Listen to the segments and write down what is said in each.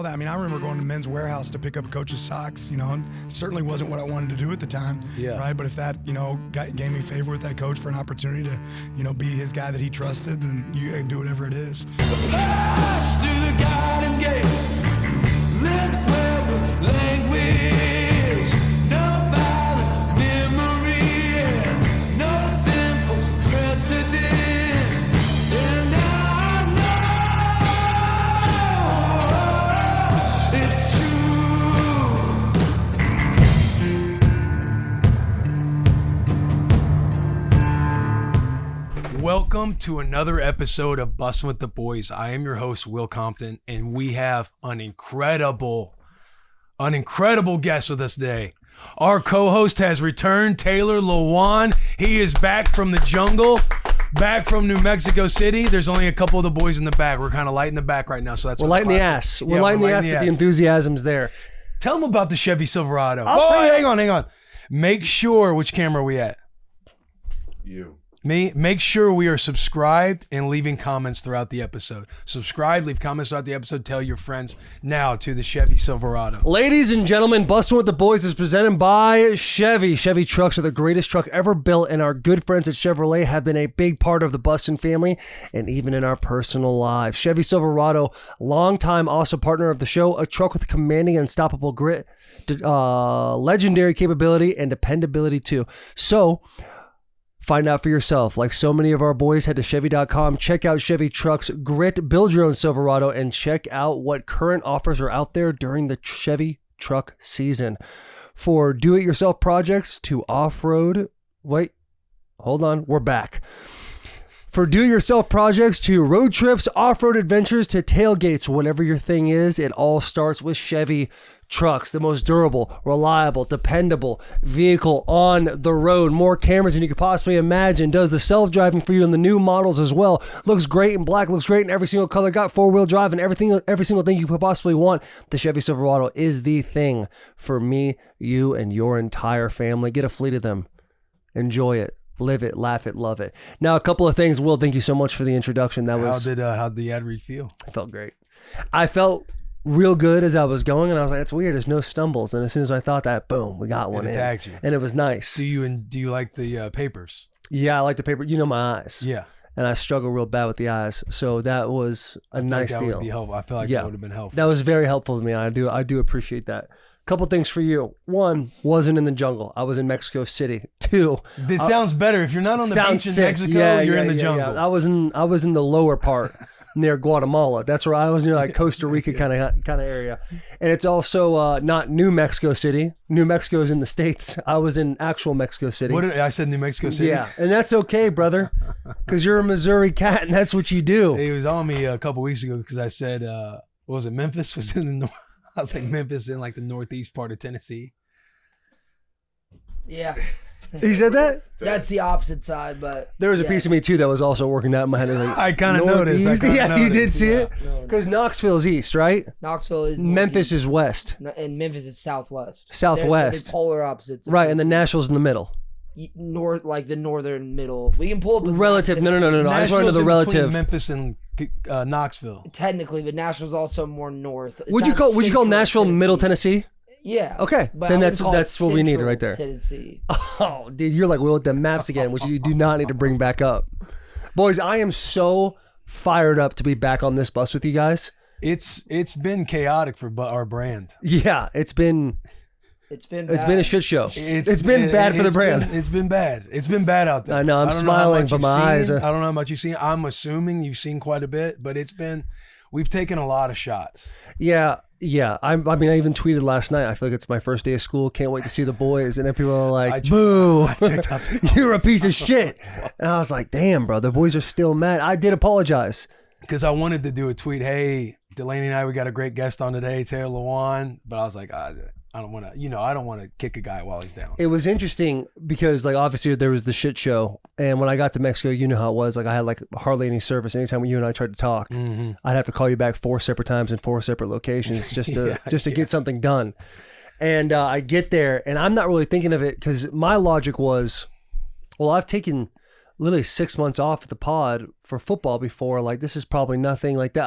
I mean, I remember going to Men's Warehouse to pick up coach's socks, and certainly wasn't what I wanted to do at the time, right? But if that, gave me favor with that coach for an opportunity to, be his guy that he trusted, then you gotta do whatever it is. Flash through the garden gates, lips wet with language, no violent memory, no simple precedent, and I know it's true. Welcome to another episode of Bussin with the Boys. I am your host, Will Compton, and we have an incredible guest with us today. Our co-host has returned, Taylor Lewan. He is back from the jungle, back from New Mexico City. There's only a couple of the boys in the back. We're kind of lighting the back right now, so that's we're lighting the ass. We're lighting the ass, but the enthusiasm's there. Tell them about the Chevy Silverado. Hang on. Make sure, which camera are we at? You. Me, make sure we are subscribed and leaving comments throughout the episode. Subscribe, leave comments throughout the episode, tell your friends now to the Chevy Silverado. Ladies and gentlemen, Bussin with the Boys is presented by Chevy. Chevy trucks are the greatest truck ever built, and our good friends at Chevrolet have been a big part of the Bussin family and even in our personal lives. Chevy Silverado, longtime awesome partner of the show, a truck with commanding and unstoppable grit, legendary capability, and dependability too. So, find out for yourself. Like so many of our boys, head to Chevy.com, check out Chevy Trucks, grit, build your own Silverado, and check out what current offers are out there during the Chevy truck season. For do-it-yourself projects to off-road, we're back. For do-it-yourself projects to road trips, off-road adventures to tailgates, whatever your thing is, it all starts with Chevy Trucks, the most durable, reliable, dependable vehicle on the road. More cameras than you could possibly imagine. Does the self-driving for you in the new models as well. Looks great in black, looks great in every single color. Got four-wheel drive and every single thing you could possibly want. The Chevy Silverado is the thing for me, you, and your entire family. Get a fleet of them. Enjoy it. Live it, laugh it, love it. Now, a couple of things. Will, thank you so much for the introduction. How'd the ad read feel? It felt great. I felt real good as I was going, and I was like, "That's weird. There's no stumbles." And as soon as I thought that, boom, we got one. And it tagged you, and it was nice. Do you like the papers? Yeah, I like the paper. You know my eyes. Yeah, and I struggle real bad with the eyes, so that was a nice deal. Would be helpful. I feel like that would have been helpful. That was very helpful to me. I do appreciate that. Couple things for you. One, wasn't in the jungle. I was in Mexico City. Two, it sounds better if you're not on the beach in Mexico. You're in the jungle. Yeah. I was in the lower part near Guatemala. That's where I was, near like Costa Rica kind of area. And it's also not New Mexico City. New Mexico is in the States. I was in actual Mexico City. I said New Mexico City? Yeah, and that's okay, brother, because you're a Missouri cat, and that's what you do. He was on me a couple weeks ago because I said, what was it, Memphis was in the north. I was like, Memphis in like the northeast part of Tennessee. Yeah. He said that? That's the opposite side, but there was a piece of me too that was also working out in my head. Like, I kind of noticed. You did see it? Because Knoxville's east, right? Knoxville is Memphis is west. And Memphis is southwest. Southwest. They're polar opposites. Right, and then Nashville's in the middle. North, like the northern middle. We can pull up relative. No. I just want to know the relative. Memphis and Knoxville. Technically, but Nashville's also more north. Would you call Nashville Middle Tennessee? Yeah. Okay. Then that's what we need right there. Tennessee. Oh, dude, you're like Will with the maps again, which you do not need to bring back up. Boys, I am so fired up to be back on this bus with you guys. It's been chaotic for our brand. Yeah, it's been a shit show. It's been bad for the brand. It's been bad. It's been bad out there. I know. I'm smiling, but my eyes are... I don't know how much you've seen. I'm assuming you've seen quite a bit, but we've taken a lot of shots. Yeah. I mean, I even tweeted last night. I feel like it's my first day of school. Can't wait to see the boys. And then people are like, boo, you're a piece of shit. And I was like, damn, bro, the boys are still mad. I did apologize. Because I wanted to do a tweet. Hey, Delaney and I, we got a great guest on today, Taylor Lewan. But I was like, I don't want to kick a guy while he's down. It was interesting because, like, obviously there was the shit show, and when I got to Mexico, you know how it was. Like, I had like hardly any service. Anytime you and I tried to talk, I'd have to call you back 4 separate times in 4 separate locations just to get something done. And I get there, and I'm not really thinking of it because my logic was, well, I've taken literally 6 months off the pod for football before. Like, this is probably nothing like that.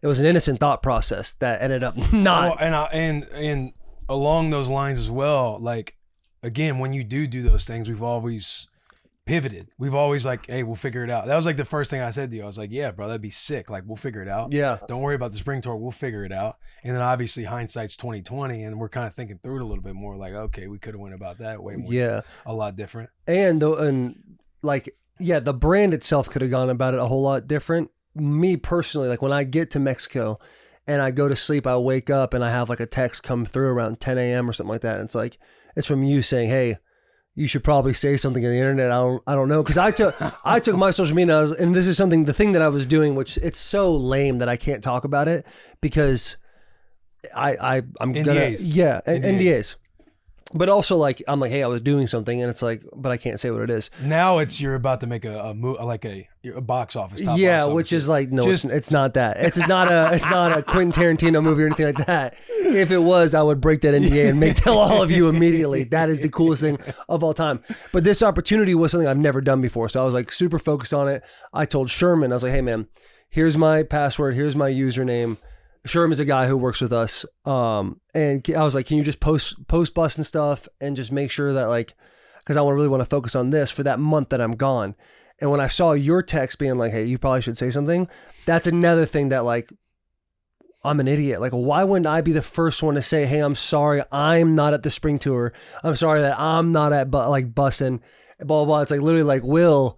it was an innocent thought process that ended up not. And along those lines as well, like, again, when you do those things, we've always pivoted. We've always like, hey, we'll figure it out. That was like the first thing I said to you. I was like, yeah, bro, that'd be sick. Like, we'll figure it out. Yeah. Don't worry about the spring tour. We'll figure it out. And then obviously hindsight's 2020, and we're kind of thinking through it a little bit more. Like, okay, we could have went about that way more. Yeah. A lot different. And like, yeah, the brand itself could have gone about it a whole lot different. Me personally, like when I get to Mexico and I go to sleep, I wake up and I have like a text come through around 10 a.m. or something like that. And it's like, it's from you saying, hey, you should probably say something on the internet. I don't know. Cause I took my social media and this is the thing that I was doing, which it's so lame that I can't talk about it because I'm NDAs. NDAs. But also like, I'm like, hey, I was doing something and it's like, but I can't say what it is. Now you're about to make a box office. Top Yeah. box office. Which is like, no, it's not that. It's not a Quentin Tarantino movie or anything like that. If it was, I would break that NDA and tell all of you immediately. That is the coolest thing of all time. But this opportunity was something I've never done before. So I was like super focused on it. I told Sherman, I was like, hey man, here's my password. Here's my username. Sherman's a guy who works with us. And I was like, can you just post Bussin stuff and just make sure that like, cause I really want to focus on this for that month that I'm gone. And when I saw your text being like, hey, you probably should say something. That's another thing that like, I'm an idiot. Like, why wouldn't I be the first one to say, hey, I'm sorry, I'm not at the spring tour. I'm sorry that I'm not at Bussin, blah, blah, blah. It's like literally like Will,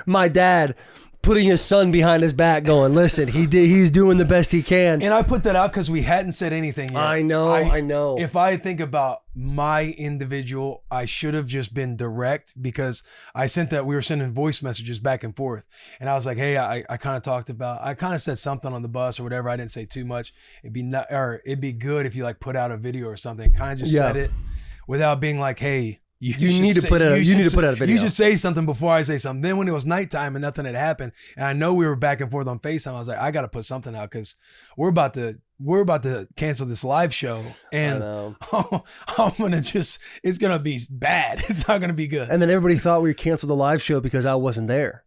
my dad, putting his son behind his back going, listen, he's doing the best he can. And I put that out because we hadn't said anything yet. I know. If I think about my individual, I should have just been direct because we were sending voice messages back and forth. And I was like, hey, I kind of said something on the bus or whatever. I didn't say too much. It'd be good if you like put out a video or something. Kind of just said it without being like, hey, you need to put out a video. You should say something before I say something. Then when it was nighttime and nothing had happened, and I know we were back and forth on FaceTime, I was like, I got to put something out because we're about to cancel this live show, and I'm gonna it's gonna be bad. It's not gonna be good. And then everybody thought we canceled the live show because I wasn't there.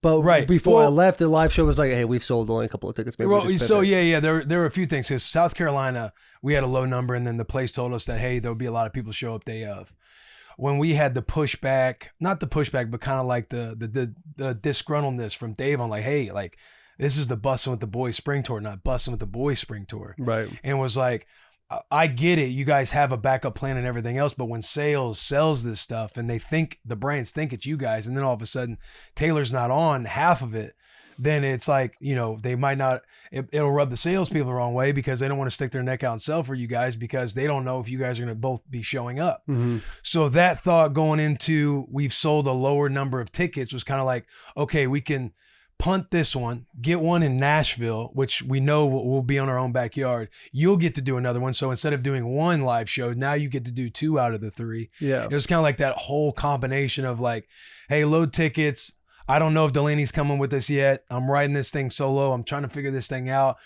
But before I left, the live show was like, hey, we've sold only a couple of tickets. Maybe so yeah, there were a few things. Because South Carolina, we had a low number, and then the place told us that, hey, there'll be a lot of people show up day of. When we had the pushback, not the pushback, but kind of like the disgruntledness from Dave on like, hey, like this is the Bussin' with the Boys spring tour, not Bussin' with the Boys spring tour. Right. And was like, I get it. You guys have a backup plan and everything else, but when sales sells this stuff and the brands think it's you guys, and then all of a sudden Taylor's not on half of it, then it's like, they might not, it'll rub the salespeople the wrong way because they don't want to stick their neck out and sell for you guys because they don't know if you guys are going to both be showing up. Mm-hmm. So that thought going into we've sold a lower number of tickets was kind of like, okay, we can punt this one, get one in Nashville, which we know will be on our own backyard. You'll get to do another one. So instead of doing one live show, now you get to do 2 out of the 3. Yeah. It was kind of like that whole combination of like, hey, load tickets. I don't know if Delaney's coming with us yet. I'm riding this thing solo. I'm trying to figure this thing out.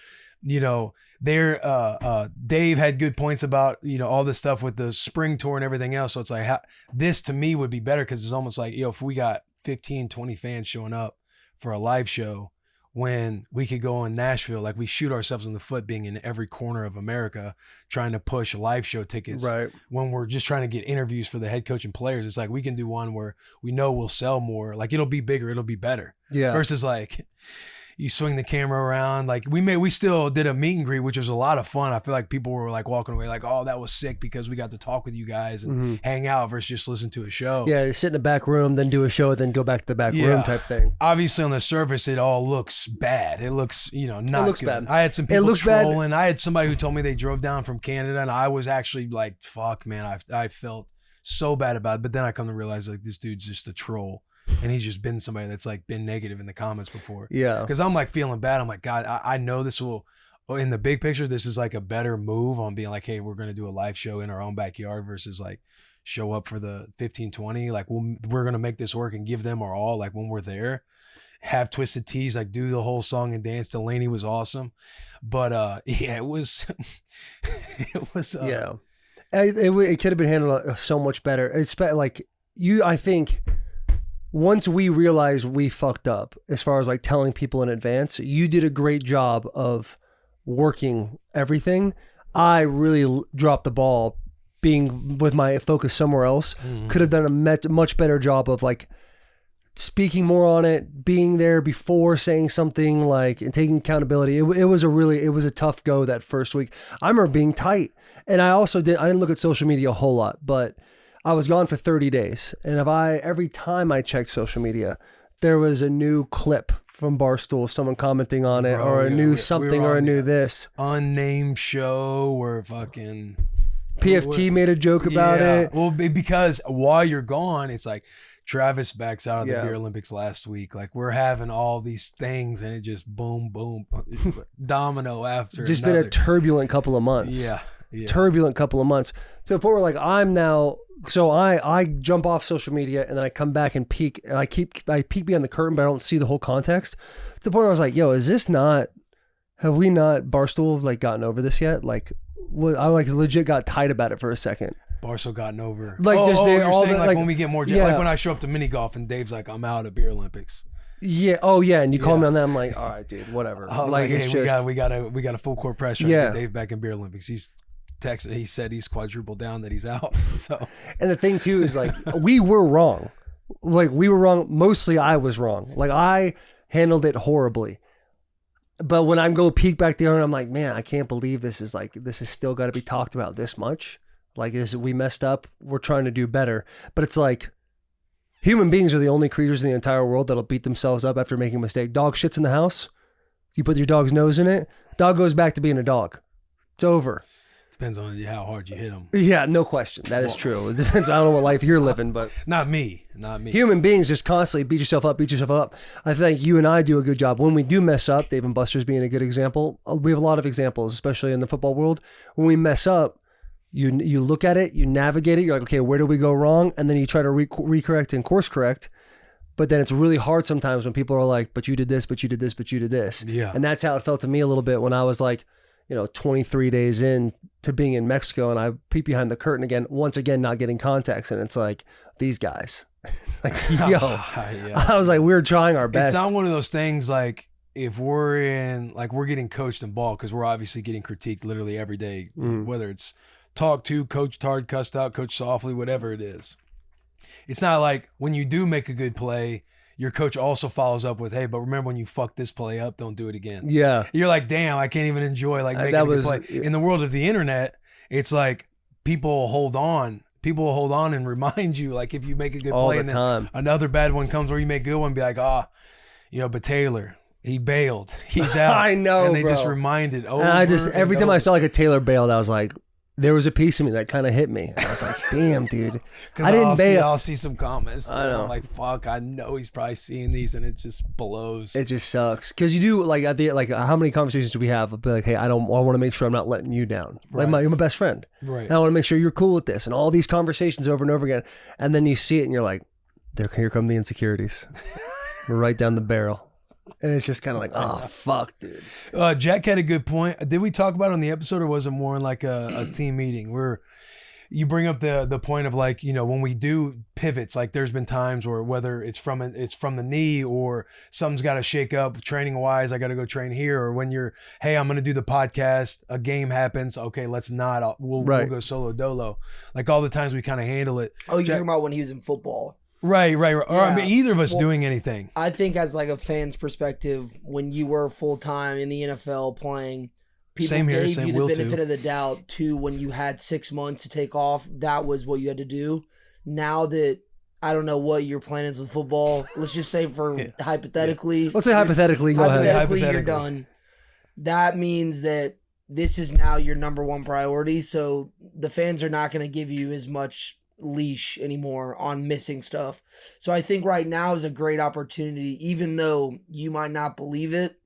Dave had good points about, all this stuff with the spring tour and everything else. So it's like, this to me would be better because it's almost like, if we got 15, 20 fans showing up for a live show when we could go in Nashville, like we shoot ourselves in the foot being in every corner of America trying to push live show tickets. Right. When we're just trying to get interviews for the head coach and players, it's like we can do one where we know we'll sell more. Like it'll be bigger, it'll be better. Yeah. Versus like you swing the camera around. Like we still did a meet and greet, which was a lot of fun. I feel like people were like walking away like, oh, that was sick because we got to talk with you guys and hang out versus just listen to a show. Yeah, sit in the back room, then do a show, then go back to the back room type thing. Obviously on the surface, it all looks bad. It looks, not it looks good. bad. I had some people trolling. Bad. I had somebody who told me they drove down from Canada and I was actually like, fuck, man, I felt so bad about it. But then I come to realize like this dude's just a troll. And he's just been somebody that's like been negative in the comments before. Yeah. Because I'm like feeling bad. I'm like, God, I know this will, in the big picture, this is like a better move on being like, hey, we're going to do a live show in our own backyard versus like show up for the 15, 20. Like we're going to make this work and give them our all. Like when we're there, have Twisted Teas, like do the whole song and dance. Delaney was awesome. But it was, yeah. It could have been handled so much better. It's like I think once we realized we fucked up, as far as like telling people in advance, you did a great job of working everything. I really dropped the ball, being with my focus somewhere else. Could have done a much better job of like speaking more on it, being there before saying something, like, and taking accountability. It was a tough go that first week. I remember being tight, and I didn't look at social media a whole lot, but I was gone for 30 days. And every time I checked social media, there was a new clip from Barstool, someone commenting on it, or a new something, or a new this. Unnamed show where fucking PFT made a joke about it. Well, because while you're gone, it's like Travis backs out of the Beer Olympics last week. Like, we're having all these things, and it just boom, boom, domino after just another. Been a turbulent couple of months. Yeah. Turbulent couple of months. To the point where like I'm now, so I jump off social media and then I come back and peek, and I peek behind the curtain, but I don't see the whole context. To the point where I was like, yo, have we not Barstool like gotten over this yet? Like, I like legit got tight about it for a second. Barstool gotten over. Like, you're saying like when we get more, like when I show up to mini golf and Dave's like, I'm out of Beer Olympics. Yeah. Oh yeah. And you call me on that. I'm like, all right, dude, whatever. Like, it's hey, just, we got a full court press trying to get Dave back in Beer Olympics. He's texted. He said he's quadrupled down that he's out. So, and the thing too is like we were wrong. Like we were wrong. Mostly I was wrong. Like I handled it horribly. But when I go peek back there, I'm like, man, I can't believe this is still got to be talked about this much. Like we messed up. We're trying to do better. But it's like human beings are the only creatures in the entire world that'll beat themselves up after making a mistake. Dog shits in the house. You put your dog's nose in it. Dog goes back to being a dog. It's over. Depends on how hard you hit him. Yeah, no question. That is true. It depends. I don't know what life you're living, but not me. Human beings just constantly beat yourself up. I think you and I do a good job. When we do mess up, Dave and Buster's being a good example. We have a lot of examples, especially in the football world. When we mess up, you look at it, you navigate it. You're like, okay, where did we go wrong? And then you try to recorrect and course correct. But then it's really hard sometimes when people are like, but you did this, but you did this, but you did this. Yeah. And that's how it felt to me a little bit when I was like, 23 days in to being in Mexico, and I peek behind the curtain again, once again, not getting context. And it's like, these guys, like, yo, I was like, we were trying our best. It's not one of those things like if we're getting coached in ball, because we're obviously getting critiqued literally every day, whether it's talked to, coached hard, cussed out, coached softly, whatever it is. It's not like when you do make a good play, your coach also follows up with, hey, but remember when you fucked this play up, don't do it again. Yeah. You're like, damn, I can't even enjoy like making a good play. In the world of the internet, it's like people hold on and remind you, like if you make a good play and then another bad one comes where you make a good one, be like, but Taylor, he bailed. He's out. I know, and they bro. just reminded over. And every time I saw like a Taylor bailed, I was like, there was a piece of me that kind of hit me. I was like, damn, dude. I didn't bail. I'll see some comments. I know. I'm like, fuck, I know he's probably seeing these, and it just blows. It just sucks. Because you do, like, how many conversations do we have? I'll be like, hey, I want to make sure I'm not letting you down. Right. Like, you're my best friend. Right. And I want to make sure you're cool with this. And all these conversations over and over again. And then you see it, and you're like, here come the insecurities. We're right down the barrel. And it's just kind of like, oh, fuck, dude. Jack had a good point. Did we talk about it on the episode, or was it more in like a team meeting where you bring up the point of like, when we do pivots, like there's been times where whether it's from the knee or something's got to shake up training wise, I got to go train here, or when you're, hey, I'm going to do the podcast, a game happens. Okay, let's not, we'll go solo dolo. Like all the times we kind of handle it. Oh, you're talking about when he was in football. Right. Yeah. Or I mean, either of us doing anything. I think as like a fan's perspective, when you were full-time in the NFL playing, people gave you the benefit of the doubt too. When you had 6 months to take off, that was what you had to do. Now that I don't know what your plan is with football, let's just say hypothetically. Let's say hypothetically, go ahead. Hypothetically, you're done. That means that this is now your number one priority. So the fans are not going to give you as much leash anymore on missing stuff. So I think right now is a great opportunity, even though you might not believe it,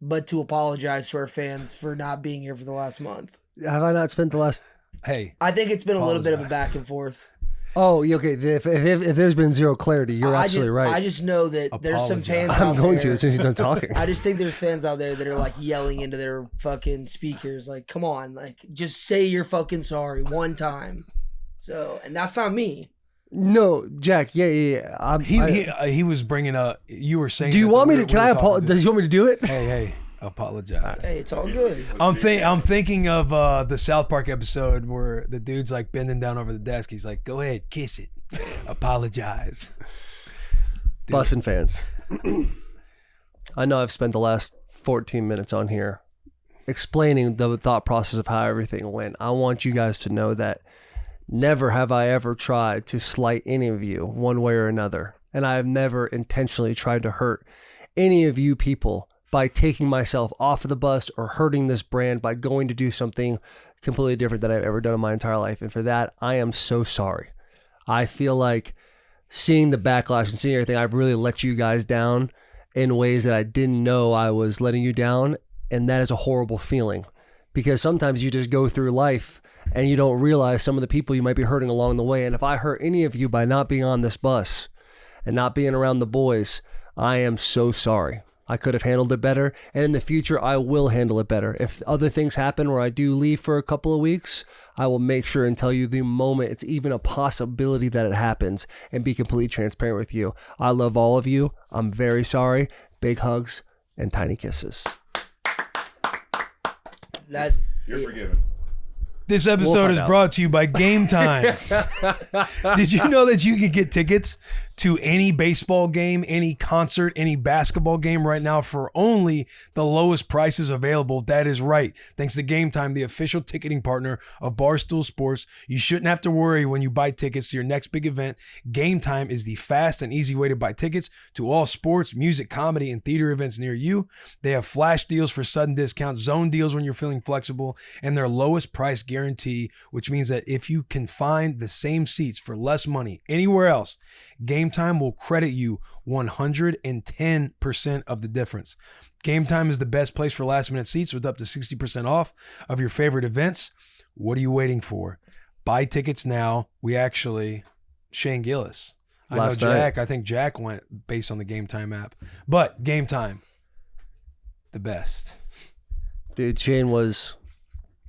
but to apologize to our fans for not being here for the last month. Have I not spent the last... Hey. I think it's been a little bit of a back and forth. Oh, okay. If there's been zero clarity, you're absolutely right. I just know that there's some fans out there. I'm going to as soon as you're done talking. I just think there's fans out there that are like yelling into their fucking speakers like, come on, like just say you're fucking sorry one time. So, and that's not me. No, Jack. Yeah. He was bringing up. You were saying. Do you that want me we to? Can were I talking apologize? to- Do you want me to do it? Hey, apologize. Hey, it's all good. I'm thinking of the South Park episode where the dude's like bending down over the desk. He's like, "Go ahead, kiss it, apologize." Bussin fans, I know I've spent the last 14 minutes on here explaining the thought process of how everything went. I want you guys to know that never have I ever tried to slight any of you one way or another. And I have never intentionally tried to hurt any of you people by taking myself off of the bus or hurting this brand by going to do something completely different than I've ever done in my entire life. And for that, I am so sorry. I feel like seeing the backlash and seeing everything, I've really let you guys down in ways that I didn't know I was letting you down. And that is a horrible feeling, because sometimes you just go through life and you don't realize some of the people you might be hurting along the way. And if I hurt any of you by not being on this bus and not being around the boys, I am so sorry. I could have handled it better. And in the future, I will handle it better. If other things happen where I do leave for a couple of weeks, I will make sure and tell you the moment it's even a possibility that it happens and be completely transparent with you. I love all of you. I'm very sorry. Big hugs and tiny kisses. You're forgiven. This episode is brought to you by Game Time. Did you know that you can get tickets to any baseball game, any concert, any basketball game right now for only the lowest prices available? That is right. Thanks to Game Time, the official ticketing partner of Barstool Sports. You shouldn't have to worry when you buy tickets to your next big event. Game Time is the fast and easy way to buy tickets to all sports, music, comedy, and theater events near you. They have flash deals for sudden discounts, zone deals when you're feeling flexible, and their lowest price guarantee, which means that if you can find the same seats for less money anywhere else, Game Time will credit you 110% of the difference. Game Time is the best place for last minute seats with up to 60% off of your favorite events. What are you waiting for? Buy tickets now. Shane Gillis. I think Jack went based on the Game Time app. But Game Time, the best. Dude, Shane was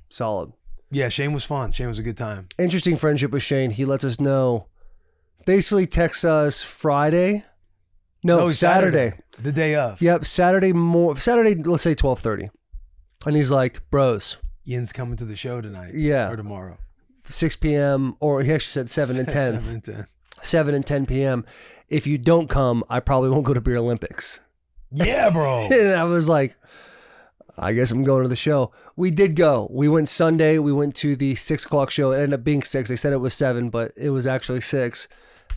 solid. Yeah, Shane was fun. Shane was a good time. Interesting friendship with Shane. He lets us know, basically texts us Friday. No, Saturday. The day of. Yep, Saturday, let's say 12:30. And he's like, bros. Ian's coming to the show tonight. Yeah. Or tomorrow. 6 p.m. or he actually said 7 and 10. 7 and 10. 7 and 10 p.m. If you don't come, I probably won't go to Beer Olympics. Yeah, bro. And I was like, I guess I'm going to the show. We did go. We went Sunday. We went to the 6 o'clock show. It ended up being 6. They said it was 7, but it was actually 6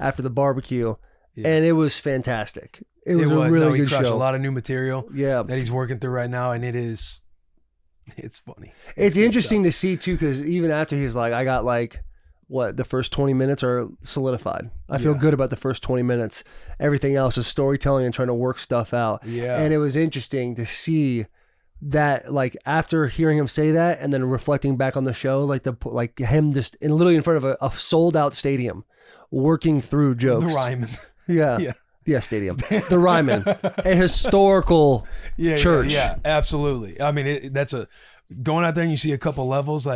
after the barbecue. Yeah. And it was fantastic. It was a really good show. A lot of new material that he's working through right now, and it's funny. It's interesting to see, too, because even after he's like, I got the first 20 minutes are solidified. I feel good about the first 20 minutes. Everything else is storytelling and trying to work stuff out. Yeah. And it was interesting to see that, after hearing him say that and then reflecting back on the show, him just literally in front of a sold out stadium working through jokes. The Ryman. Yeah. Yeah, stadium. The Ryman. A historical church. Yeah, absolutely. I mean, going out there and you see a couple levels,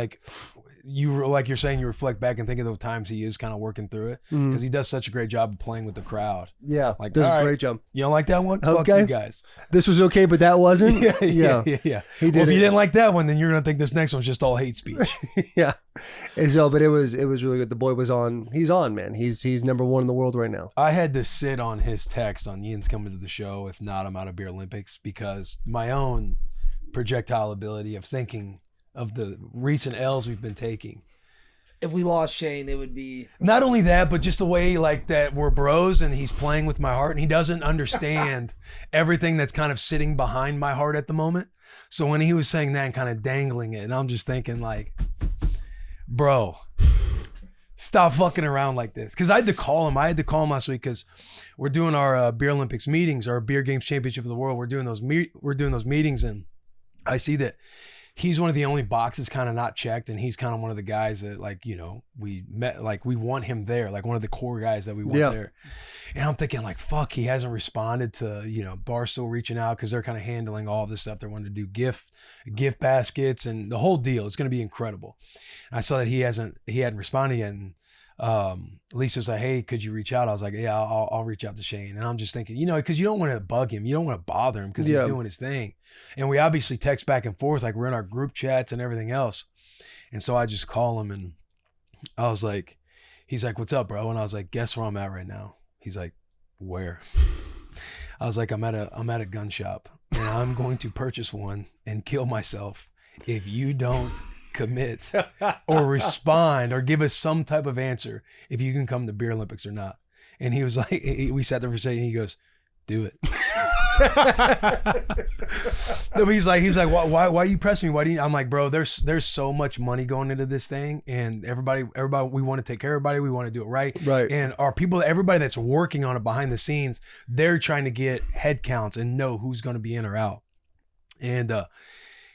you're saying, you reflect back and think of the times he is kind of working through it, because he does such a great job of playing with the crowd. Yeah, does a great job. You don't like that one? Okay. Fuck you guys. This was okay, but that wasn't? Yeah. He did If you didn't like that one, then you're going to think this next one's just all hate speech. Yeah. And so, but it was really good. The boy was on. He's on, man. He's number one in the world right now. I had to sit on his text on Ian's coming to the show. If not, I'm out of Beer Olympics, because my own projectile ability of thinking of the recent L's we've been taking. If we lost Shane, it would be... Not only that, but just the way that we're bros and he's playing with my heart and he doesn't understand everything that's kind of sitting behind my heart at the moment. So when he was saying that and kind of dangling it, and I'm just thinking bro, stop fucking around like this. Because I had to call him last week, because we're doing our Beer Olympics meetings, our Beer Games Championship of the World. We're doing those meetings, and I see that he's one of the only boxes kind of not checked, and he's kind of one of the guys that we met, we want him there, one of the core guys that we want there. And I'm thinking fuck, he hasn't responded to Barstool reaching out, because they're kind of handling all of this stuff. They're wanting to do gift baskets and the whole deal. It's going to be incredible. And I saw that he hadn't responded yet, and Lisa's like, hey, could you reach out? I was like, yeah, I'll reach out to Shane. And I'm just thinking, you know, because you don't want to bug him. You don't want to bother him because he's doing his thing. And we obviously text back and forth, like we're in our group chats and everything else. And so I just call him and I was like, he's like, what's up, bro? And I was like, guess where I'm at right now? He's like, where? I was like, I'm at a gun shop and I'm going to purchase one and kill myself if you don't commit or respond or give us some type of answer if you can come to Beer Olympics or not. And he was like, we sat there for a second and he goes, do it. No, but he's like, why are you pressing me? Why do you? I'm like, bro, there's so much money going into this thing, and everybody, we want to take care of everybody. We want to do it right. And our people, everybody that's working on it behind the scenes, they're trying to get head counts and know who's going to be in or out. And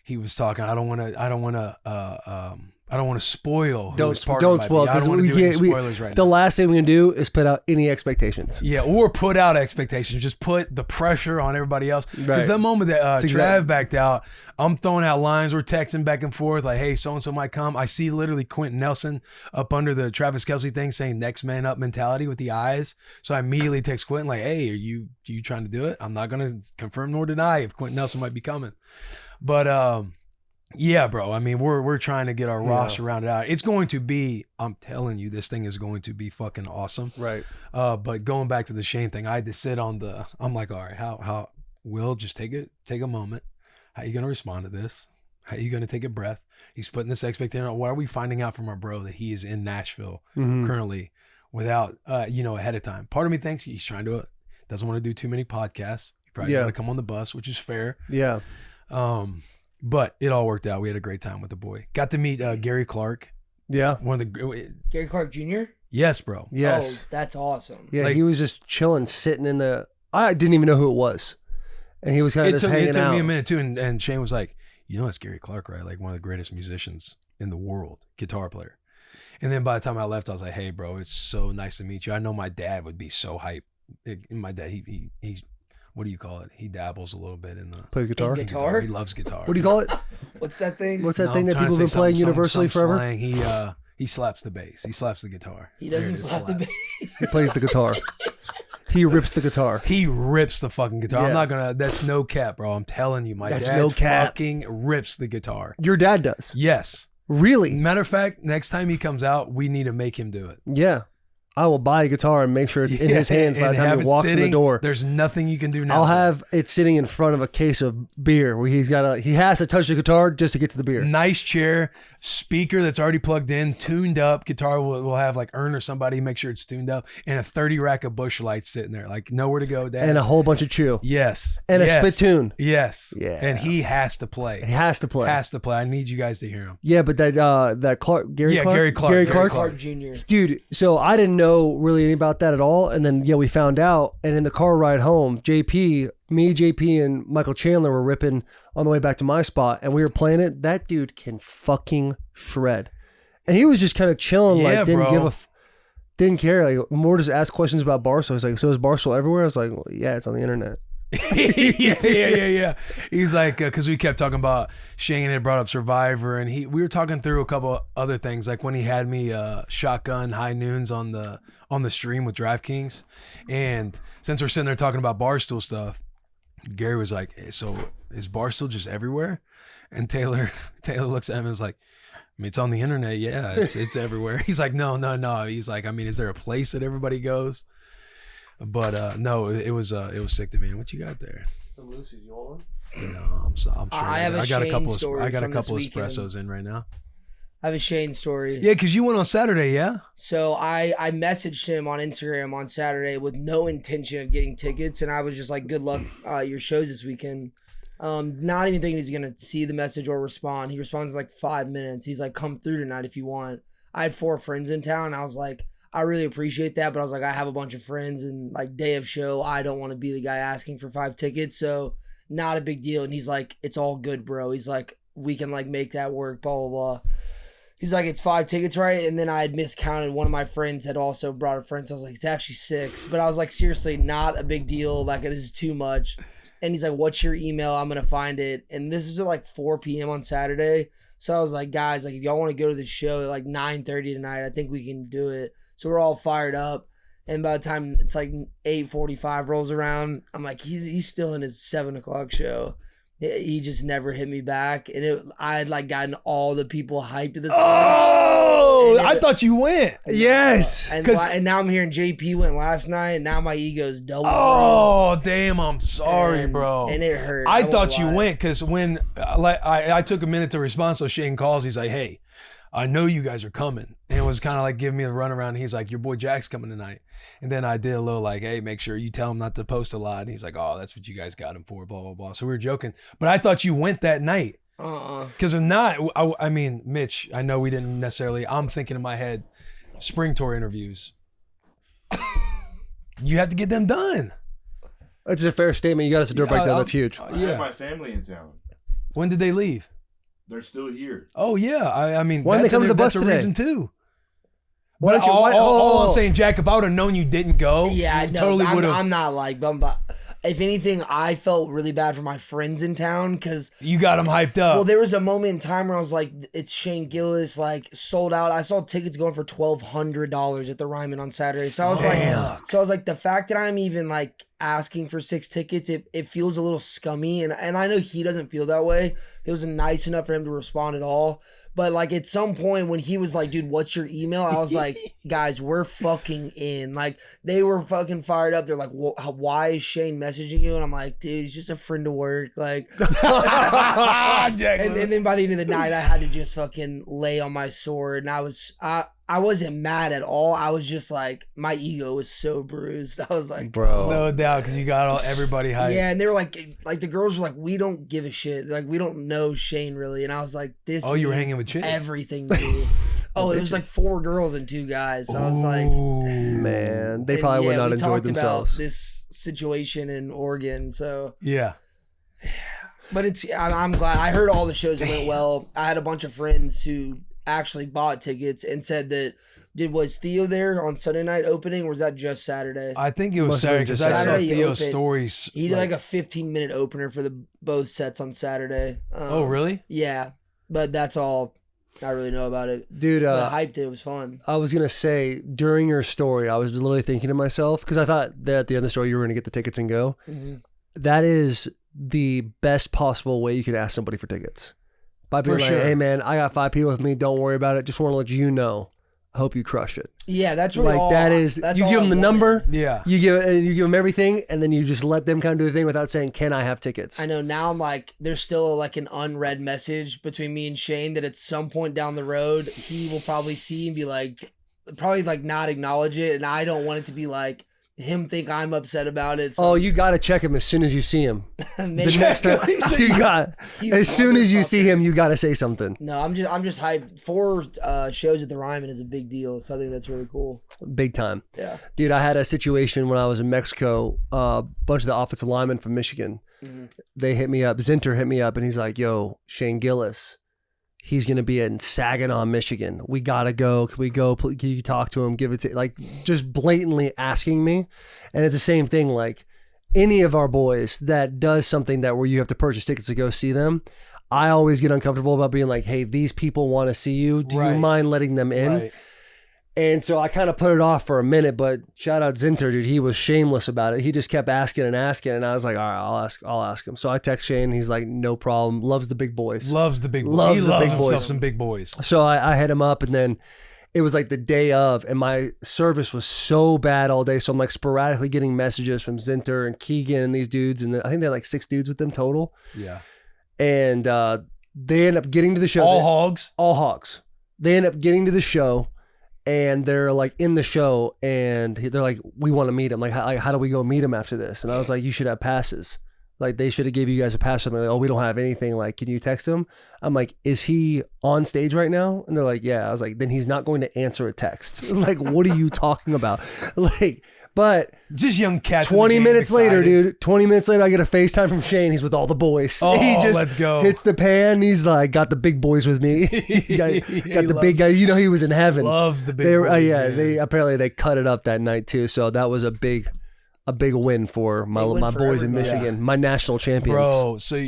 he was talking. I don't want to spoil. Don't spoil because we can't. Spoilers right now. The last thing we can do is put out any expectations. Yeah, or put out expectations. Just put the pressure on everybody else. Because the moment that Trav backed out, I'm throwing out lines. We're texting back and forth like, "Hey, so and so might come." I see literally Quentin Nelson up under the Travis Kelce thing saying "next man up" mentality with the eyes. So I immediately text Quentin like, "Hey, are you trying to do it?" I'm not gonna confirm nor deny if Quentin Nelson might be coming, but yeah, bro. I mean, we're trying to get our roster rounded out. It's going to be, I'm telling you, this thing is going to be fucking awesome. Right. But going back to the Shane thing, I had to sit on I'm like, all right, how Will, just take a moment. How you going to respond to this? How you going to take a breath? He's putting this expectation on. What are we finding out from our bro that he is in Nashville currently without, ahead of time? Part of me thinks he's doesn't want to do too many podcasts. He probably want to come on the bus, which is fair. Yeah. But it all worked out. We had a great time with the boy. Got to meet Gary Clark. Yeah. Gary Clark Jr.? Yes, bro. Yes. Oh, that's awesome. Yeah, he was just chilling, sitting in I didn't even know who it was. And he was kind of just hanging out. It took me a minute too. And Shane was like, it's Gary Clark, right? Like one of the greatest musicians in the world, guitar player. And then by the time I left, I was like, hey, bro, it's so nice to meet you. I know my dad would be so hyped. My dad, he's what do you call it? He dabbles a little bit in the play guitar. Guitar? He loves guitar. What do you call it? What's that thing? What's that thing that people have been playing universally forever? Slang. He slaps the bass. He slaps the guitar. He doesn't slap the bass. He plays the guitar. He rips the guitar. He rips the fucking guitar. Yeah. I'm not gonna. That's no cap, bro. I'm telling you, my dad fucking rips the guitar. Your dad does. Yes. Really? Matter of fact, next time he comes out, we need to make him do it. Yeah. I will buy a guitar and make sure it's in his hands by the time he walks in the door. There's nothing you can do now. I'll have it sitting in front of a case of beer where he has to touch the guitar just to get to the beer. Nice chair, speaker that's already plugged in, tuned up. Guitar will have like Ern or somebody make sure it's tuned up, and a 30 rack of Bush lights sitting there, like nowhere to go, Dad. And a whole bunch of chew. Yes. And a spittoon. Yes. Yeah. And he has to play. He has to play. I need you guys to hear him. Yeah, but that Clark, Gary Clark Jr. Dude, so I didn't know really anything about that at all, and then we found out, and in the car ride home, JP and Michael Chandler were ripping on the way back to my spot, and we were playing it. That dude can fucking shred, and he was just kind of chilling, like didn't care, like more just ask questions about Barstool. He's like, so is Barstool everywhere? I was like, well, yeah, it's on the internet. yeah. He's like, because we kept talking about Shane had brought up Survivor, and we were talking through a couple other things, like when he had me shotgun high noons on the stream with DraftKings, and since we're sitting there talking about Barstool stuff, Gary was like, hey, so is Barstool just everywhere? And Taylor looks at him and was like, I mean, it's on the internet, yeah, it's everywhere. He's like, no. He's like, I mean, is there a place that everybody goes? But no, it was sick to me. What you got there? Some Lucy's, you want one? No, I'm sure. I got a couple of espressos in right now. I have a Shane story. Yeah, because you went on Saturday, yeah? So I messaged him on Instagram on Saturday with no intention of getting tickets, and I was just like, good luck your shows this weekend. Not even thinking he's going to see the message or respond. He responds in like 5 minutes. He's like, come through tonight if you want. I had 4 friends in town, and I was like, I really appreciate that, but I was like, I have a bunch of friends, and like day of show, I don't want to be the guy asking for 5 tickets, so not a big deal. And he's like, it's all good, bro. He's like, we can like make that work, blah, blah, blah. He's like, it's 5 tickets, right? And then I had miscounted. One of my friends had also brought a friend, so I was like, it's actually 6. But I was like, seriously, not a big deal. Like, this is too much. And he's like, what's your email? I'm going to find it. And this is at like 4 p.m. on Saturday. So I was like, guys, like if y'all want to go to the show at like 9:30 tonight, I think we can do it. So we're all fired up. And by the time it's like 8:45 rolls around, I'm like, he's still in his 7 o'clock show. He just never hit me back. And I had like gotten all the people hyped at this point. Oh, I thought you went. Yes. And now I'm hearing JP went last night, and now my ego's double. Oh, damn, I'm sorry, bro. And it hurt. I thought you went because when I took a minute to respond, so Shane calls, he's like, hey, I know you guys are coming. And it was kind of like giving me the runaround. He's like, your boy Jack's coming tonight. And then I did a little like, hey, make sure you tell him not to post a lot. And he's like, oh, that's what you guys got him for, blah, blah, blah. So we were joking. But I thought you went that night. Because if not, I mean, Mitch, I know we didn't necessarily, I'm thinking in my head, spring tour interviews. You have to get them done. That's just a fair statement. You got us a dirt bike though. That's huge. I have my family in town. When did they leave? They're still here. Oh, yeah. I mean, Why didn't they come to the bus that's a today? reason too. Why But don't you? all I'm saying, Jack, if I would have known you didn't go, Yeah, I you know. totally would have. I'm not like bummed. But if anything, I felt really bad for my friends in town because You got them hyped up. well, there was a moment in time where I was like, it's Shane Gillis, like sold out. I saw tickets going for $1,200 at the Ryman on Saturday. So I was like, the fact that I'm even like asking for 6 tickets, it feels a little scummy. And I know he doesn't feel that way. It was nice enough for him to respond at all. But like at some point when he was like, dude, what's your email? I was like, guys, we're fucking in. Like they were fucking fired up. They're like, why is Shane messaging you? And I'm like, dude, he's just a friend of work. Like, and then by the end of the night, I had to just fucking lay on my sword. And I wasn't mad at all. I was just like, my ego was so bruised. I was like, Bro. No doubt, because you got everybody hyped. yeah, and they were like the girls were like, we don't give a shit. Like, we don't know Shane really. And I was like, this. Oh, you were means hanging with chicks? Everything to me. Oh, it was like 4 girls and 2 guys. So I was like, Man, they probably would not enjoy talked themselves. about this situation in Oregon. So, Yeah. but I'm glad. I heard all the shows went well. I had a bunch of friends who actually bought tickets and said that was Theo there on Sunday night opening, or was that just Saturday? I think it was Must have Saturday been because just I saw Saturday. Theo's He opened- stories. He did like a 15-minute opener for both sets on Saturday. Oh, really? Yeah, but that's all I really know about it. Dude, But hyped it was fun. I was going to say, during your story, I was literally thinking to myself, because I thought that at the end of the story, you were going to get the tickets and go. Mm-hmm. That is the best possible way you could ask somebody for tickets. By being For like, sure. hey man, I got 5 people with me. Don't worry about it. Just want to let you know. I hope you crush it. Yeah, that's really Like all. that is, that's you all give I them the wanted. number. Yeah. You give them everything, and then you just let them kind of do the thing without saying, "Can I have tickets?" I know now. I'm like, there's still like an unread message between me and Shane that at some point down the road he will probably see and be like, probably like not acknowledge it, and I don't want it to be like him think I'm upset about it. So Oh, you got to check him as soon as you see him. maybe- The next time you got, as soon as you see him, you got to say something. No, I'm just hyped. 4 shows at the Ryman is a big deal, so I think that's really cool. Big time. Yeah. Dude, I had a situation when I was in Mexico. A bunch of the offensive linemen from Michigan, they hit me up. Zinter hit me up, and he's like, yo, Shane Gillis, he's going to be in Saginaw, Michigan. We got to go. Can we go? Can you talk to him? Give it to, like, just blatantly asking me. And it's the same thing, like, any of our boys that does something that where you have to purchase tickets to go see them, I always get uncomfortable about being like, hey, these people want to see you. Do Right. you mind letting them in? Right. And so I kind of put it off for a minute, but shout out Zinter, dude. He was shameless about it. He just kept asking and asking, and I was like, all right, I'll ask him. So I text Shane. He's like, no problem. Loves the big boys. Loves the big boys. Loves He the loves big himself boys. some big boys. So I hit him up, and then it was like the day of, and my service was so bad all day. So I'm like sporadically getting messages from Zinter and Keegan and these dudes, and I think they had like 6 dudes with them total. Yeah. And they end up getting to the show. All hogs. All hogs. They end up getting to the show, and they're like in the show, and they're like, we want to meet him. Like, how do we go meet him after this? And I was like, you should have passes. Like, they should have gave you guys a pass. I'm like, oh, we don't have anything. Like, can you text him? I'm like, is he on stage right now? And they're like, yeah. I was like, then he's not going to answer a text. Like, what are you talking about? Like, but Just young cats. in the 20 game, minutes later, excited. dude, 20 minutes later, I get a FaceTime from Shane. He's with all the boys. Oh, he just let's go. hits the pan. He's like, got the big boys with me. got the big guy. You know, he was in heaven. Loves the big They boys. were, yeah, man. they apparently they cut it up that night too. So that was a big win for my Big win for boys in everybody. Michigan, my national champions. Bro, so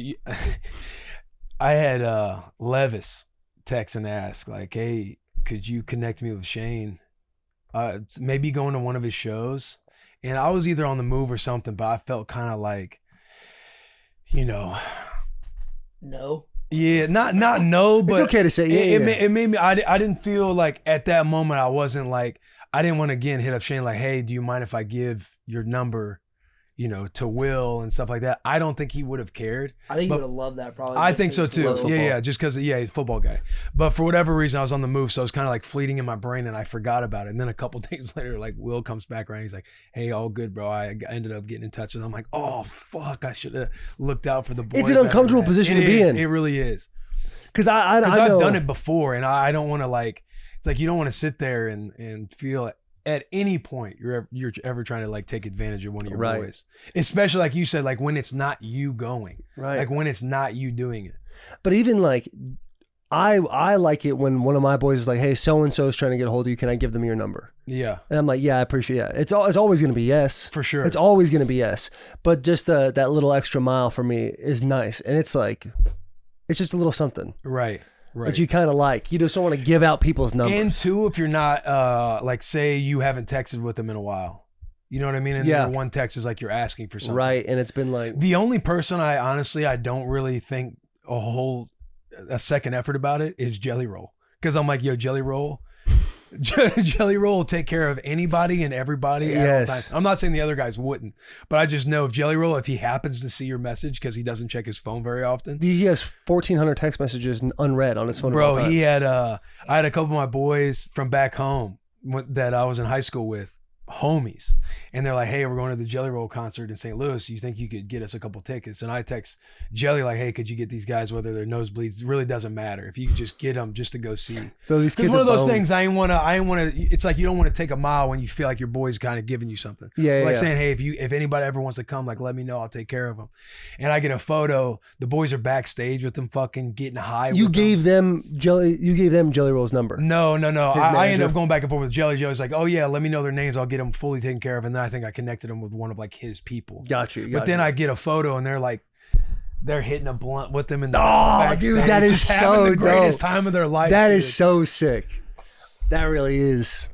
I had Levis text and ask, like, hey, could you connect me with Shane? maybe going to one of his shows, and I was either on the move or something, but I felt kind of like, No. Yeah, not no, but it's okay to say. Yeah, it made me. I didn't feel like at that moment I wasn't like, I didn't want to again hit up Shane like, hey, do you mind if I give your number, to Will and stuff like that? I don't think he would have cared. I think he would have loved that probably. I think so too. Yeah. Yeah, just because he's a football guy. But for whatever reason, I was on the move, so it was kind of like fleeting in my brain, and I forgot about it. And then a couple days later, like Will comes back around, he's like, "Hey, all good, bro." I ended up getting in touch with him. I'm like, "Oh fuck, I should have looked out for the boys." It's an uncomfortable position to be in. It really is. Because I've done it before, and I don't want to like. It's like you don't want to sit there and feel at any point you're ever trying to like take advantage of one of your boys, especially like you said, like when it's not you going, like when it's not you doing it. But even like, I like it when one of my boys is like, "Hey, so and so is trying to get a hold of you. Can I give them your number?" Yeah, and I'm like, "Yeah, I appreciate it." It's always going to be yes, for sure. It's always going to be yes. But just that little extra mile for me is nice, and it's like, it's just a little something, right? That you kind of like. You just don't want to give out people's numbers. And two, if you're not like, say you haven't texted with them in a while, you know what I mean? And your one text is like you're asking for something, right? And it's been like the only person I don't really think a second effort about it is Jelly Roll, because I'm like, yo, Jelly Roll. Jelly Roll will take care of anybody and everybody at all times. I'm not saying the other guys wouldn't, but I just know if Jelly Roll, if he happens to see your message because he doesn't check his phone very often. He has 1,400 text messages unread on his phone. Bro, he had I had a couple of my boys from back home that I was in high school with, homies, and they're like, "Hey, we're going to the Jelly Roll concert in St. Louis. You think you could get us a couple tickets?" And I text Jelly like, "Hey, could you get these guys, whether they're nosebleeds, it really doesn't matter. If you could just get them just to go see." So these kids one of those things I ain't want to. It's like you don't want to take a mile when you feel like your boy's kind of giving you something. Saying, "Hey, if anybody ever wants to come, like let me know. I'll take care of them." And I get a photo. The boys are backstage with them, fucking getting high. You gave them Jelly Roll's number. No. I ended up going back and forth with Jelly. Jelly's like, "Oh yeah, let me know their names. I'll get them fully taken care of." And then I think I connected them with one of like his people. Got you. But then I get a photo and they're like, they're hitting a blunt with them in the backstage. Dude, that is just so having the greatest dope. time of their life. That is so sick. That really is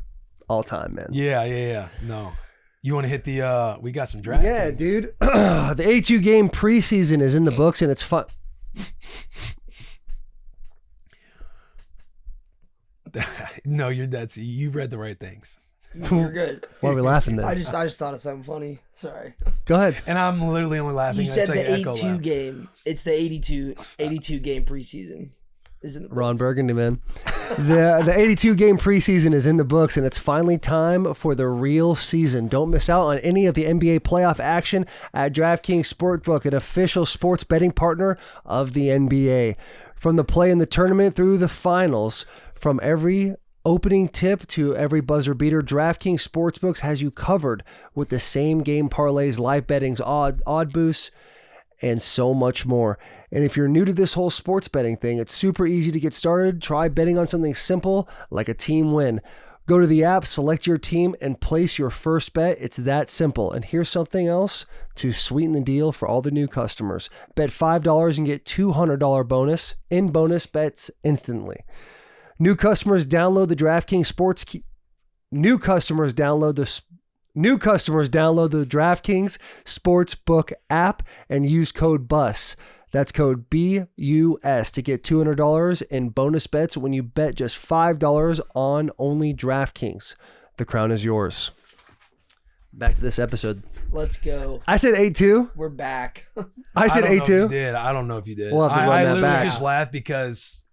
all time, man. Yeah. No. You want to hit the we got some draft. Yeah, dude. The 82 game preseason is in the books and it's fun. No, you read the right things. You're good. Why are we laughing then? I just thought of something funny. Sorry. Go ahead. And I'm literally only laughing. You said like the echo 82 laugh. game. It's the 82 game preseason. Is in the Ron books. Burgundy, man. The 82 game preseason is in the books, and it's finally time for the real season. Don't miss out on any of the NBA playoff action at DraftKings Sportsbook, an official sports betting partner of the NBA. From the play in the tournament through the finals, from every opening tip to every buzzer beater, DraftKings Sportsbooks has you covered with the same game parlays, live bettings, odd boosts, and so much more. And if you're new to this whole sports betting thing, it's super easy to get started. Try betting on something simple like a team win. Go to the app, select your team, and place your first bet. It's that simple. And here's something else to sweeten the deal for all the new customers. Bet $5 and get $200 bonus in bonus bets instantly. New customers download the DraftKings DraftKings Sportsbook app and use code BUS. That's code BUS to get $200 in bonus bets when you bet just $5 on only DraftKings. The crown is yours. Back to this episode. Let's go. I said 8-2. We're back. I said 8-2. I don't know if you did. We'll have to run I that literally back. just laughed because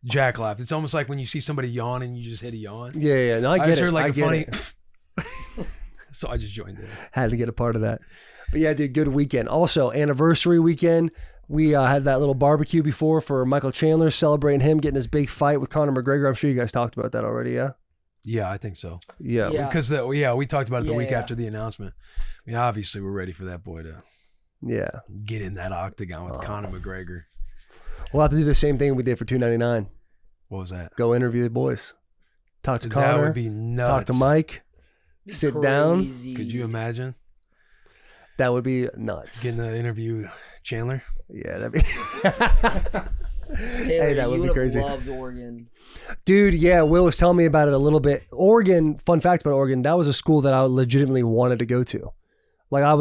Jack laughed. It's almost like when you see somebody yawn and you just hit a yawn. Yeah. No, I get just it. heard like I a get funny. it. So I just joined in. Had to get a part of that. But yeah, dude, good weekend. Also, anniversary weekend. We had that little barbecue before for Michael Chandler, celebrating him getting his big fight with Conor McGregor. I'm sure you guys talked about that already, yeah? Yeah, I think so. Yeah. Because we talked about it the week Yeah. after the announcement. I mean, obviously we're ready for that boy to get in that octagon with Conor McGregor. We'll have to do the same thing we did for $2.99. What was that? Go interview the boys. Talk to That Conor. would be nuts. Talk to Mike. Sit down. Crazy. Could you imagine That would be nuts. getting to interview Chandler? Yeah, that'd be. Taylor, that would you be would crazy. have loved Oregon. Dude, yeah, Will was telling me about it a little bit. Oregon, fun fact about Oregon, that was a school that I legitimately wanted to go to. Like I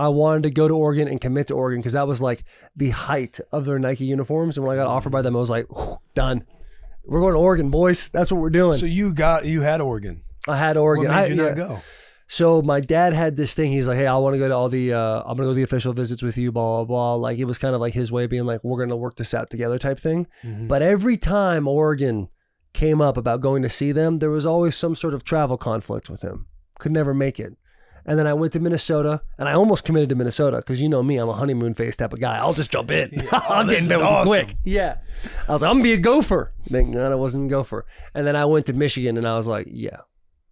wanted to go to Oregon and commit to Oregon because that was like the height of their Nike uniforms. And when I got offered by them, I was like, done. We're going to Oregon, boys. That's what we're doing. So you had Oregon. I had Oregon. What made you not go? So my dad had this thing. He's like, hey, I want to go to all the, I'm going to go to the official visits with you, blah, blah, blah. Like it was kind of like his way of being like, we're going to work this out together type thing. Mm-hmm. But every time Oregon came up about going to see them, there was always some sort of travel conflict with him. Could never make it. And then I went to Minnesota, and I almost committed to Minnesota because you know me, I'm a honeymoon phase type of guy. I'll just jump in. Yeah. I'll get in there quick. Yeah. I was like, I'm going to be a gopher. Thank God I wasn't a gopher. And then I went to Michigan, and I was like, yeah.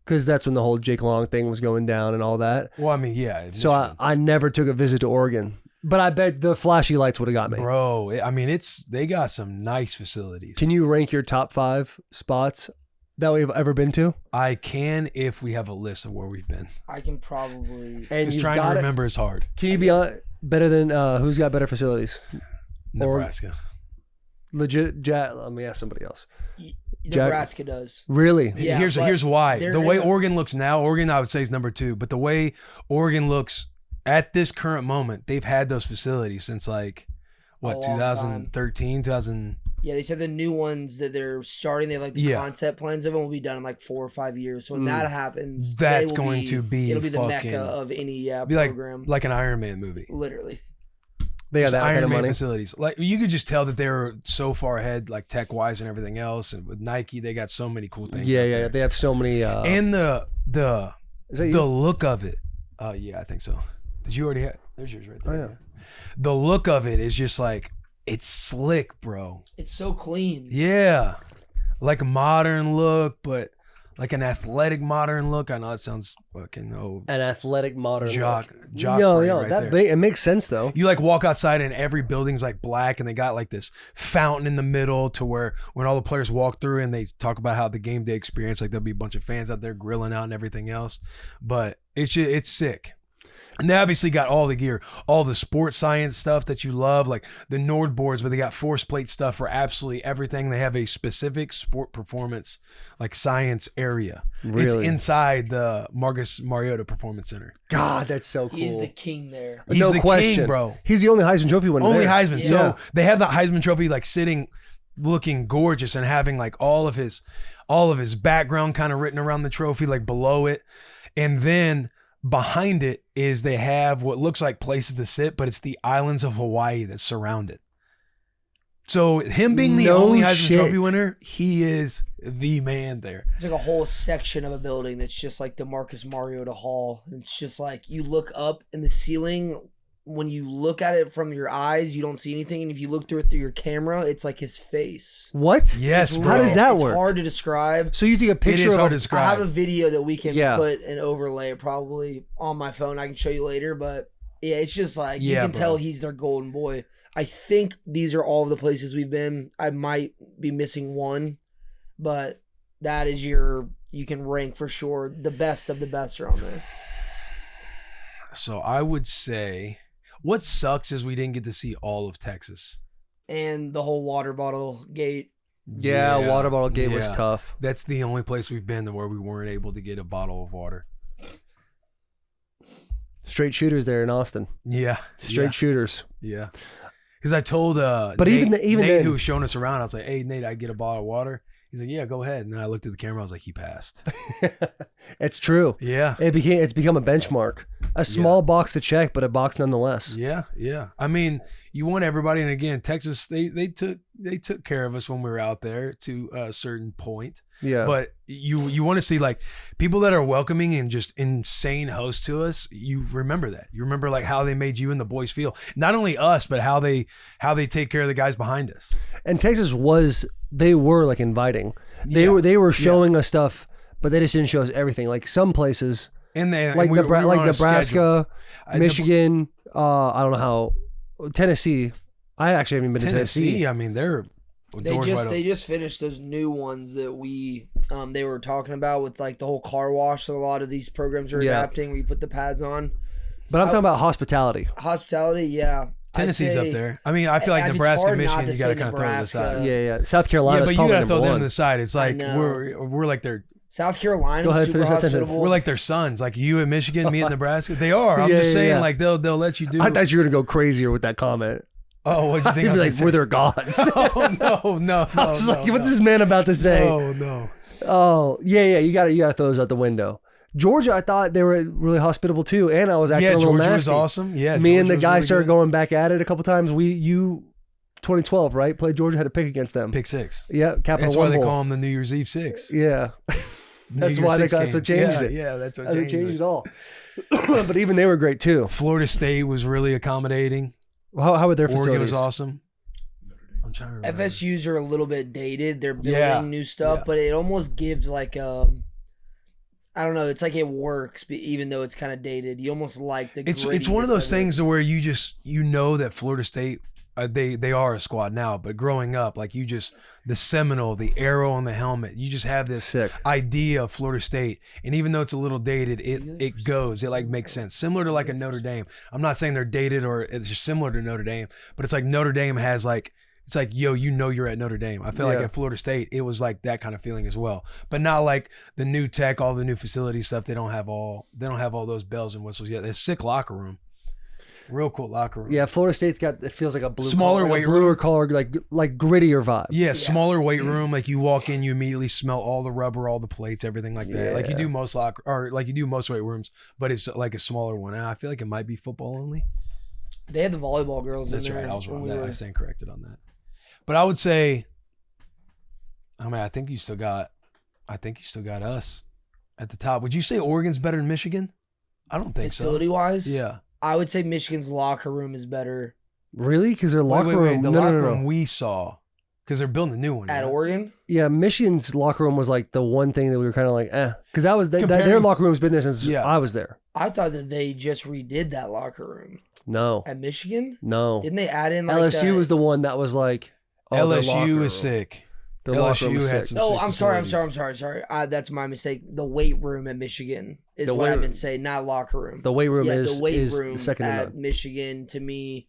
Because that's when the whole Jake Long thing was going down and all that. Well, I mean, yeah. So I never took a visit to Oregon. But I bet the flashy lights would have got me. Bro, I mean, they got some nice facilities. Can you rank your top 5 spots that we've ever been to? I can if we have a list of where we've been. I can probably. And Just trying to remember is hard. Can you be on better than who's got better facilities? Nebraska. Legit. Let me ask somebody else. Nebraska does. Really? Yeah, here's why. they're The way in the- Oregon looks now, Oregon I would say is number 2, but the way Oregon looks at this current moment, they've had those facilities since like what, A long 2013, 2000. Yeah, they said the new ones that they're starting, they have like the concept plans of them will be done in like 4 or 5 years. So when that happens, That's they will going to be it'll be the fucking- mecca of any Be program. like an Iron Man movie. Literally. They got Just that Iron kind of Man money. facilities. Like you could just tell that they were so far ahead, like tech wise and everything else. And with Nike, they got so many cool things. Yeah, out yeah. there. They have so many. And the Is that you? the look of it. Yeah, I think so. Did you already have? There's yours right there. Oh, yeah. The look of it is just like it's slick, bro. It's so clean. Yeah, like a modern look, but like an athletic modern look. I know it sounds fucking An athletic modern jock No, brain no, right there. it makes sense though. You like walk outside and every building's like black and they got like this fountain in the middle to where when all the players walk through and they talk about how the game day experience, like there'll be a bunch of fans out there grilling out and everything else. But it's sick. And they obviously got all the gear, all the sports science stuff that you love, like the Nord boards, but they got force plate stuff for absolutely everything. They have a specific sport performance, like science area. Really? It's inside the Marcus Mariota Performance Center. God, that's so cool. He's the king there. He's no the question, king, bro. He's the only Heisman Trophy winner. Only there. Heisman. Yeah. So they have the Heisman Trophy like sitting, looking gorgeous and having like all of his background kind of written around the trophy, like below it. And then behind it is they have what looks like places to sit, but it's the islands of Hawaii that surround it. So him being the No only Heisman shit. Trophy winner, he is the man there. It's like a whole section of a building that's just like the Marcus Mariota Hall. It's just like you look up in the ceiling. When you look at it from your eyes, you don't see anything. And if you look through it through your camera, it's like his face. What? Yes, It's bro. How does that it's work? hard to describe. So you take a It picture is of hard to I describe. have a video that we can Yeah. put and overlay probably on my phone. I can show you later, but yeah, it's just like you Yeah, can bro. tell he's their golden boy. I think these are all the places we've been. I might be missing one, but that is you can rank for sure. The best of the best are on there. So I would say what sucks is we didn't get to see all of Texas. And the whole water bottle gate. Yeah, water bottle gate was Yeah. tough. That's the only place we've been where we weren't able to get a bottle of water. Straight shooters there in Austin. Yeah. Straight shooters. Yeah. Because I told But Nate, even Nate then- who was showing us around, I was like, hey, Nate, I get a bottle of water. He's like, yeah, go ahead. And then I looked at the camera. I was like, he passed. It's true. Yeah. It's become a benchmark. A small box to check, but a box nonetheless. Yeah. Yeah. I mean, you want everybody. And again, Texas, they took care of us when we were out there to a certain point. Yeah. But you want to see like people that are welcoming and just insane hosts to us. You remember that. You remember like how they made you and the boys feel. Not only us, but how they take care of the guys behind us. And Texas they were like inviting. They were showing us stuff, but they just didn't show us everything. Like some places, And they like we were on a Nebraska, schedule. Michigan. I don't know how. Tennessee. I actually haven't been to Tennessee. I mean, they're They doors wide open. just finished those new ones that they were talking about with like the whole car wash. So a lot of these programs are Yeah. adapting where you put the pads on. But I'm talking about hospitality. Hospitality, yeah. Tennessee's say- up there. I mean, I feel like It's Nebraska, hard not Michigan, to you got to say kind of throw to the side. Nebraska. Yeah. South Carolina. Yeah, but you probably got to throw number them one. to the side. It's like know. we're like their South Carolina, Go ahead, super finish that sentence. hospitable. we're like their sons. Like you at Michigan, me at Nebraska. They are. I'm Yeah, just yeah, saying, yeah. like they'll let you do. I thought you were gonna go crazier with that comment. Oh, what'd you think? You'd I be was like, gonna we're say? their gods. Oh no. I was like, what's this man about to say? Oh no. Oh, yeah. You got to throw those out the window. Georgia, I thought they were really hospitable too, and I was acting Yeah, a little Georgia nasty. was awesome. Yeah, Me and Georgia the was guy really started good. going back at it a couple times. 2012, right? Played Georgia, had to pick against them. Pick six. Yeah, Capital That's why One they Bowl. call them the New Year's Eve six. Yeah, New that's Year's why they Six got so games. changed Yeah, it. Yeah, that's what They changed changed it. it all. But even they were great too. Florida State was really accommodating. How were their Oregon facilities? was awesome. I'm trying to remember. FSU's are a little bit dated. They're building Yeah. new stuff, Yeah. but it almost gives like I don't know. It's like it works, but even though it's kind of dated, you almost like the. It's one of those things where you just know that Florida State they are a squad now, but growing up, like the Seminole, the arrow on the helmet, you just have this Sick. idea of Florida State, and even though it's a little dated, it like makes sense, similar to like a Notre Dame. I'm not saying they're dated or it's just similar to Notre Dame, but it's like Notre Dame has like. It's like, yo, you're at Notre Dame. I feel like Yeah. at Florida State, it was like that kind of feeling as well. But not like the new tech, all the new facility stuff. They don't have all those bells and whistles yet. It's a sick locker room. Real cool locker room. Yeah, Florida State's got it feels like a blue Smaller collar, weight bluer room. collar, like grittier vibe. Yeah, smaller weight room. Like you walk in, you immediately smell all the rubber, all the plates, everything like that. Like you do most weight rooms, but it's like a smaller one. And I feel like it might be football only. They had the volleyball girls. That's in there right. I was when wrong. we I were- stand corrected on that. But I would say, I think you still got us at the top. Would you say Oregon's better than Michigan? I don't think Facility wise, Yeah. I would say Michigan's locker room is better Really? Because their locker Wait. room. The no, locker no, no, room no. we saw, because they're building a new one. at right? Oregon. Yeah, Michigan's locker room was like the one thing that we were kind of like, because that was their Comparing- locker room's been there since Yeah. I was there. I thought that they just redid that locker room No, at Michigan. no. Didn't they add in like LSU the, was the one that was like their locker LSU room. is sick. Their locker room LSU was had sick. some. Oh, sick I'm facilities. sorry. That's my mistake. The weight room at Michigan is The what I weight- meant to say, not locker room. The weight room yeah, is the weight is room second to at none. Michigan to me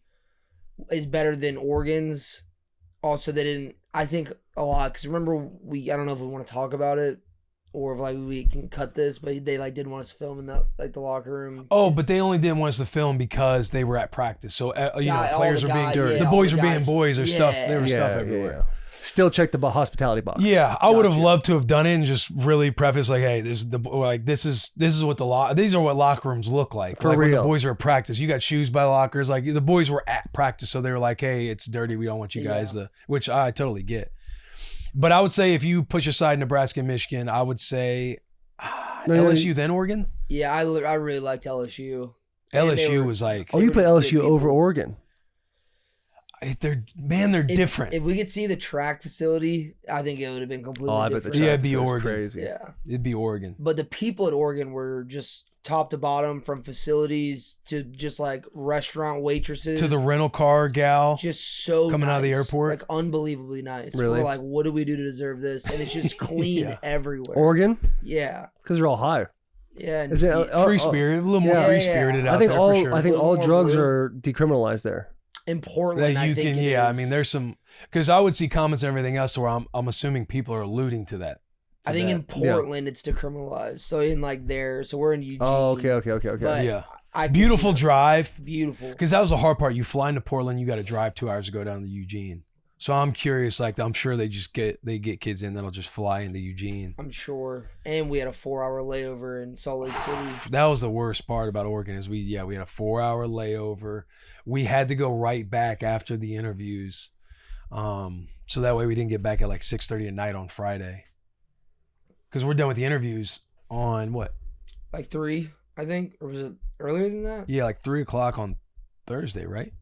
is better than Oregon's. Also, they didn't. I think a lot because remember I don't know if we want to talk about it or if like we can cut this, but they like didn't want us to film in that like the locker room. Oh, but they only didn't want us to film because they were at practice. So Yeah, all players the are being guys- dirty. yeah, The all boys the are being guys- boys. There's stuff. yeah. There was Yeah, stuff yeah, everywhere. yeah. Still check the hospitality box. Yeah, I would have Gotcha. loved to have done it and just really preface like, hey, this is what these are what locker rooms look like. For like when the real. boys are at practice, you got shoes by lockers. Like the boys were at practice, so they were like, hey, it's dirty. We don't want you guys to, which I totally get. But I would say if you push aside Nebraska and Michigan, I would say LSU then Oregon. Yeah, I really liked LSU. And they LSU were- was like, Oh, you They put were just LSU good over people. Oregon. they're If- different. If we could see the track facility, I think it would have been completely Oh, I bet the different. Yeah, track it'd be is Oregon. crazy. Yeah. It'd be Oregon. But the people at Oregon were just top to bottom, from facilities to just like restaurant waitresses To the rental car gal. just so coming out of the nice. airport. like unbelievably nice. Really? We're like, what do we do to deserve this? And it's just clean Yeah. everywhere. Oregon, yeah, because they're all high. yeah. And Is it? Free spirit, a little more Yeah, free yeah. spirited out I think there all for sure. I think A little all more drugs blue. are decriminalized there. in Portland, that I you think can, it yeah. I is. mean, there's some because I would see comments and everything else where I'm assuming people are alluding to that. I think in Yeah. Portland it's decriminalized. So in like there, so we're in Eugene. Oh, okay. But Yeah. I Beautiful drive. beautiful. Because that was the hard part. You fly into Portland, you got to drive 2 hours to go down to Eugene. So I'm curious. Like I'm sure they get kids in that'll just fly into Eugene. I'm sure. And we had a 4-hour layover in Salt Lake City. That was the worst part about Oregon is we had a 4-hour layover. We had to go right back after the interviews, so that way we didn't get back at like 6:30 at night on Friday. Because we're done with the interviews on what? Like 3, I think. Or was it earlier than that? Yeah, like 3:00 on Thursday, right?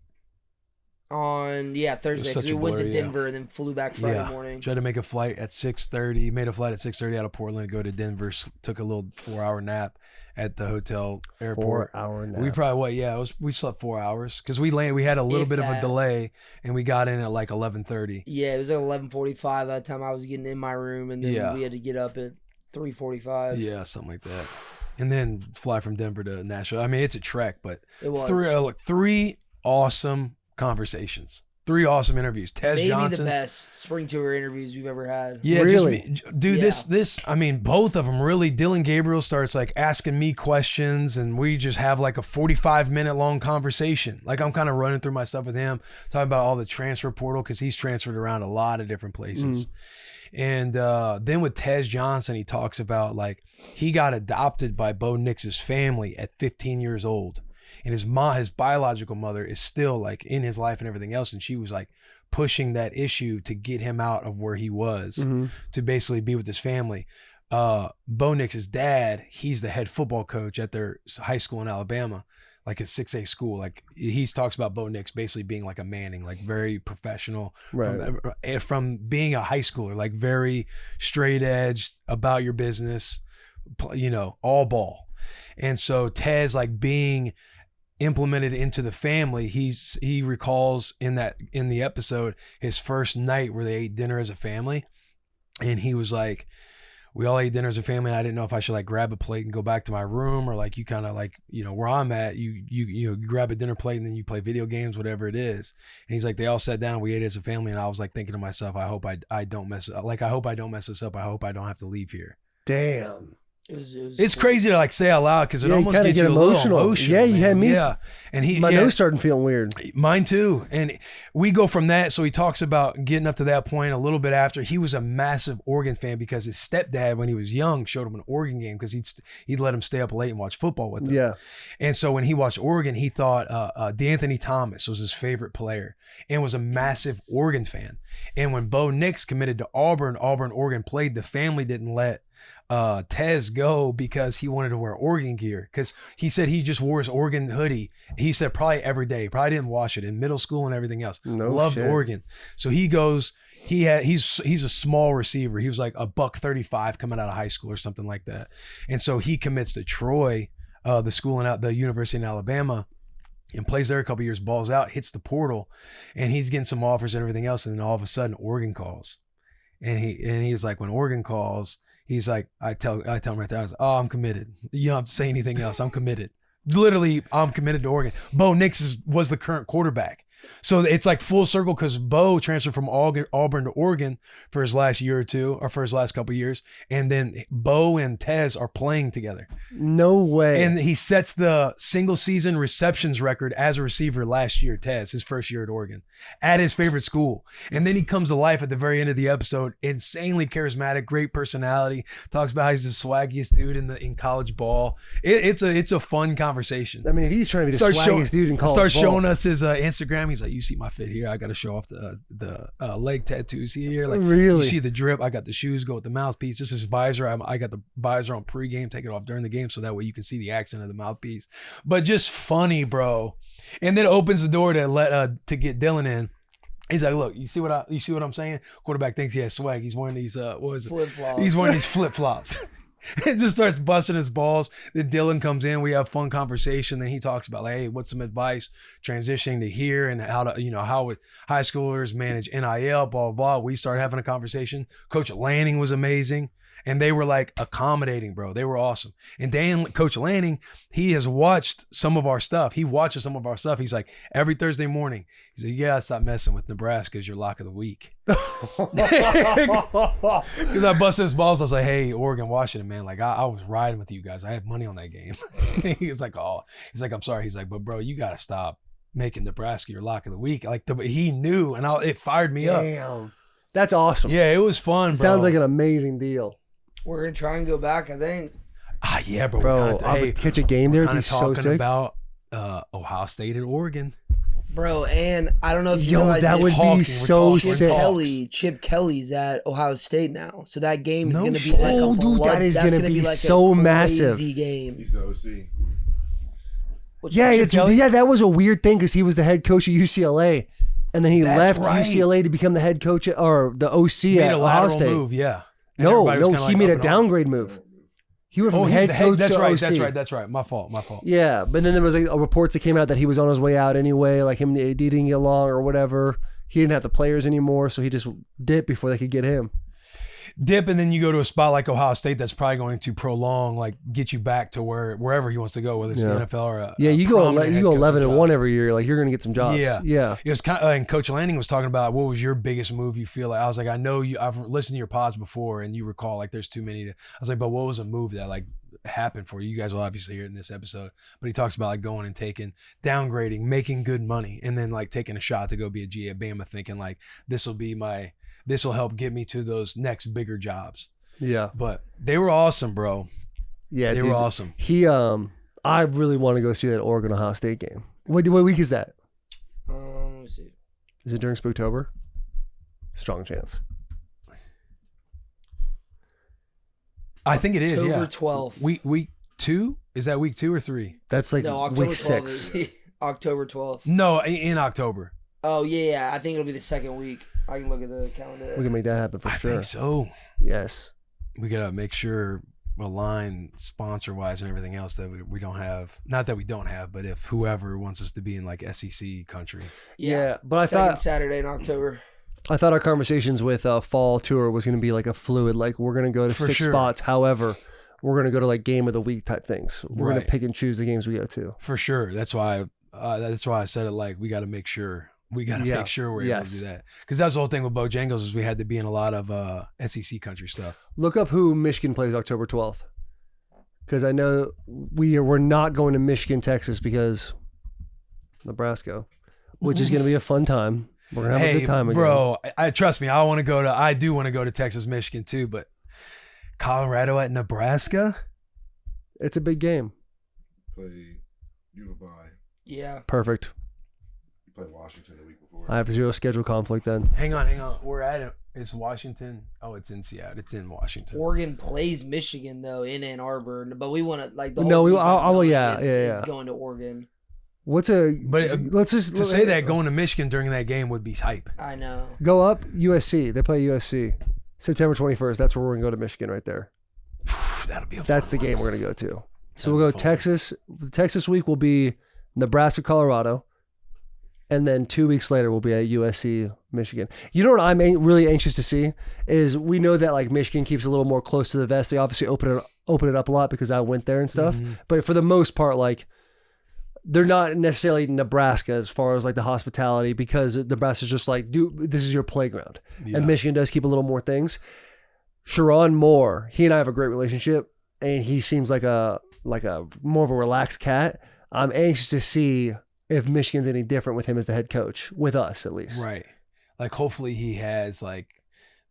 Thursday. 'cause such we a went to blur, yeah. Denver and then flew back Friday Yeah. morning. Tried to make a flight at 6:30. Made a flight at 6:30 out of Portland to go to Denver. Took a little 4-hour nap at the hotel airport. 4-hour nap. We probably we slept 4 hours because we had a little If bit of a that. delay and we got in at like 11:30. Yeah, it was like 11:45 by the time I was getting in my room, and then Yeah. we had to get up at 3:45. Yeah, something like that. And then fly from Denver to Nashville. I mean, it's a trek, but It was. three awesome, conversations. 3 awesome interviews. Tez Maybe Johnson. the best spring tour interviews we've ever had. Yeah, Really? dude, Yeah. this, I mean, both of them really. Dylan Gabriel starts like asking me questions, and we just have like a 45-minute long conversation. Like I'm kind of running through my stuff with him, talking about all the transfer portal because he's transferred around a lot of different places. And then with Tez Johnson, he talks about like he got adopted by Bo Nix's family at 15 years old. And his biological mother is still like in his life and everything else. And she was like pushing that issue to get him out of where he was to basically be with his family. Bo Nix's dad, he's the head football coach at their high school in Alabama, like a 6A school. Like he talks about Bo Nix basically being like a Manning, like very professional from being a high schooler, like very straight edge about your business, you know, all ball. And so Tez like being implemented into the family, he recalls in the episode his first night where they ate dinner as a family, and he was like, we all ate dinner as a family, and I didn't know if I should like grab a plate and go back to my room, or like you kind of like, you know, where I'm at, you grab a dinner plate and then you play video games, whatever it is. And he's like, they all sat down, we ate as a family, and I was like thinking to myself, I hope I don't mess up. Like I hope I don't mess this up. I hope I don't have to leave here. Damn. It's crazy to like say out loud because it almost you gets get you emotional. a little emotional. Yeah, you had me. Yeah, and My nose started feeling weird. Mine too. And we go from that. So he talks about getting up to that point a little bit after. He was a massive Oregon fan because his stepdad, when he was young, showed him an Oregon game because he'd let him stay up late and watch football with him. Yeah. And so when he watched Oregon, he thought D'Anthony Thomas was his favorite player and was a massive Oregon fan. And when Bo Nix committed to Auburn, Oregon played, the family didn't let Tez go because he wanted to wear Oregon gear, because he said he just wore his Oregon hoodie. He said probably every day, probably didn't wash it in middle school and everything else. Loved Oregon. So he goes, he's a small receiver. He was like $135 coming out of high school or something like that. And so he commits to Troy, the school in the University in Alabama, and plays there a couple years, balls out, hits the portal, and he's getting some offers and everything else. And then all of a sudden Oregon calls, and he's like, when Oregon calls, he's like, I tell him right there, I was, oh, I'm committed. You don't have to say anything else. I'm committed. Literally, I'm committed to Oregon. Bo Nix was the current quarterback. So it's like full circle because Bo transferred from Auburn to Oregon for his last year or two, or for his last couple of years. And then Bo and Tez are playing together. No way. And he sets the single season receptions record as a receiver last year, Tez, his first year at Oregon, at his favorite school. And then he comes to life at the very end of the episode, insanely charismatic, great personality, talks about how he's the swaggiest dude in college ball. It's a fun conversation. I mean, if he's trying to be the swaggiest dude in college Starts ball. showing us his Instagram. He's like, you see my fit here? I got to show off the leg tattoos here. Like, really? You see the drip? I got the shoes, go with the mouthpiece. This is visor. I got the visor on pregame, take it off during the game so that way you can see the accent of the mouthpiece. But just funny, bro. And then opens the door to get Dylan in. He's like, look, you see what I'm saying? Quarterback thinks he has swag. He's wearing these Flip-flops. He's wearing these flip-flops. It just starts busting his balls. Then Dylan comes in. We have fun conversation. Then he talks about, like, hey, what's some advice transitioning to here and how to, how would high schoolers manage NIL, blah, blah, blah. We started having a conversation. Coach Lanning was amazing. And they were like accommodating, bro. They were awesome. And Coach Lanning, he has watched some of our stuff. He watches some of our stuff. He's like, every Thursday morning, he's like, you gotta stop messing with Nebraska as your lock of the week. Because I busted his balls. I was like, hey, Oregon, Washington, man. Like, I was riding with you guys. I had money on that game. He was like, oh, he's like, I'm sorry. He's like, but bro, you gotta stop making Nebraska your lock of the week. Like, he knew, and it fired me up. Damn. That's awesome. Yeah, it was fun, bro. Sounds like an amazing deal. We're going to try and go back, I think. Yeah, bro. Bro, I would catch a game there. It'd be so talking sick. About Ohio State and Oregon. Bro, and I don't know if you Yo, realize that this, would be so sick. Chip Kelly's at Ohio State now. So that game is going to be like a Oh, dude, blood. that is That's gonna gonna be like so a massive. crazy game. He's the OC. Yeah, that was a weird thing because he was the head coach at UCLA, and then he left UCLA to become the head coach or the OC at Ohio State. Move, yeah. And No, everybody was kinda he like made up a and on. downgrade move. He went from Oh, head coach that's to right. OC. That's right. My fault. Yeah, but then there was like reports that came out that he was on his way out anyway, like him and the AD didn't get along or whatever. He didn't have the players anymore, so he just dipped before they could get him. dip, and then you go to a spot like Ohio State that's probably going to prolong, like get you back to wherever he wants to go, whether it's the NFL or a you go 11-1 every year. Like you're gonna get some jobs. Yeah. It was kind of, and Coach Lanning was talking about what was your biggest move you feel like. I was like, I know I've listened to your pods before, and you recall like there's too many. I was like, but what was a move that like happened for you? You guys will obviously hear it in this episode, but he talks about like going and downgrading, making good money, and then like taking a shot to go be a G at Bama, thinking like this will help get me to those next bigger jobs. Yeah. But they were awesome, bro. Yeah, they were awesome. I really want to go see that Oregon Ohio State game. What week is that? Let me see. Is it during Spooktober? Strong chance. I think it is. October 12th. Week 2? Is that week 2 or 3? That's like October week 6. October 12th. No, in October. Oh yeah. I think it'll be the second week. I can look at the calendar. We can make that happen for sure. I think so. Yes. We gotta make sure align sponsor wise and everything else that we don't have. Not that we don't have, but if whoever wants us to be in like SEC country. Yeah, but I Second thought Saturday in October. I thought our conversations with fall tour was going to be like a fluid. Like we're going to go to For 6 sure. spots. However, we're going to go to like game of the week type things. We're going to pick and choose the games we go to. For sure. That's why I said it. Like we got to make sure. We got to make sure we're able to do that. Because that's the whole thing with Bojangles is we had to be in a lot of SEC country stuff. Look up who Michigan plays October 12th. Because I know we're not going to Michigan, Texas because Nebraska, which is going to be a fun time. We're going to have a good time again. Bro, I trust me. I do want to go to Texas, Michigan too, but Colorado at Nebraska? It's a big game. Play Utah. Yeah. Perfect. Play Washington the week before. I have 0 schedule conflict then. Hang on. We're at it. It's Washington. Oh, it's in Seattle. It's in Washington. Oregon plays Michigan though in Ann Arbor, but we want to like the No, whole we. reason Oh, going yeah, is going to Oregon. What's a? But let's just to say that going to Michigan during that game would be hype. I know. Go up USC. They play USC September 21st. That's where we're gonna go to Michigan right there. That'll be. That's the game we're gonna go to. So we'll go Texas. The Texas week will be Nebraska, Colorado. And then 2 weeks later, we'll be at USC, Michigan. You know what I'm really anxious to see is we know that like Michigan keeps a little more close to the vest. They obviously open it up a lot because I went there and stuff. Mm-hmm. But for the most part, like they're not necessarily Nebraska as far as like the hospitality because Nebraska's just like, dude, this is your playground. Yeah. And Michigan does keep a little more things. Sharon Moore, he and I have a great relationship, and he seems like a more of a relaxed cat. I'm anxious to see if Michigan's any different with him as the head coach, with us at least. Right. Like hopefully he has like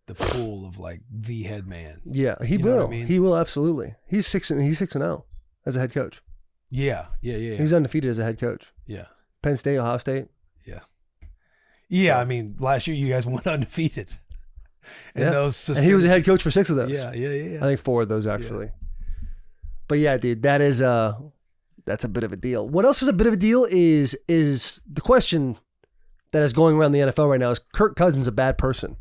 the pull of like the head man. Yeah, he will. I mean? He will absolutely. He's 6-0 as a head coach. Yeah. He's undefeated as a head coach. Yeah. Penn State, Ohio State. Yeah. So, I mean, last year you guys went undefeated. And and he was a head coach for 6 of those. Yeah. I think 4 of those actually. Yeah. But yeah, dude, that's a bit of a deal. What else is a bit of a deal is the question that is going around the NFL right now is Kirk Cousins a bad person?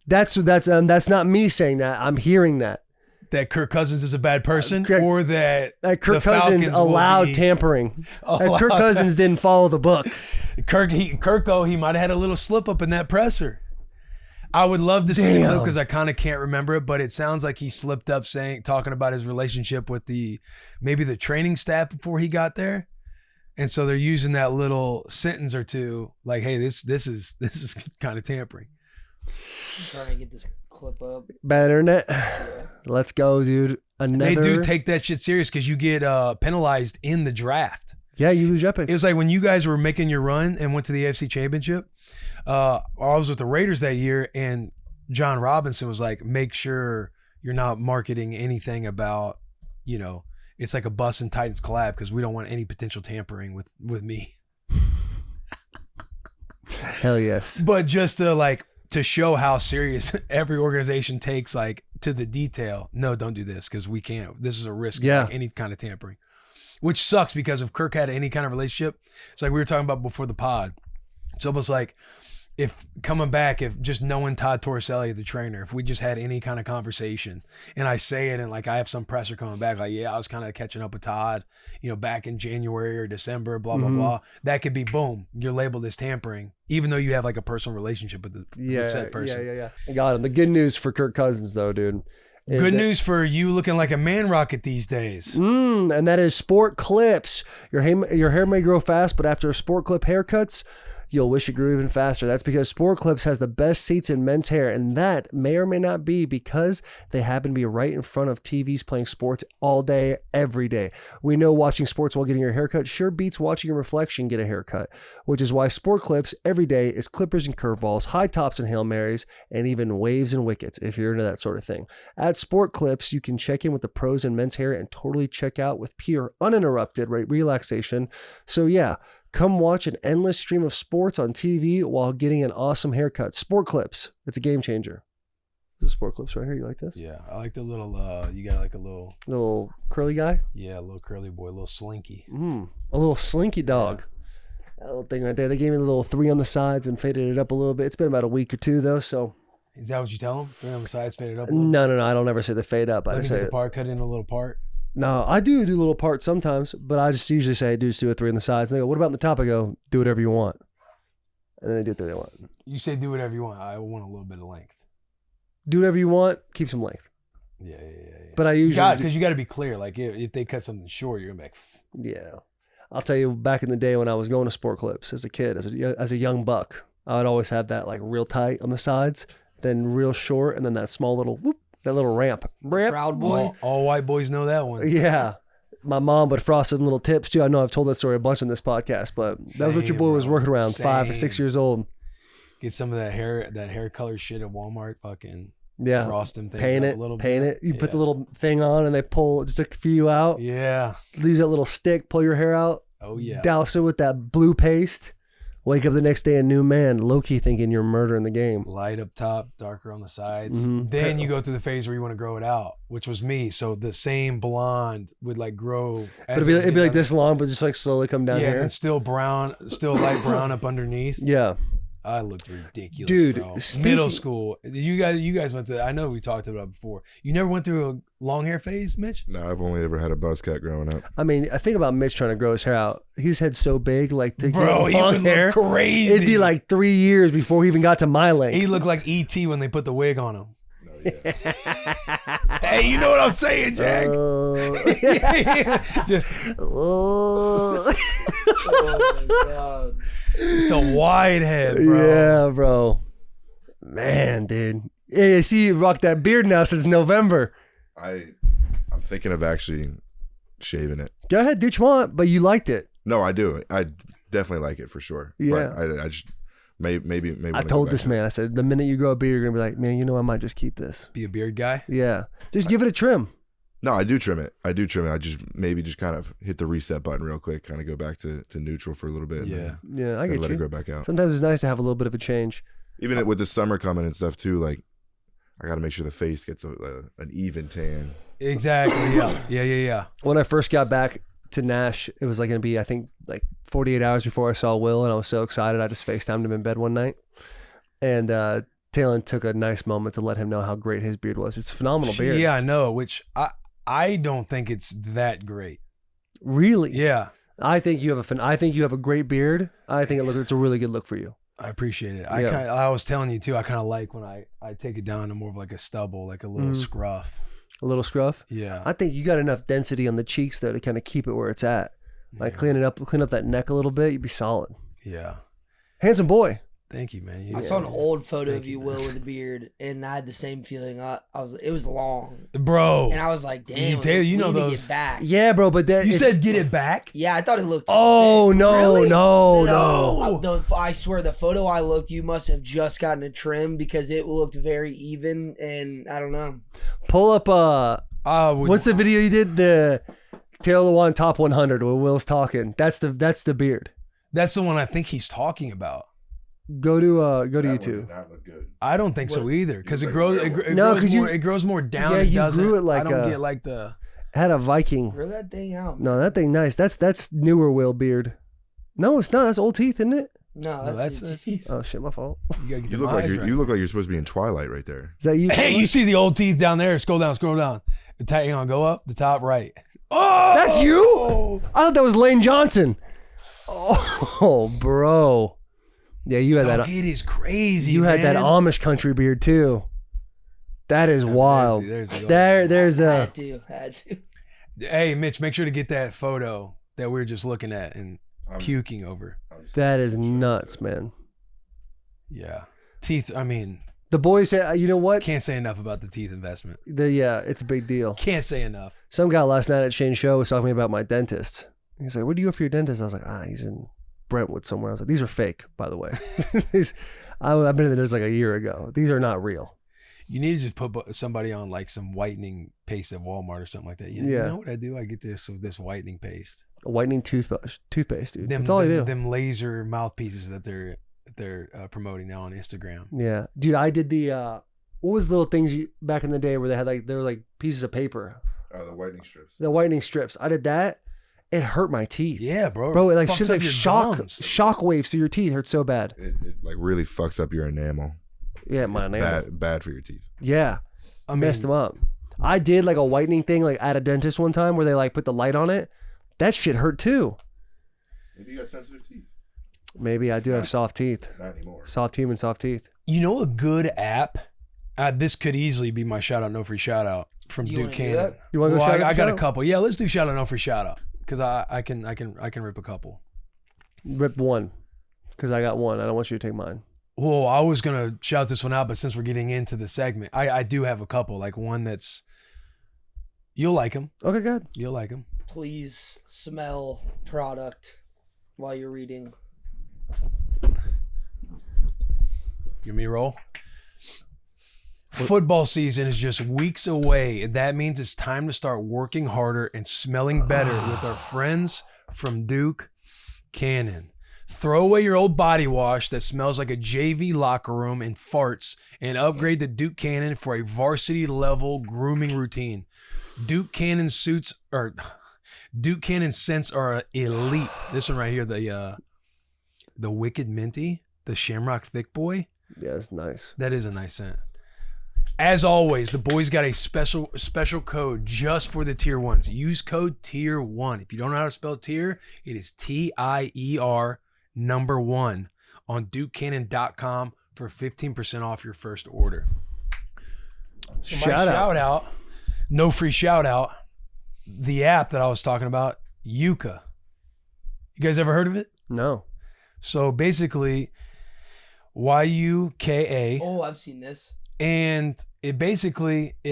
That's not me saying that. I'm hearing that. That Kirk Cousins is a bad person, or that Kirk Cousins allowed tampering. That Kirk Cousins didn't follow the book. He might have had a little slip up in that presser. I would love to see the clip because I kind of can't remember it, but it sounds like he slipped up talking about his relationship with maybe the training staff before he got there. And so they're using that little sentence or two like, hey, this is kind of tampering. I'm trying to get this clip up. Bad internet. Yeah. Let's go, dude. They do take that shit serious because you get penalized in the draft. Yeah, you lose your picks. It was like when you guys were making your run and went to the AFC Championship. I was with the Raiders that year, and John Robinson was like, make sure you're not marketing anything about, it's like a Bussin Titans collab because we don't want any potential tampering with me. Hell yes. But just to show how serious every organization takes to the detail. No, don't do this because we can't. This is a risk of any kind of tampering, which sucks because if Kirk had any kind of relationship, it's like we were talking about before the pod. It's almost like if coming back, if just knowing Todd Torricelli, the trainer, if we just had any kind of conversation and I say it and like I have some presser coming back, like, yeah, I was kind of catching up with Todd, back in January or December, blah, blah, blah. That could be, boom, you're labeled as tampering, even though you have like a personal relationship with the said person. Yeah. I got him. The good news for Kirk Cousins, though, dude. Good news for you looking like a man rocket these days. And that is sport clips. Your hair may grow fast, but after sport clip haircuts, you'll wish it grew even faster. That's because Sport Clips has the best seats in men's hair, and that may or may not be because they happen to be right in front of TVs playing sports all day, every day. We know watching sports while getting your haircut sure beats watching your reflection get a haircut, which is why Sport Clips every day is clippers and curveballs, high tops and Hail Marys, and even waves and wickets if you're into that sort of thing. At Sport Clips, you can check in with the pros in men's hair and totally check out with pure, uninterrupted relaxation. So yeah, come watch an endless stream of sports on TV while getting an awesome haircut. Sport Clips. It's a game changer. This is Sport Clips right here. You like this? Yeah, I like the little, you got like a little curly guy? Yeah, a little curly boy, a little slinky. A little slinky dog. Yeah. That little thing right there. They gave me the little 3 on the sides and faded it up a little bit. It's been about a week or 2 though, so. Is that what you tell them? 3 on the sides, faded up a little? No. I don't ever say the fade up. I just say the part, cut in a little part. No, I do little parts sometimes, but I just usually say, just do a 3 on the sides. And they go, what about on the top? I go, do whatever you want. And then they do what they want. You say do whatever you want. I want a little bit of length. Do whatever you want, keep some length. Yeah. But I usually... Because you got to be clear. Like, if they cut something short, you're going to be like... Yeah. I'll tell you, back in the day when I was going to Sport Clips as a kid, as a young buck, I would always have that like real tight on the sides, then real short, and then that small little whoop. That little ramp. Proud boy. All white boys know that one. Yeah. My mom would frost some little tips too. I know I've told that story a bunch on this podcast, but that was what your boy was working around, 5 or 6 years old. Get some of that hair color shit at Walmart, fucking frost them things paint up a little bit. Paint it. You put the little thing on and they pull just a few out. Yeah. Use that little stick, pull your hair out. Oh yeah. Douse it with that blue paste. Wake up the next day a new man, low-key thinking you're murdering the game. Light up top, darker on the sides. Then you go through the phase where you want to grow it out, which was me. So the same blonde would like grow. But it'd be like this long, but just like slowly come down here. Yeah, and still light brown up underneath. Yeah. I looked ridiculous, dude. Bro. Middle school. You guys went to. I know we talked about it before. You never went through a long hair phase, Mitch? No, I've only ever had a buzz cut growing up. I mean, I think about Mitch trying to grow his hair out. His head's so big, like to bro, get long hair, crazy. It'd be like 3 years before he even got to my length. He looked like E.T. when they put the wig on him. No, yeah. Hey, you know what I'm saying, Jack? Just. Oh my God. Just a wide head, bro. Yeah, bro. Man, dude. Yeah, I see you rock that beard now since November. I'm thinking of actually shaving it. Go ahead, do what you want, but you liked it. No, I do. I definitely like it for sure. Yeah. But I just maybe. I told this man, I said, the minute you grow a beard, you're gonna be like, man, I might just keep this. Be a beard guy? Yeah. Just give it a trim. No, I do trim it. I just maybe just kind of hit the reset button real quick, kind of go back to neutral for a little bit. Yeah. Yeah, I get you. Let it grow back out. Sometimes it's nice to have a little bit of a change. Even with the summer coming and stuff too, like I got to make sure the face gets an even tan. Exactly. Yeah. When I first got back to Nash, it was like going to be, I think, like 48 hours before I saw Will, and I was so excited. I just FaceTimed him in bed one night. And Talon took a nice moment to let him know how great his beard was. It's a phenomenal beard. Yeah, I know, which I don't think it's that great. Really? Yeah. I think you have a great beard. I think it's a really good look for you. I appreciate it. Yeah. I was telling you too, I kind of like when I take it down to more of like a stubble, like a little scruff. A little scruff? Yeah. I think you got enough density on the cheeks though to kind of keep it where it's at. Like clean up that neck a little bit, you'd be solid. Yeah. Handsome boy. Thank you, man. I saw an old photo of you, Will, with a beard, and I had the same feeling. It was long, bro, and I was like, "Damn, Taylor, you know we need to those get back." Yeah, bro, but you said get it back. Yeah, I thought it looked. Oh sick. no, Really? no! I swear, the photo I looked, you must have just gotten a trim because it looked very even, and I don't know. Pull up. What's the video you did? The Taylor Lewan Top 100 where Will's talking. That's the beard. That's the one I think he's talking about. Go to That YouTube. did not look good. I don't think so either because it like grows. It grows more down. Yeah, it you doesn't. grew it like I don't get like the. Had a Viking. Grow that thing out. No, that thing nice. That's newer Will beard. No, it's not. That's old teeth, isn't it? No, that's Oh shit, my fault. You gotta get You the look like eyes right. you look like you're supposed to be in Twilight right there. Is that you? Hey, you see the old teeth down there? Scroll down, scroll down. Hang on, go up the top right. Oh, That's you? I thought that was Lane Johnson. Oh, bro. Yeah, you had Dog, that. it is crazy. You had that man. Amish country beard too. That is wild. there's the old- There's the. Had to. Hey, Mitch, make sure to get that photo that we were just looking at and puking over. That is nuts, man. Yeah, teeth. I mean, The boys say, you know what? can't say enough about the teeth investment. Yeah, it's a big deal. Can't say enough. Some guy last night at Shane's show was talking to me about my dentist. He's like, "Where do you go for your dentist?" I was like, "He's in Brentwood somewhere." I was like, "These are fake, by the way." I've been to the dentist like a year ago. These are not real. You need to just put somebody on like some whitening paste at Walmart or something like that. You Yeah. know what I do? I get this whitening paste. A whitening toothpaste, dude. Them, That's all I do. Them laser mouthpieces that they're promoting now on Instagram. Yeah, dude. I did the what was the little things back in the day where they were like pieces of paper, The whitening strips. the whitening strips. I did that. It hurt my teeth. Yeah, bro. Bro, it like Fucks shit up like your shock gums. waves to your teeth. Hurt so bad. It like really fucks up your enamel. Yeah, my It's enamel. bad for your teeth. Yeah, I mean, messed them up. I did like a whitening thing like at a dentist one time where they like put the light on it. That shit hurt too. Maybe you got sensitive teeth. Maybe I do have soft teeth. Not anymore. Soft human soft teeth. You know a good app? This could easily be my shout out, no free shout out from You Duke wanna do Cannon. that? You want to go Well, shout out I the got a show? couple. Yeah, let's do shout out, no free shout out because I can rip a couple. Rip one, because I got one. I don't want you to take mine. Well, I was gonna shout this one out, but since we're getting into the segment, I do have a couple. Like one that's you'll like him. Okay, good. You'll like him. Please smell product while you're reading. Give me a roll. Football season is just weeks away, and that means it's time to start working harder and smelling better with our friends from Duke Cannon. Throw away your old body wash that smells like a JV locker room and farts and upgrade to Duke Cannon for a varsity level grooming routine. Duke Cannon scents are elite. This one right here, the Wicked Minty, the Shamrock Thick Boy. Yeah, it's nice. That is a nice scent. As always, the boys got a special code just for the tier ones. Use code tier 1. If you don't know how to spell tier, it is TIER number 1 on DukeCannon.com for 15% off your first order. So my shout out, no free shout out, the app that I was talking about, Yuka. You guys ever heard of it? No. So basically, YUKA. Oh, I've seen this. And it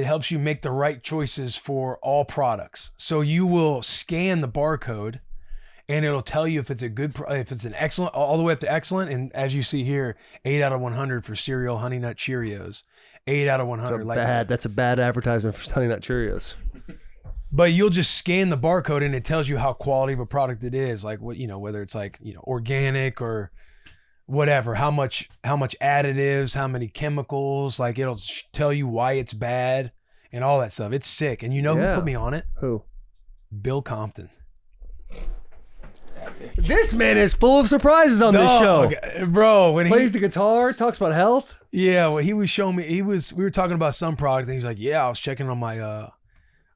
helps you make the right choices for all products. So you will scan the barcode and it'll tell you if it's an excellent, all the way up to excellent. And as you see here, 8 out of 100 for cereal Honey Nut Cheerios. 8 out of 100. That's a bad advertisement for Honey Nut Cheerios. But you'll just scan the barcode and it tells you how quality of a product it is. Like what, whether it's like, organic or whatever, how much additives, how many chemicals, like it'll tell you why it's bad and all that stuff. It's sick. And who put me on it? Who? Bill Compton. This man is full of surprises on this show. Okay, bro, when Plays the guitar, talks about health. Yeah, well, he was showing me, we were talking about some product and he's like, yeah, I was checking on my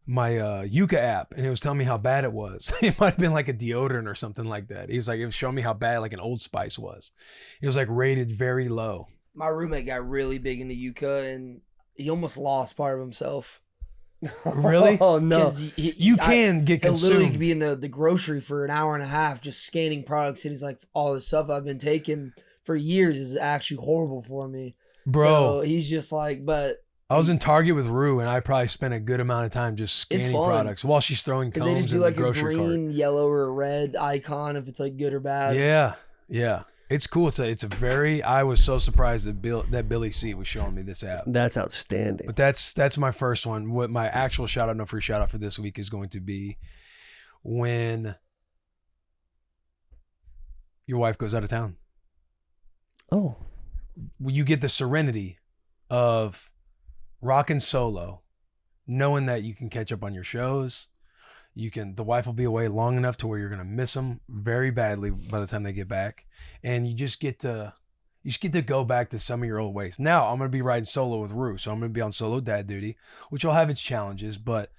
Yuka app and it was telling me how bad it was. It might have been like a deodorant or something like that. He was like, it was showing me how bad like an Old Spice was. It was like rated very low. My roommate got really big into Yuka and he almost lost part of himself. Really? Oh no. 'Cause You can get he'll literally consumed. be in the grocery for an hour and a half just scanning products and he's like, all the stuff I've been taking for years is actually horrible for me. Bro, So he's just like, but I was in Target with Rue and I probably spent a good amount of time just It's scanning fun. products while she's throwing because they combs just in do the like a grocery green, yellow, or a red icon if it's like good or bad. cart. Yeah. It's cool. It's a very, I was so surprised that Billy C was showing me this app. That's outstanding. But that's my first one. What my actual shout out, no free shout out for this week is going to be when your wife goes out of town. Oh. You get the serenity of rocking solo, knowing that you can catch up on your shows. The wife will be away long enough to where you're going to miss them very badly by the time they get back. And you just get to go back to some of your old ways. Now I'm going to be riding solo with Rue. So I'm going to be on solo dad duty, which will have its challenges, but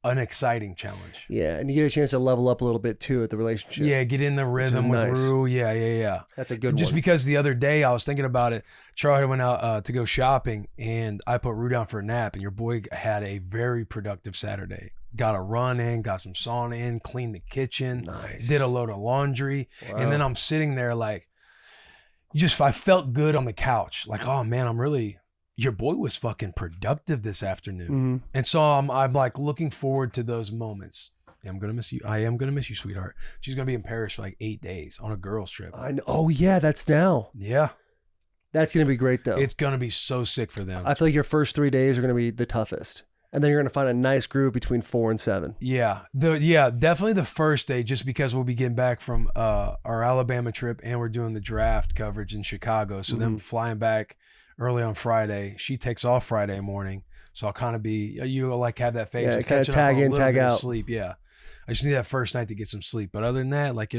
an exciting challenge. Yeah, and you get a chance to level up a little bit too at the relationship. Yeah, get in the rhythm with nice. Rue. Yeah. That's a good Just one. because the other day I was thinking about it, Charlie went out to go shopping, and I put Rue down for a nap, and your boy had a very productive Saturday. Got a run in, got some sauna in, cleaned the kitchen, Nice. did a load of laundry, Wow. and then I'm sitting there like, I felt good on the couch. Like, oh man, your boy was fucking productive this afternoon. Mhm. And so I'm like looking forward to those moments. I'm going to miss you. I am going to miss you, sweetheart. She's going to be in Paris for like 8 days on a girls trip. I know. Oh yeah, that's now. Yeah. That's gonna be great though. It's going to be so sick for them. I feel like your first 3 days are gonna be the toughest, and then you're gonna find a nice groove between 4 and 7. Yeah. Definitely the first day, just because we'll be getting back from our Alabama trip, and we're doing the draft coverage in Chicago. So then flying back early on Friday. She takes off Friday morning. So I'll kind of you'll like have that phase Yeah, of kinda catching tag up on a in, little tag bit of out. sleep. Yeah. I just need that first night to get some sleep. But other than that, like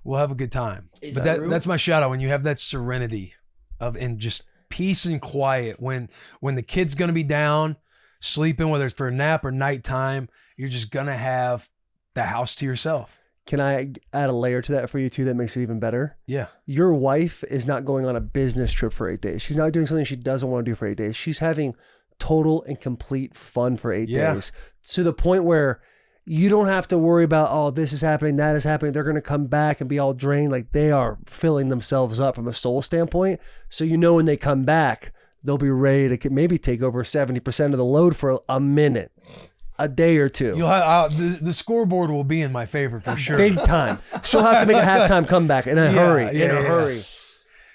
we'll have a good time. Is But that Rue? that's my shout out, when you have that serenity and just peace and quiet when the kid's going to be down sleeping, whether it's for a nap or nighttime, you're just going to have the house to yourself. Can I add a layer to that for you too that makes it even better? Yeah. Your wife is not going on a business trip for 8 days. She's not doing something she doesn't want to do for 8 days. She's having total and complete fun for 8 Yeah. days, to the point where you don't have to worry about, oh, this is happening, that is happening. They're going to come back and be all drained. Like, they are filling themselves up from a soul standpoint. So when they come back, they'll be ready to maybe take over 70% of the load for a minute, a day or two. You'll have the scoreboard will be in my favor for sure. Big time. She'll have to make a halftime comeback in a hurry.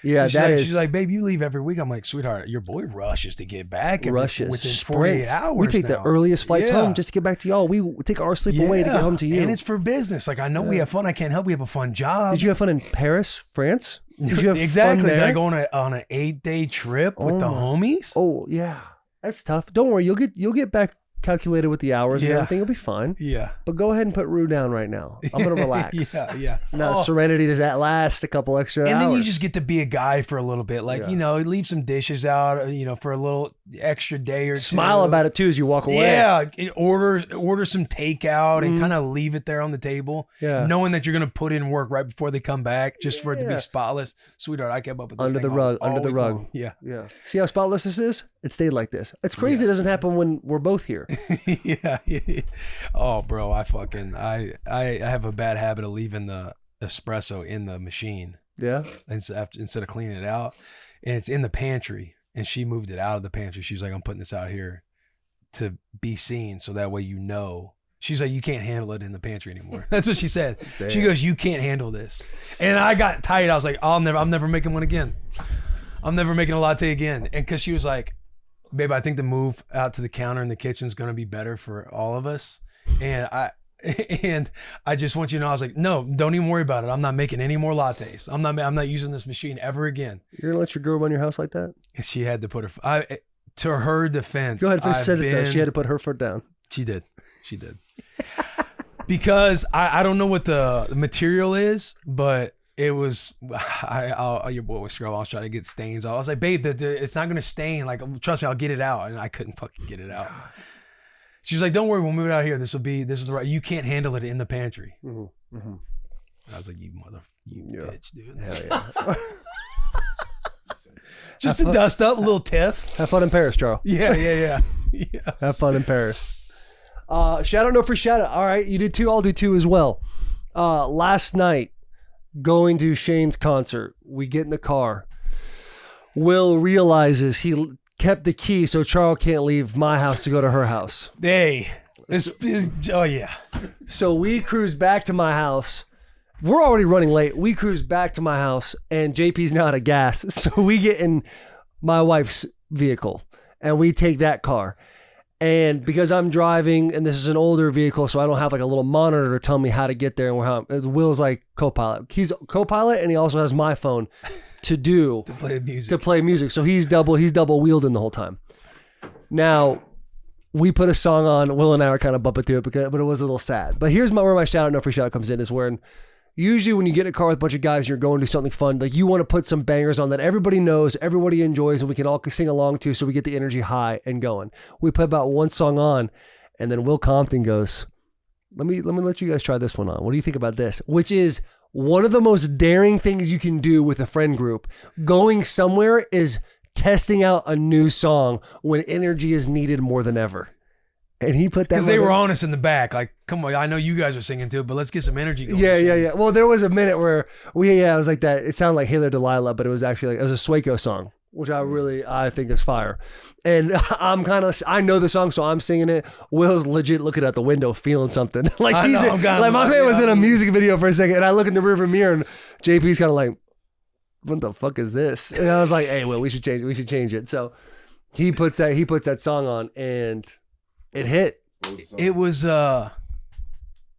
Yeah, She's like, babe, you leave every week. I'm like, sweetheart, your boy rushes to get back. Within 48 sprints. hours. We take the now. earliest flights Yeah. home just to get back to y'all. We take our sleep away to get home to you. And it's for business. Like, I know we have fun. I can't help. We have a fun job. Did you have fun in Paris, France? Did you have exactly? fun Did I there? go on an 8-day trip with the homies? Oh yeah, that's tough. Don't worry, you'll get back calculated with the hours and Yeah. everything. You'll be fine. Yeah. But go ahead and put Rue down right now. I'm gonna relax. Yeah. Now Oh. serenity, does that last a couple extra And hours? then you just get to be a guy for a little bit. Like, leave some dishes out, for a little extra day or smile two. about it too as you walk away. Yeah. Order some takeout and kind of leave it there on the table. Yeah. Knowing that you're going to put in work right before they come back just for it to be spotless. Sweetheart, I kept up with this Under thing the rug, all under the week rug. long. Yeah. Yeah. See how spotless this is? It stayed like this. It's crazy. It doesn't happen when we're both here. Yeah. Oh, bro, I have a bad habit of leaving the espresso in the machine Yeah. instead of cleaning it out, and it's in the pantry. And she moved it out of the pantry. She's like, I'm putting this out here to be seen, so that way She's like, you can't handle it in the pantry anymore. That's what she said. Damn. She goes, you can't handle this. And I got tight. I was like, I'm never making one again. I'm never making a latte again. And because she was like, babe, I think the move out to the counter in the kitchen is going to be better for all of us. And I just want you to know, I was like, no, don't even worry about it. I'm not making any more lattes. I'm not using this machine ever again. You're gonna let your girl run your house like that? And she had to put to her defense. Go ahead, finish I've the sentence. been- She had to put her foot down. She did. Because I don't know what the material is, but it was, your boy was scrubbing. I was trying to get stains. I was like, babe, it's not going to stain. Like, trust me, I'll get it out. And I couldn't fucking get it out. She's like, don't worry, we'll move it out here. This is the right, you can't handle it in the pantry. Mm-hmm. Mm-hmm. I was like, you bitch, dude. Hell yeah. Just to dust up, a little tiff. Have fun in Paris, Charles. Yeah. Have fun in Paris. Shout out, no free shout out. All right, you did too. I'll do too as well. Last night, going to Shane's concert, we get in the car. Will realizes he kept the key, so Charles can't leave my house to go to her house. Hey, oh yeah. So we cruise back to my house. We're already running late. We cruise back to my house, and JP's now out of gas. So we get in my wife's vehicle, and we take that car. And because I'm driving, and this is an older vehicle, so I don't have like a little monitor to tell me how to get there. And Will's like co-pilot. He's co-pilot, and he also has my phone to play music. So he's double wielding the whole time. Now, we put a song on. Will and I were kind of bumping to it, but it was a little sad. But here's where my shout out, no free shout out comes in, is when usually when you get in a car with a bunch of guys and you're going to do something fun, like you want to put some bangers on that everybody knows, everybody enjoys, and we can all sing along to, so we get the energy high and going. We put about one song on, and then Will Compton goes, let me let you guys try this one on. What do you think about this? Which is one of the most daring things you can do with a friend group. Going somewhere is testing out a new song when energy is needed more than ever. And he put that because they were on us in the back. Like, come on, I know you guys are singing too, but let's get some energy going. Yeah. Well, there was a minute where it was like that. It sounded like Hail Delilah, but it was actually it was a Swaco song, which I think is fire. And I know the song, so I'm singing it. Will's legit looking out the window, feeling something. Like my man was in a music video for a second, and I look in the rearview mirror, and JP's kind of like, "What the fuck is this?" And I was like, "Hey, Will, we should change it." So he puts that song on, and it hit. It was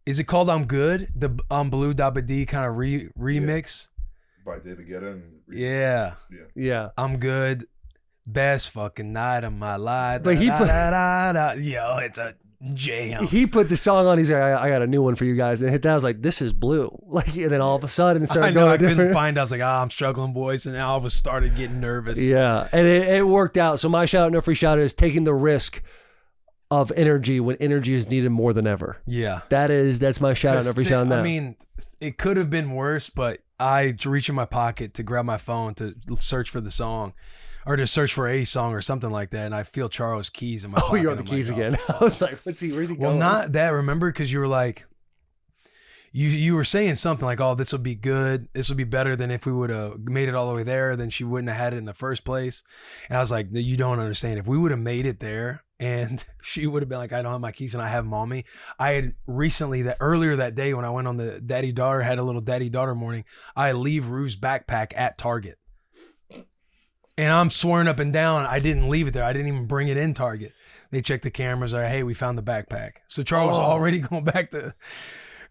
is it called "I'm Good"? The Blue Dabba D kind of remix by David Guetta. Yeah. I'm good. Best fucking night of my life. But it's a jam. He put the song on. He's like, I got a new one for you guys, and hit that. I was like, this is blue. Like, and then all of a sudden it started going different. Couldn't find. I was like, I'm struggling, boys, and all of us started getting nervous. Yeah, and it worked out. So my shout out, no free shout out, is taking the risk of energy when energy is needed more than ever. Yeah, that's my shout out, no free shout out. Now, I mean, it could have been worse, but I reach in my pocket to grab my phone to search for the song. Or to search for a song or something like that, and I feel Charles' keys in my pocket. Oh, you're on the keys again. I was like, where's he going? Well, not that, remember? Because you were like, you were saying something like, oh, this will be good. This will be better than if we would have made it all the way there, then she wouldn't have had it in the first place. And I was like, you don't understand. If we would have made it there and she would have been like, I don't have my keys and I have them on me. I had recently, earlier that day when I went on the daddy-daughter, had a little daddy-daughter morning, I leave Rue's backpack at Target. And I'm swearing up and down, I didn't leave it there. I didn't even bring it in Target. They checked the cameras. Like, hey, we found the backpack. So Charles was already going back to,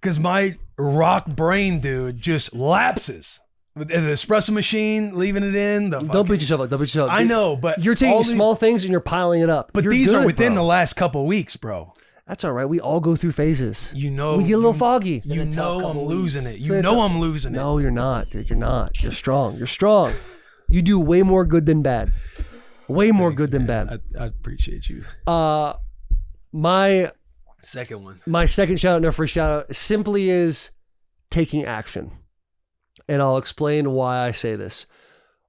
because my rock brain, dude, just lapses. The espresso machine, leaving it in. Don't beat yourself up. I know, but you're taking small things and you're piling it up. But these are within the last couple weeks, bro. That's all right. We all go through phases. You know, we get a little foggy. You know I'm losing it. You know I'm losing it. No, you're not, dude. You're not. You're strong. You're strong. You do way more good than bad. Way more good than bad. I appreciate you. My second one. My second shout out, no free shout out, simply is taking action. And I'll explain why I say this.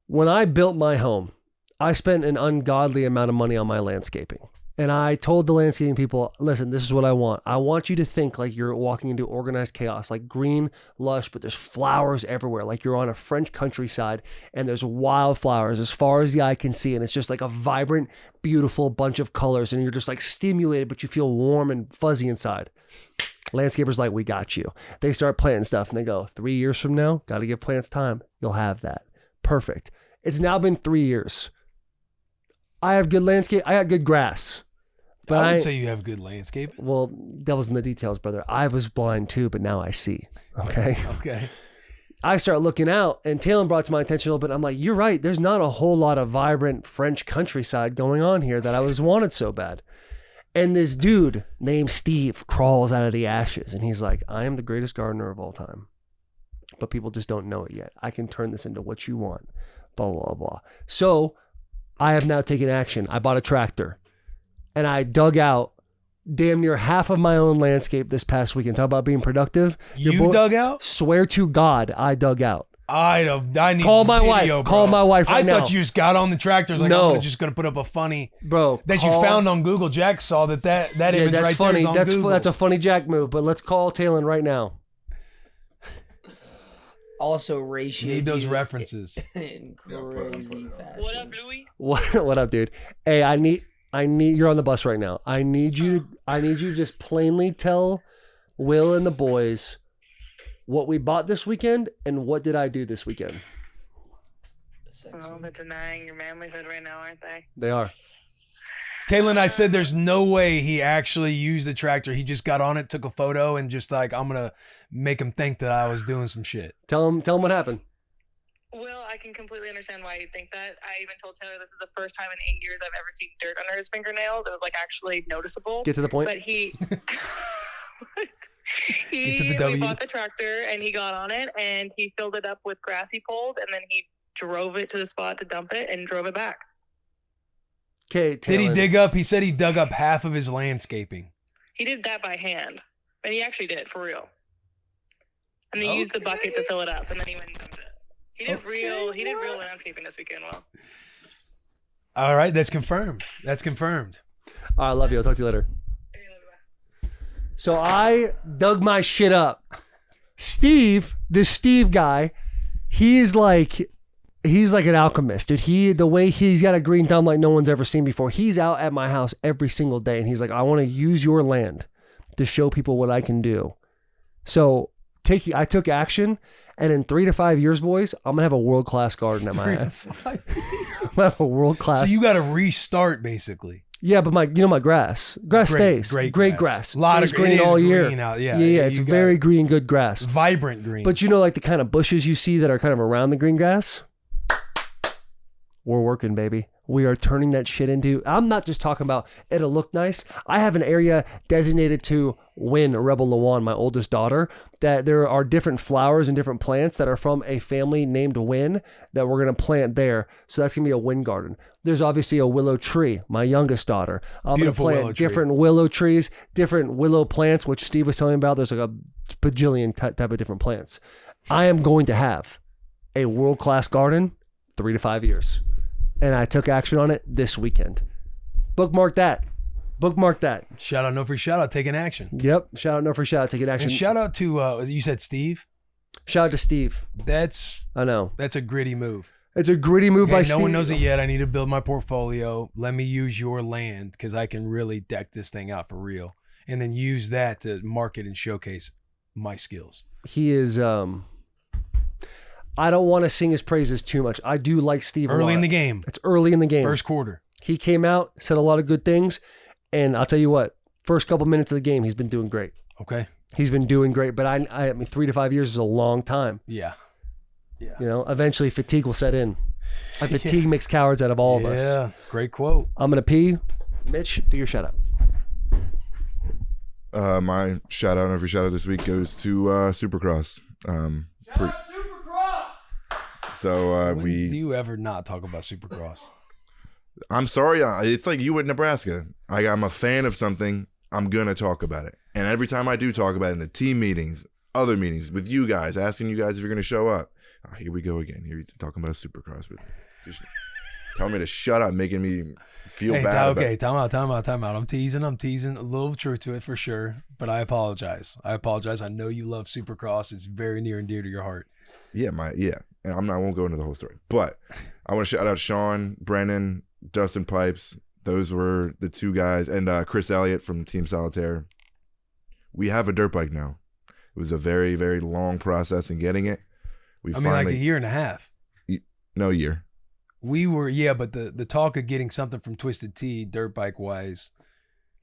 When I built my home, I spent an ungodly amount of money on my landscaping. And I told the landscaping people, listen, this is what I want. I want you to think like you're walking into organized chaos, like green, lush, but there's flowers everywhere. Like you're on a French countryside and there's wildflowers as far as the eye can see. And it's just like a vibrant, beautiful bunch of colors. And you're just like stimulated, but you feel warm and fuzzy inside. Landscapers like, we got you. They start planting stuff and they go, 3 years from now, got to give plants time. You'll have that. Perfect. It's now been 3 years. I have good landscape. I got good grass. But I would say you have good landscape. Well, devil's in the details, brother. I was blind too, but now I see. Okay. Okay. I start looking out, and Taylor brought to my attention a little bit. I'm like, you're right. There's not a whole lot of vibrant French countryside going on here that I was wanted so bad. And this dude named Steve crawls out of the ashes, and he's like, I am the greatest gardener of all time. But people just don't know it yet. I can turn this into what you want. Blah, blah, blah. So I have now taken action. I bought a tractor. And I dug out damn near half of my own landscape this past weekend. Talk about being productive. You dug out? Swear to God, I dug out. I need call my video, wife. Bro. Call my wife right now. I thought you just got on the tractor. Like, no. I'm just going to put up a funny that you found on Google. Jack saw that image right funny. there is on Google. That's a funny Jack move, but let's call Taylor right now. Also ratio. Need those references. In crazy fashion. What up, Louie? What up, dude? Hey, I need you're on the bus right now. I need you to just plainly tell Will and the boys what we bought this weekend and what did I do this weekend. Oh, they're denying your manlyhood right now, aren't they? They are. Taylor and I said there's no way he actually used the tractor. He just got on it, took a photo, and just like, I'm going to make him think that I was doing some shit. Tell him what happened. Will, I can completely understand why you think that. I even told Taylor this is the first time in 8 years I've ever seen dirt under his fingernails. It was like actually noticeable. Get to the point. But we W. bought the tractor and he got on it and he filled it up with grass he pulled and then he drove it to the spot to dump it and drove it back. Okay, Did he dig up? He said he dug up half of his landscaping. He did that by hand. And he actually did, for real. And he used the bucket to fill it up and then he went and dumped it. He did real landscaping this weekend, Will. All right, that's confirmed. That's confirmed. All right, I love you. I'll talk to you later. So I dug my shit up. This Steve guy, he's like an alchemist, dude. The way he's got a green thumb like no one's ever seen before. He's out at my house every single day, and he's like, I want to use your land to show people what I can do. So I took action, and in 3 to 5 years, boys, I'm gonna have a world-class garden at my house. I'm gonna have a world-class. So you got to restart, basically. Yeah, but my grass stays. Great grass. A lot of green all year. Out. Yeah. It's very green, good grass. Vibrant green. But like the kind of bushes you see that are kind of around the green grass. We're working, baby. We are turning that shit into. I'm not just talking about it'll look nice. I have an area designated to Win Rebel Lewan, my oldest daughter, that there are different flowers and different plants that are from a family named Win that we're going to plant there. So that's going to be a Win garden. There's obviously a willow tree, my youngest daughter. I'm going to plant different willow trees, different willow plants, which Steve was telling me about. There's like a bajillion type of different plants. I am going to have a world-class garden 3 to 5 years. And I took action on it this weekend. Bookmark that. Shout out, no free shout out, taking action. Yep. Shout out, no free shout out, taking action. And shout out to, you said Steve? Shout out to Steve. I know. That's a gritty move. It's a gritty move by Steve. No one knows it yet. I need to build my portfolio. Let me use your land because I can really deck this thing out for real. And then use that to market and showcase my skills. He is, I don't want to sing his praises too much. I do like Steve a lot. Early in the game. It's early in the game. First quarter. He came out, said a lot of good things. And I'll tell you what, first couple minutes of the game, he's been doing great. Okay. He's been doing great. But I mean, 3 to 5 years is a long time. Yeah. Eventually fatigue will set in. Fatigue makes cowards out of all of us. Yeah. Great quote. I'm going to pee. Mitch, do your shout out. My shout out, every shout out this week goes to Supercross. So when do you ever not talk about Supercross? I'm sorry, it's like you with Nebraska. I'm a fan of something, I'm gonna talk about it. And every time I do talk about it in the team meetings, other meetings with you guys, asking you guys if you're gonna show up. Here we go again. Here you're talking about Supercross, but just telling me to shut up, making me feel bad. Okay, time out. I'm teasing a little truth to it for sure, but I apologize. I know you love Supercross. It's very near and dear to your heart. Yeah. And I won't go into the whole story, but I want to shout out Sean, Brennan, Dustin Pipes. Those were the two guys, and Chris Elliott from Team Solitaire. We have a dirt bike now. It was a very, very long process in getting it. Like a year and a half. No year. We were, but the talk of getting something from Twisted Tea, dirt bike wise,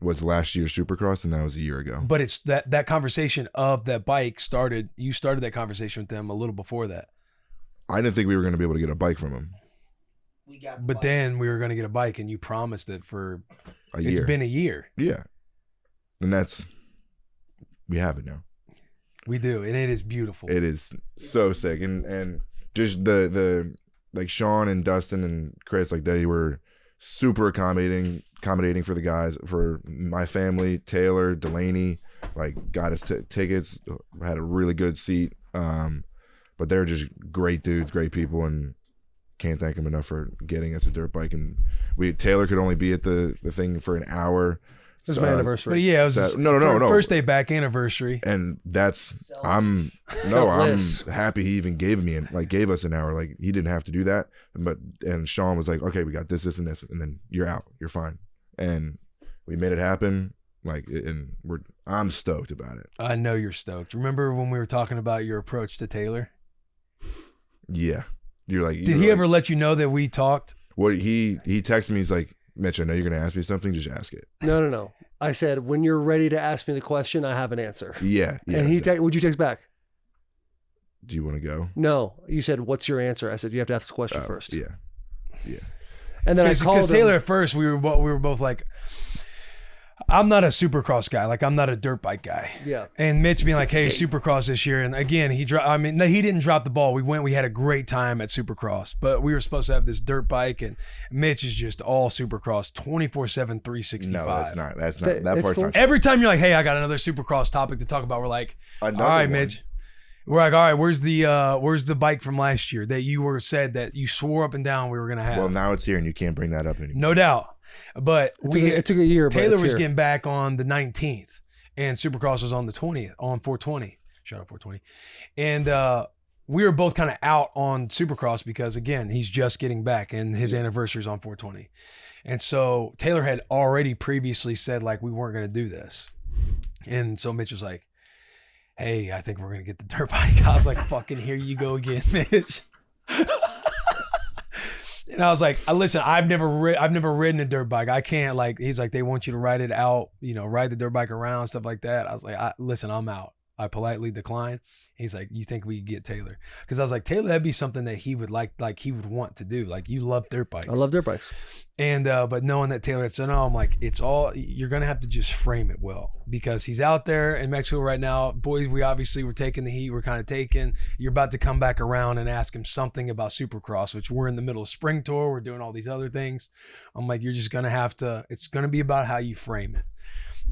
was last year's Supercross, and that was a year ago. But it's that conversation of that bike started. You started that conversation with them a little before that. I didn't think we were going to be able to get a bike from them. But then we were going to get a bike, and you promised it for a year. It's been a year. Yeah, and we have it now. We do, and it is beautiful. It is so sick, and just the like Sean and Dustin and Chris, like they were super accommodating for the guys, for my family. Taylor, Delaney, like got us tickets, had a really good seat. But they're just great dudes, great people, and can't thank them enough for getting us a dirt bike. And Taylor could only be at the thing for an hour. It was my anniversary. But yeah, it was no. First day back anniversary. And that's I'm happy he even gave us an hour. Like he didn't have to do that. And Sean was like, okay, we got this, and this, and then you're out. You're fine. And we made it happen. I'm stoked about it. I know you're stoked. Remember when we were talking about your approach to Taylor? Yeah. You're like, did he ever let you know that we talked? What he texted me, he's like, Mitch, I know you're gonna ask me something, just ask it. No. I said, when you're ready to ask me the question, I have an answer. Yeah. And would you text back? Do you want to go? No, you said, "What's your answer?" I said, "You have to ask the question first." Yeah. And then I called because Taylor at first we were both like, I'm not a Supercross guy. Like I'm not a dirt bike guy. Yeah. And Mitch being like, hey, Supercross this year. And again, he didn't drop the ball. We had a great time at Supercross, but we were supposed to have this dirt bike, and Mitch is just all Supercross 24/7, 365. No, that's not. That part's cool. not. Every time you're like, hey, I got another Supercross topic to talk about, we're like, Another all right, one. Mitch. We're like, all right, where's the bike from last year that you said that you swore up and down we were gonna have? Well, now it's here, and you can't bring that up anymore. No doubt. But it took a year. Taylor but was here. getting back on the 19th, and Supercross was on the 20th, on 420. Shout out 420. And we were both kind of out on Supercross because, again, he's just getting back, and his anniversary is on 420. And so Taylor had already previously said, like, we weren't going to do this. And so Mitch was like, hey, I think we're going to get the dirt bike. I was like, fucking here you go again, Mitch. And I was like, listen, I've never ridden a dirt bike. I can't, like, he's like, they want you to ride it out, ride the dirt bike around, stuff like that. I was like, listen, I'm out. I politely declined. He's like, you think we could get Taylor? Because I was like, Taylor, that'd be something that he would like he would want to do. Like, you love dirt bikes. I love dirt bikes. And but knowing that Taylor had said no, I'm like, you're gonna have to just frame it well, because he's out there in Mexico right now. Boys, we obviously were taking the heat. We're kind of taking. You're about to come back around and ask him something about Supercross, which we're in the middle of spring tour. We're doing all these other things. I'm like, you're just gonna have to. It's gonna be about how you frame it.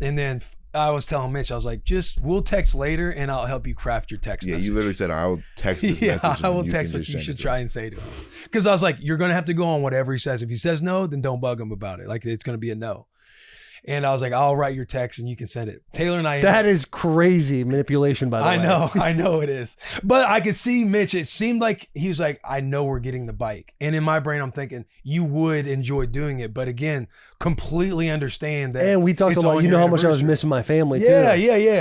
And then I was telling Mitch, I was like, we'll text later and I'll help you craft your text message. You literally said, I'll text this message. I will text what you should try and say to him. Because I was like, you're going to have to go on whatever he says. If he says no, then don't bug him about it. Like, it's going to be a no. And I was like, I'll write your text and you can send it. Taylor and I. That is crazy manipulation, by the way. I know it is. But I could see Mitch. It seemed like he was like, I know we're getting the bike. And in my brain, I'm thinking you would enjoy doing it. But again, completely understand that. And we talked about, how much I was missing my family, too. Yeah,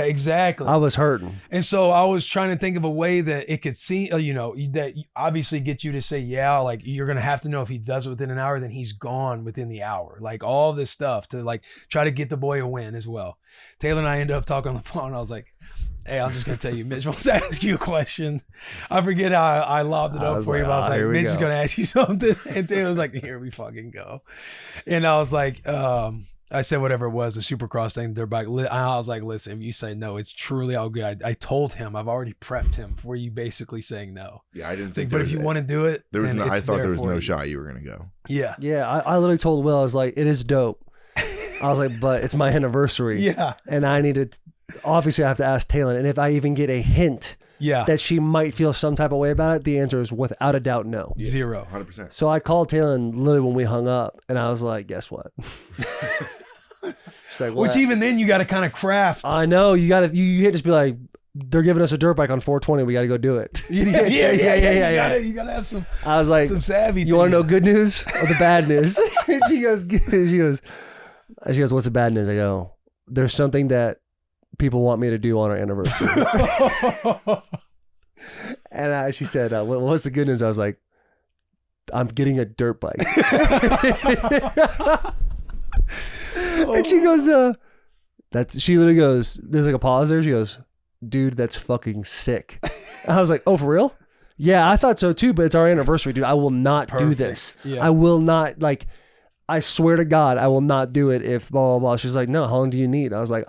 exactly. I was hurting. And so I was trying to think of a way that it could see, that obviously get you to say, yeah, like you're going to have to know if he does it within an hour, then he's gone within the hour. Like all this stuff to like try to get the boy a win as well. Taylor and I ended up talking on the phone. I was like, hey, I'm just going to tell you, Mitch wants to ask you a question. I forget how I lobbed it up for you, but I was like, Mitch is going to ask you something. And Taylor was like, here we fucking go. And I was like, I said whatever it was, the Supercross thing, dirt bike. I was like, listen, if you say no, it's truly all good. I told him, I've already prepped him for you basically saying no. Yeah, I didn't think. But if you want to do it, I thought there was no shot you were going to go. Yeah. Yeah, I literally told Will, I was like, it is dope. I was like, but it's my anniversary. Yeah. And I needed, obviously I have to ask Taylor. And if I even get a hint that she might feel some type of way about it, the answer is without a doubt no. 0. 100%. So I called Taylor and literally when we hung up and I was like, guess what? She's like, which even then you got to kind of craft. I know, you can't just be like, they're giving us a dirt bike on 420. We got to go do it. Yeah. You got to have some. I was like, some savvy. You want to know good news or the bad news? She goes, what's the bad news? I go, there's something that people want me to do on our anniversary. And she said, what's the good news? I was like, I'm getting a dirt bike. And she goes, she literally goes, there's like a pause there. She goes, dude, that's fucking sick. I was like, oh, for real? Yeah, I thought so too, but it's our anniversary, dude. I will not do this. Yeah. I will not, like, I swear to God, I will not do it if blah, blah, blah. She's like, no, how long do you need? I was like,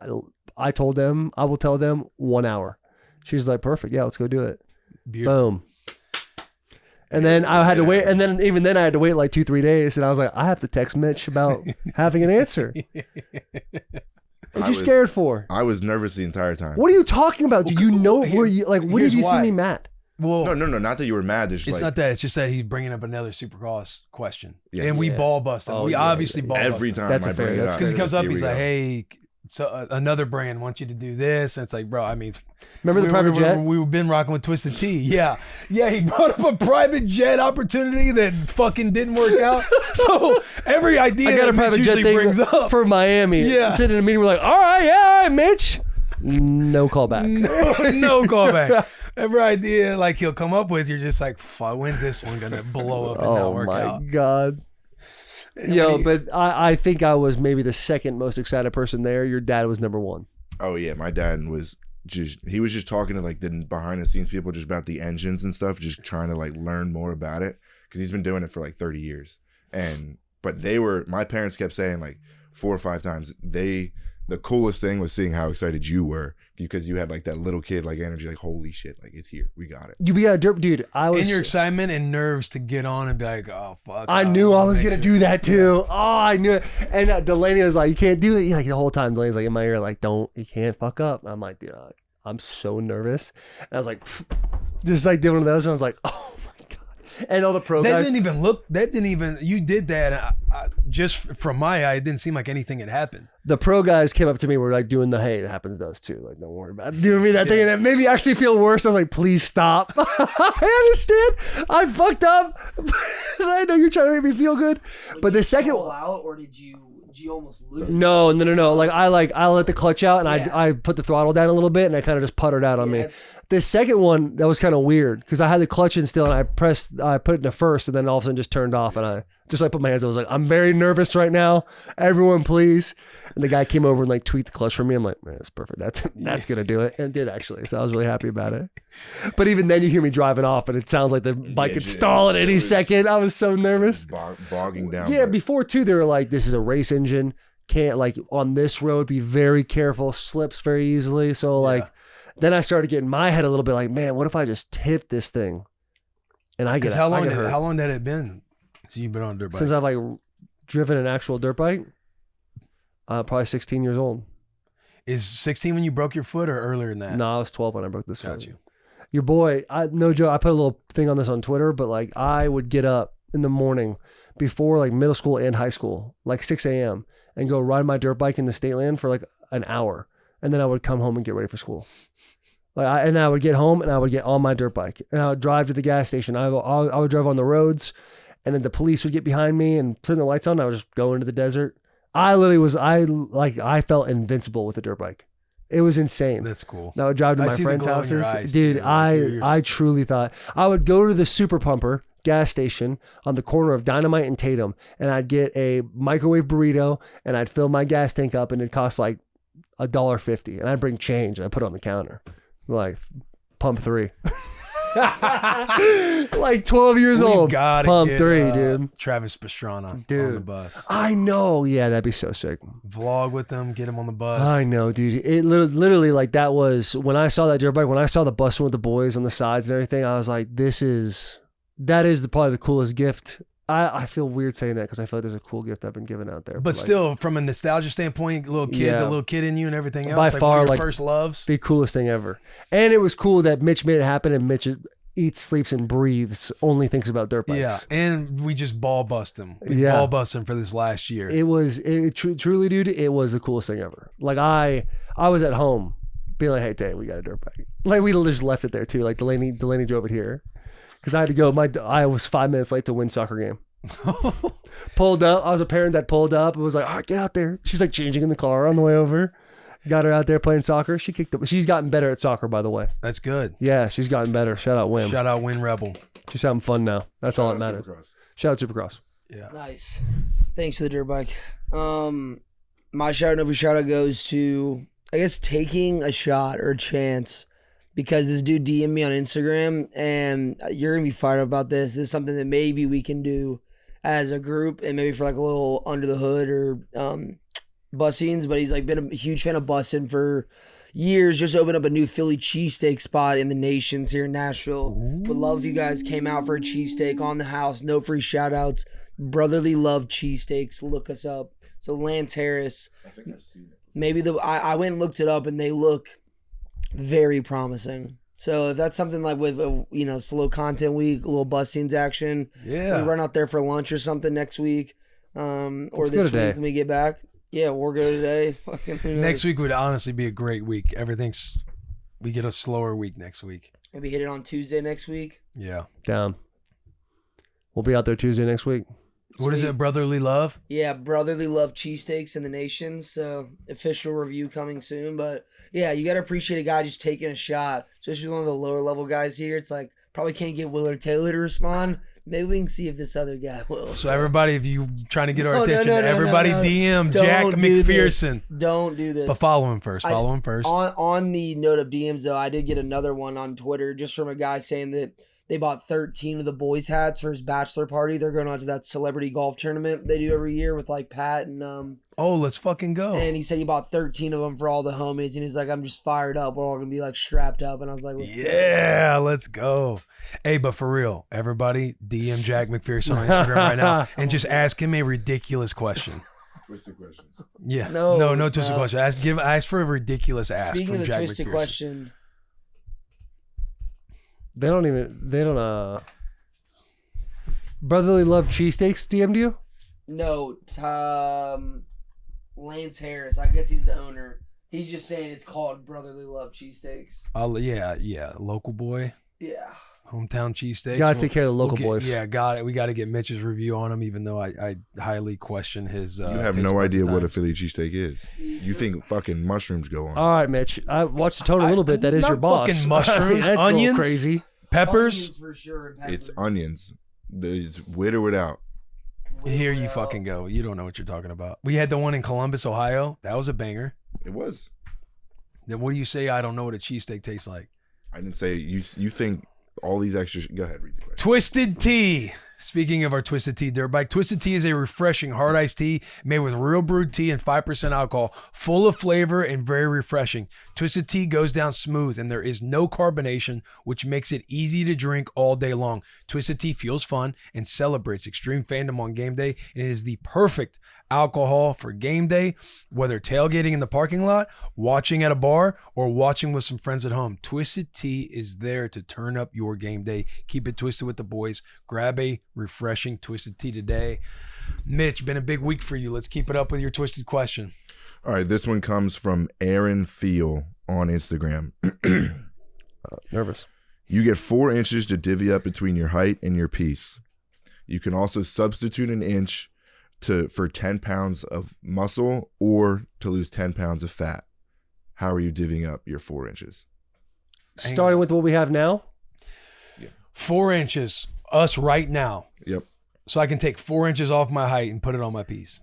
I told them, I will tell them 1 hour. She's like, perfect. Yeah, let's go do it. Beautiful. Boom. And then I had to wait. And then even then I had to wait like 2-3 days. And I was like, I have to text Mitch about having an answer. What are you scared for? I was nervous the entire time. What are you talking about? Do you know where you, like, when did you see me mad? Well, no, not that you were mad. It's not that. It's just that he's bringing up another Supercross question, and we ball bust him. Ball bust every time. That's a fair. That's because he comes up. He's like, "Hey, so another brand wants you to do this," and it's like, bro, I mean, remember the private jet? We've been rocking with Twisted Tea. Yeah. He brought up a private jet opportunity that fucking didn't work out. So every idea I got a private jet thing brings up for Miami. Yeah, sitting in a meeting, we're like, all right, Mitch. No callback. No callback. Every idea like he'll come up with, you're just like, when's this one gonna blow up and not work out? Oh my God. Yo, but I think I was maybe the second most excited person there. Your dad was number one. Oh yeah, my dad was he was just talking to like the behind the scenes people just about the engines and stuff, just trying to like learn more about it because he's been doing it for like 30 years. But my parents kept saying like 4 or 5 times the coolest thing was seeing how excited you were because you had like that little kid like energy, like holy shit, like it's here, we got it. You be a dirt dude. I was in your excitement and nerves to get on and be like, oh fuck. I knew I was gonna do that too. Oh, I knew it. And Delaney was like, you can't do it. Like the whole time, Delaney's like in my ear, like, you can't fuck up. And I'm like, dude, I'm so nervous. And I was like, just like doing one of those, and I was like, oh my god. And all the pro guys. You did that. Just from my eye, it didn't seem like anything had happened. The pro guys came up to me, were like doing hey, it happens to us too. Like, don't worry about it. Doing me that thing, and it made me actually feel worse. I was like, please stop. I understand. I fucked up. I know you're trying to make me feel good. But the second one out, or did you almost lose? No. Like I let the clutch out and I put the throttle down a little bit and I kind of just puttered out on me. The second one, that was kind of weird because I had the clutch in still and I put it into first and then all of a sudden just turned off and I just like put my hands. I was like, I'm very nervous right now. Everyone, please. And the guy came over and like tweaked the clutch for me. I'm like, man, that's perfect. That's gonna do it. And it did actually. So I was really happy about it. But even then, you hear me driving off, and it sounds like the bike could stall at any second. I was so nervous. Bogging down. Yeah, before too, they were like, this is a race engine. Can't like on this road. Be very careful. Slips very easily. So like, then I started getting my head a little bit like, man, what if I just tip this thing? And I get how long had it been since you've been on a dirt bike? Since I've like driven an actual dirt bike. Probably 16 years old. Is 16 when you broke your foot or earlier than that? No, I was 12 when I broke this foot. Got you. Your boy, no joke, I put a little thing on this on Twitter, but like I would get up in the morning before like middle school and high school, like 6 a.m. and go ride my dirt bike in the state land for like an hour. And then I would come home and get ready for school. And then I would get home and I would get on my dirt bike and I would drive to the gas station. I would drive on the roads and then the police would get behind me and turn the lights on. I would just go into the desert. I felt invincible with a dirt bike. It was insane. That's cool. I would drive to my friends' houses. Dude, I truly thought I would go to the Super Pumper gas station on the corner of Dynamite and Tatum, and I'd get a microwave burrito, and I'd fill my gas tank up, and it'd cost like $1.50, and I'd bring change, and I'd put it on the counter. Like, pump 3. Like 12 years old. Pump 3, dude. Travis Pastrana on the bus. I know. Yeah, that'd be so sick. Vlog with them, get him on the bus. I know, dude. It literally like that was when I saw that dirt bike, when I saw the Bussin with the boys on the sides and everything, I was like, that is probably the coolest gift. I feel weird saying that because I feel like there's a cool gift I've been given out there. But still, from a nostalgia standpoint, the little kid in you and everything else, by far, one of like your first loves. The coolest thing ever. And it was cool that Mitch made it happen, and Mitch eats, sleeps, and breathes, only thinks about dirt bikes. Yeah, and we just ball bust him. Ball bust him for this last year. Truly, dude, it was the coolest thing ever. Like I was at home being like, hey, Dave, we got a dirt bike. Like we just left it there too. Like Delaney drove it here. Because I had to go. I was 5 minutes late to win soccer game. Pulled up. I was a parent that pulled up and was like, all right, get out there. She's like changing in the car on the way over. Got her out there playing soccer. She kicked up. She's gotten better at soccer, by the way. That's good. Yeah, she's gotten better. Shout out Wim. Shout out Win Rebel. She's having fun now. That's all that matters. Shout out Supercross. Yeah. Nice. Thanks for the dirt bike. My shout out goes to, I guess, taking a shot or a chance. Because this dude DM'd me on Instagram, and you're going to be fired up about this. This is something that maybe we can do as a group, and maybe for like a little under the hood or Bussins. But he's like been a huge fan of Bussin for years. Just opened up a new Philly cheesesteak spot in the Nations here in Nashville. Would love if you guys came out for a cheesesteak on the house. No free shout outs. Brotherly Love Cheesesteaks. Look us up. So Lance Harris. I think I've seen it. Maybe I went and looked it up, and they look very promising. So if that's something like with a slow content week, a little bus scenes action, we run out there for lunch or something next week, or this week when we get back. Yeah, we'll go today. Next week would honestly be a great week. We get a slower week next week. Maybe hit it on Tuesday next week. Yeah. Down. We'll be out there Tuesday next week. What is it, Brotherly Love? Yeah, Brotherly Love Cheesesteaks in the Nation. So official review coming soon. But yeah, you got to appreciate a guy just taking a shot, especially one of the lower level guys here. It's like Probably can't get Willard Taylor to respond. Maybe we can see if this other guy will. So everybody, if you trying to get our No, attention, no, everybody DM Jack Don't do McPherson. this. Don't do this. But follow him first. On the note of DMs, though, I did get another one on Twitter just from a guy saying that they bought 13 of the boys' hats for his bachelor party. They're going on to that celebrity golf tournament they do every year with like Pat and Oh, let's fucking go. And he said he bought 13 of them for all the homies, and he's like, I'm just fired up. We're all gonna be like strapped up, and I was like, let's go. Hey, but for real, everybody, DM Jack McPherson on Instagram right now and just ask him a ridiculous question. Twisted questions. Yeah, No, no twisted question. Ask for a ridiculous ask. Speaking from of the Jack twisted McPherson. question, They don't Brotherly Love Cheesesteaks DM'd you? no, Lance Harris. I guess he's the owner. He's just saying it's called Brotherly Love Cheesesteaks. Yeah, local boy, Yeah. hometown cheesesteaks. Gotta take care of the local boys. Yeah, got it. We got to get Mitch's review on him, even though I highly question his. You have taste no buds idea at what a times. Philly cheesesteak is. You think fucking mushrooms go on. All right, Mitch. I watched the tone a little bit. That is not your boss. fucking mushrooms, That's a little onions? crazy. Peppers. Onions for sure. And It's peppers. onions. It's with or without. Here you fucking go. You don't know what you're talking about. We had the one in Columbus, Ohio. That was a banger. It was. Then what do you say? I don't know what a cheesesteak tastes like. I didn't say you think all these extra. Go ahead, read the question. Twisted Tea. Speaking of our Twisted Tea dirt bike, Twisted Tea is a refreshing hard iced tea made with real brewed tea and 5% alcohol, full of flavor and very refreshing. Twisted Tea goes down smooth and there is no carbonation, which makes it easy to drink all day long. Twisted Tea feels fun and celebrates extreme fandom on game day, and it is the perfect alcohol for game day, whether tailgating in the parking lot, watching at a bar, or watching with some friends at home. Twisted Tea is there to turn up your game day. Keep it twisted with the boys. Grab a refreshing Twisted Tea today. Mitch, been a big week for you. Let's keep it up with your twisted question. All right, this one comes from Aaron Feel on Instagram. Nervous. You get 4 inches to divvy up between your height and your piece. You can also substitute an inch for 10 pounds of muscle or to lose 10 pounds of fat. How are you divvying up your 4 inches? Starting with what we have now. 4 inches, us right now. Yep. So I can take 4 inches off my height and put it on my piece.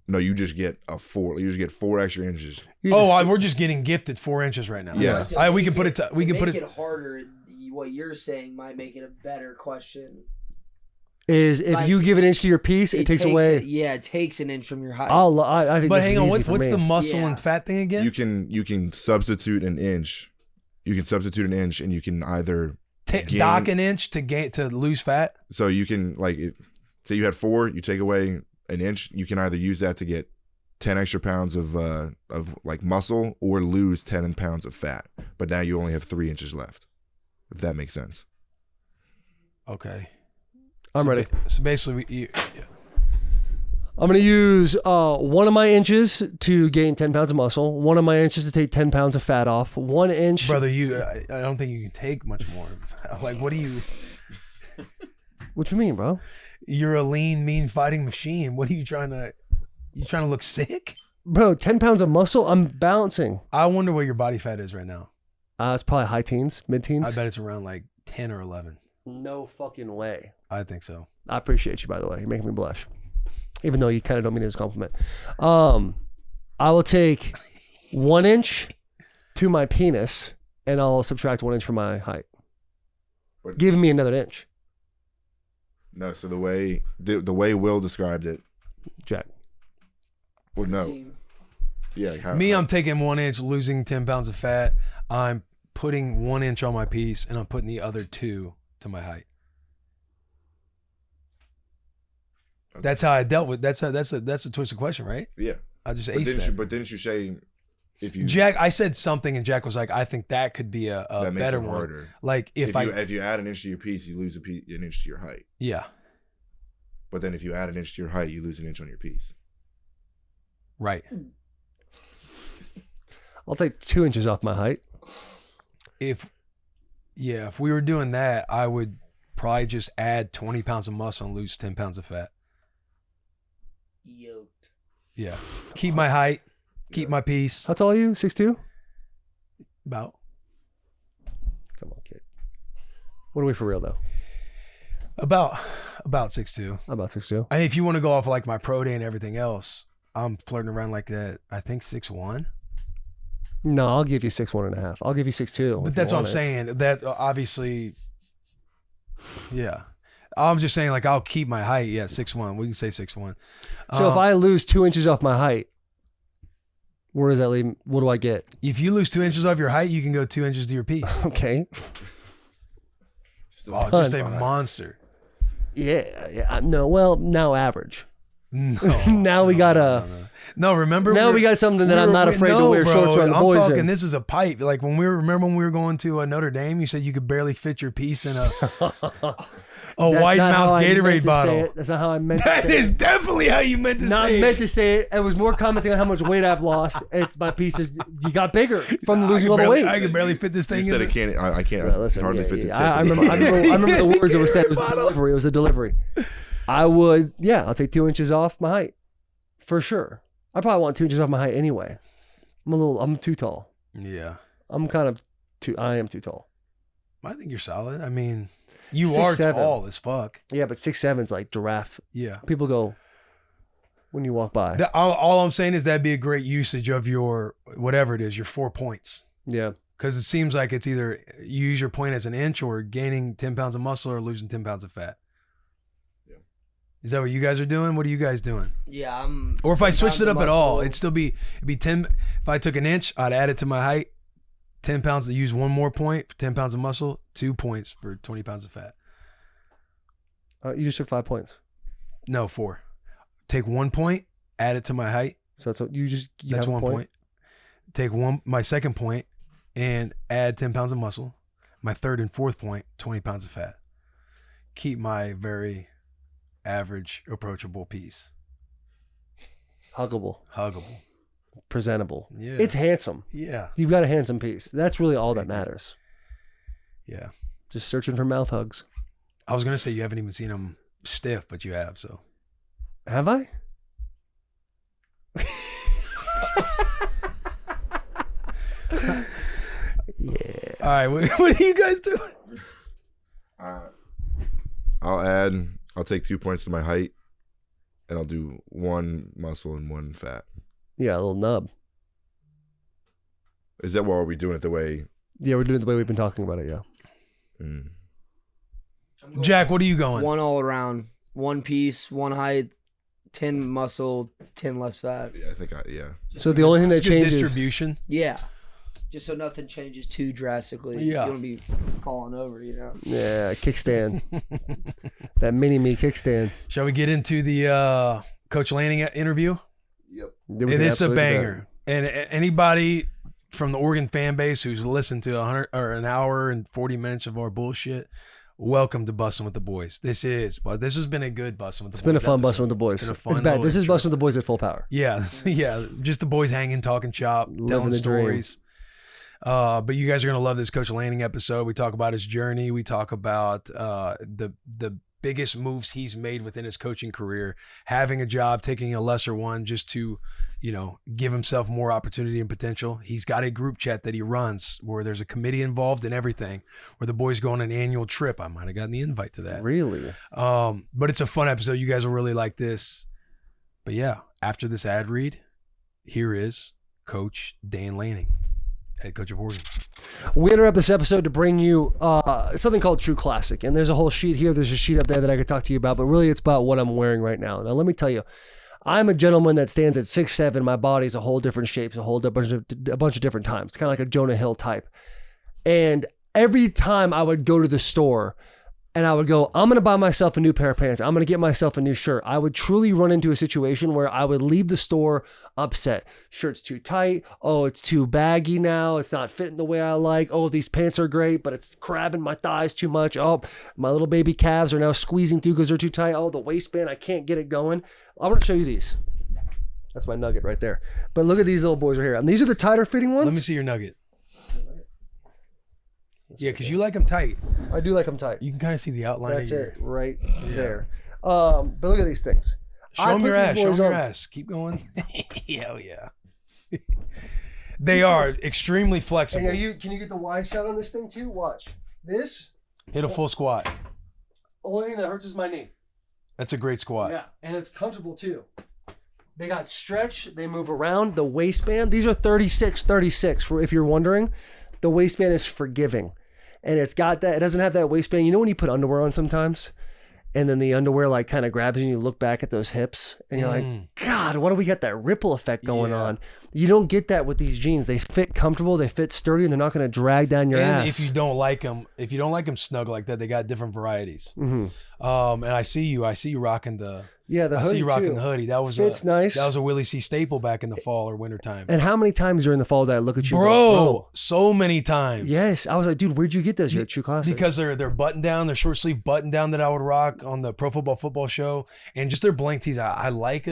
No, you just get You just get 4 extra inches. We're just getting gifted 4 inches right now. Yeah. To We make can put it. We can put make it. it harder. What you're saying might make it a better question. Is if Like, you give an inch to your piece, it takes away. It takes an inch from your height. I think. But this hang is on, easy for what's me. the muscle Yeah. and fat thing again? You can substitute an inch. You can substitute an inch, and you can either Dock an inch to lose fat. So you can say you had 4, you take away an inch. You can either use that to get 10 extra pounds of like muscle or lose 10 pounds of fat. But now you only have 3 inches left. If that makes sense. Okay. I'm ready. So basically, I'm going to use 1 of my inches to gain 10 pounds of muscle, 1 of my inches to take 10 pounds of fat off, 1 inch. brother, I don't think you can take much more. Like, what do you? What you mean, bro? You're a lean, mean fighting machine. What are you trying to? You trying to look sick? Bro, 10 pounds of muscle, I'm balancing. I wonder what your body fat is right now. It's probably high teens, mid teens. I bet it's around like 10 or 11. No fucking way. I think so. I appreciate you, by the way. You're making me blush. Even though you kind of don't mean it as a compliment. I will take 1 inch to my penis and I'll subtract 1 inch from my height. Give me another inch. No, so the way Will described it. Jack. Well, no. Yeah. I'm taking 1 inch, losing 10 pounds of fat. I'm putting 1 inch on my piece and I'm putting the other 2 to my height. Okay. That's how I dealt with. That's a twisted question, right? Yeah. I just But aced that. but didn't you say if you Jack, I said something and Jack was like, I think that could be a that makes better it one. harder. Like if you add an inch to your piece, you lose an inch to your height. yeah, But then if you add an inch to your height, you lose an inch on your piece. right. I'll take 2 inches off my height. If we were doing that, I would probably just add 20 pounds of muscle and lose 10 pounds of fat. Yoked. Yeah. Keep my height, keep my piece. How tall are you? 6'2"? About. Come on, kid. What are we for real though? About 6'2". About 6'2". And if you want to go off like my pro day and everything else, I'm flirting around like that. I think 6'1". No, I'll give you 6'1.5". I'll give you 6'2". But that's what I'm saying. That obviously, yeah. I'm just saying, like, I'll keep my height. Yeah, 6'1". We can say 6'1". So if I lose 2 inches off my height, where does that leave? What do I get? If you lose 2 inches off your height, you can go 2 inches to your piece. Okay. Oh, just a monster. Yeah. No, well, now average. No. Now we got a. No, remember? Now we got something that I'm not afraid to wear shorts around the boys. I'm talking. in. This is a pipe. Like remember when we were going to Notre Dame, you said you could barely fit your piece in a wide mouth Gatorade bottle. That's not how I meant to say it. That is definitely how you meant to say it. Not meant to say it. It was more commenting on how much weight I've lost. It's my pieces. You got bigger from losing all the weight. I could barely fit this thing You in. said I can't Listen, hardly fit the tip. I remember the words that were said. It was a delivery. It was a delivery. I would, I'll take 2 inches off my height. For sure. I probably want 2 inches off my height anyway. I'm too tall. Yeah. I am too tall. I think you're solid. I mean, you 6'7". are tall as fuck. Yeah, but 6'7's like giraffe. Yeah. People go when you walk by. All I'm saying is that'd be a great usage of your, whatever it is, your 4 points. Yeah. Because it seems like it's either you use your point as an inch or gaining 10 pounds of muscle or losing 10 pounds of fat. Is that what you guys are doing? What are you guys doing? Yeah, Or if I switched it up at all, it'd be 10. If I took an inch, I'd add it to my height. 10 pounds to use one more point for 10 pounds of muscle. 2 points for 20 pounds of fat. You just took 5 points. No, 4. Take 1 point, add it to my height. So that's That's 1 point. Take my second point and add 10 pounds of muscle. My third and fourth point, 20 pounds of fat. Keep my very average, approachable piece. Huggable. Presentable. Yeah. It's handsome. Yeah. You've got a handsome piece. That's really all that matters. Yeah. Just searching for mouth hugs. I was going to say you haven't even seen them stiff, but you have, so. Have I? Yeah. All right. What are you guys doing? I'll take 2 points to my height, and I'll do 1 muscle and 1 fat. Yeah, a little nub. Is that why are we doing it the way? Yeah, we're doing it the way we've been talking about it, yeah. Mm. Jack, what are you going? 1 all around, 1 piece, 1 height, 10 muscle, 10 less fat. Yeah, I think So the only thing that It's good changes distribution. Yeah. Just so nothing changes too drastically. Yeah. You don't want to be falling over, Yeah, kickstand. That mini-me kickstand. Shall we get into the Coach Lanning interview? Yep. It is a banger. And anybody from the Oregon fan base who's listened to 100 or an hour and 40 minutes of our bullshit, welcome to Bussin' with the Boys. This has been a good Bussin' with the Boys. It's been a fun episode. Bussin' with the Boys. It's been a fun It's bad. This is trip. Bussin' with the Boys at full power. Yeah, yeah. Just the boys hanging, talking shop, telling the dream. stories. But you guys are gonna love this Coach Lanning episode. We talk about his journey. We talk about the biggest moves he's made within his coaching career, having a job, taking a lesser one just to, give himself more opportunity and potential. He's got a group chat that he runs where there's a committee involved in everything, where the boys go on an annual trip. I might have gotten the invite to that. Really? But it's a fun episode. You guys will really like this. But yeah, after this ad read, here is Coach Dan Lanning, head coach of Oregon. We interrupt this episode to bring you something called True Classic. And there's a whole sheet here. There's a sheet up there that I could talk to you about, but really it's about what I'm wearing right now. Now, let me tell you, I'm a gentleman that stands at 6'7". My body's a whole different shape, a bunch of different times. It's kind of like a Jonah Hill type. And every time I would go to the store and I would go, I'm going to buy myself a new pair of pants. I'm going to get myself a new shirt. I would truly run into a situation where I would leave the store upset. Shirt's too tight. Oh, it's too baggy now. It's not fitting the way I like. Oh, these pants are great, but it's crabbing my thighs too much. Oh, my little baby calves are now squeezing through because they're too tight. Oh, the waistband, I can't get it going. I want to show you these. That's my nugget right there. But look at these little boys right here. And these are the tighter fitting ones. Let me see your nugget. Yeah, because you like them tight. I do like them tight. You can kind of see the outline. That's of your, it right there. But look at these things. Show them your ass. Show them your ass. Keep going. Hell yeah. They are extremely flexible. And can you get the wide shot on this thing too? Watch. This Hit a full squat. Only thing that hurts is my knee. That's a great squat. Yeah, and it's comfortable too. They got stretch. They move around. The waistband. These are 36. For if you're wondering, the waistband is forgiving, and it's got that. It doesn't have that waistband. You know when you put underwear on sometimes, and then the underwear like kind of grabs you, and you look back at those hips, and you're like, God, why do we got that ripple effect going on? You don't get that with these jeans. They fit comfortable. They fit sturdy, and they're not going to drag down your ass. If you don't like them, snug like that, they got different varieties. And I see you rocking the. Yeah, the hoodie. I see you rocking the hoodie. That was Fits nice. That was a Willie C staple back in the fall or winter time. And how many times during the fall did I look at you, bro? So many times. Yes, I was like, dude, where'd you get those? You're at True Classic. Because they're button down, they're short sleeve button down that I would rock on the Pro Football Show, and just their blank tees. I like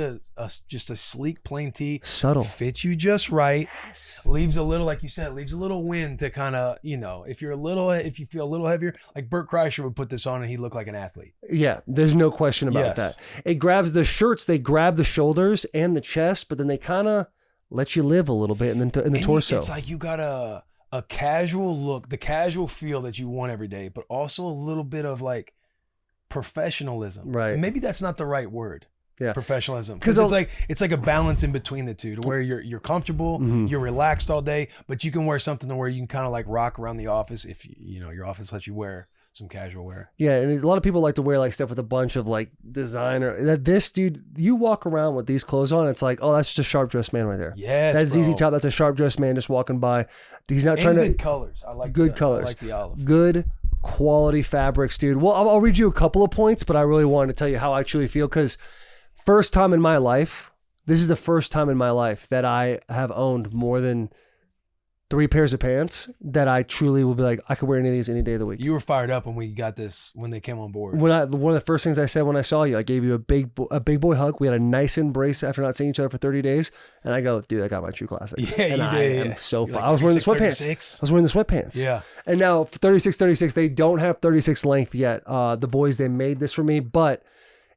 just a sleek plain tee, subtle, fits you just right. Yes. Leaves a little, like you said, leaves a little wind to kind of, if you feel a little heavier, like Bert Kreischer would put this on and he'd look like an athlete. Yeah, there's no question about that. It grabs the shirts. They grab the shoulders and the chest, but then they kind of let you live a little bit in the torso. It's like you got a casual look, the casual feel that you want every day, but also a little bit of like professionalism. Right. And maybe that's not the right word. Yeah. Professionalism. Because it's like a balance in between the two, to where you're comfortable, you're relaxed all day, but you can wear something to where you can kind of like rock around the office if your office lets you wear some casual wear. Yeah, and a lot of people like to wear like stuff with a bunch of like designer. This dude, you walk around with these clothes on, it's like, oh, that's just a sharp dressed man right there. Yes, that's ZZ Top. That's a sharp dressed man just walking by. He's not trying to. Good colors. I like good colors. I like the olive. Good quality fabrics, dude. Well, I'll read you a couple of points, but I really wanted to tell you how I truly feel, because first time in my life, this is the first time in my life that I have owned more than 3 pairs of pants that I truly will be like, I could wear any of these any day of the week. You were fired up when we got this, when they came on board. One of the first things I said when I saw you, I gave you a big boy hug. We had a nice embrace after not seeing each other for 30 days. And I go, dude, I got my True Classic. Yeah, and you I did. am so fun. Like I was wearing the sweatpants. 36? I was wearing the sweatpants. Yeah. And now for 36, they don't have 36 length yet. The boys, they made this for me, but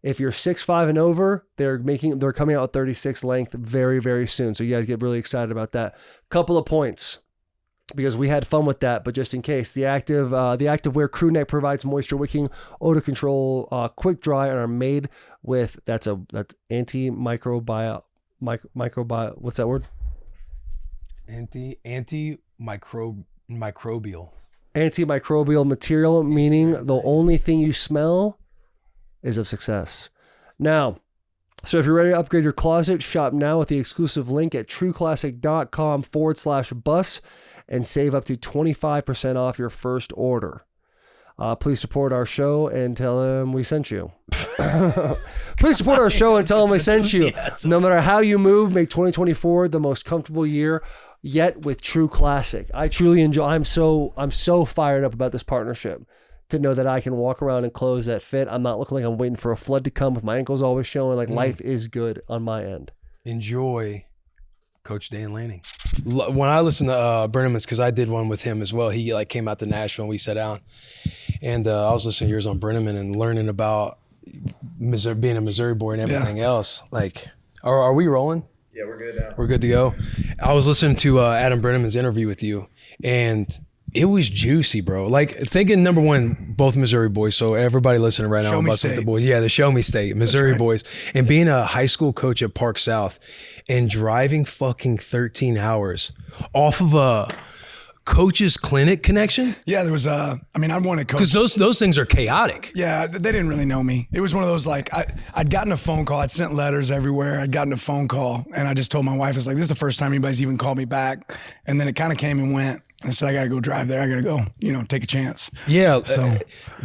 if you're 6'5" and over, they're coming out with 36 length very, very soon. So you guys get really excited about that. Couple of points, because we had fun with that, but just in case, the activewear crew neck provides moisture wicking, odor control, quick dry, and are made with that's antimicrobial. What's that word? Antimicrobial. Antimicrobial material, meaning the only thing you smell is of success. Now, so if you're ready to upgrade your closet, shop now with the exclusive link at trueclassic.com/bus and save up to 25% off your first order. Please support our show and tell them we sent you. Please support our show and tell them we sent you. No matter how you move, make 2024 the most comfortable year yet with True Classic. I truly enjoy. I'm so fired up about this partnership, to know that I can walk around in clothes that fit. I'm not looking like I'm waiting for a flood to come with my ankles always showing. Like life is good on my end. Enjoy Coach Dan Lanning. When I listen to Brenneman's, because I did one with him as well, he like came out to Nashville and we sat down, and I was listening to yours on Brenneman and learning about Missouri, being a Missouri boy and everything else. Like, are we rolling? Yeah, we're good now. We're good to go. I was listening to Adam Brenneman's interview with you, and it was juicy, bro. Like, thinking, number one, both Missouri boys. So everybody listening right now, Bussin with the boys. Yeah, the Show Me State, Missouri boys. And being a high school coach at Park South and driving fucking 13 hours off of a coach's clinic connection. Yeah, there was I wanted coach. Because those things are chaotic. Yeah, they didn't really know me. It was one of those, like, I'd gotten a phone call. I'd sent letters everywhere. I'd gotten a phone call. And I just told my wife, it's like, this is the first time anybody's even called me back. And then it kind of came and went. I said, I got to go drive there. I got to go, take a chance. Yeah. So,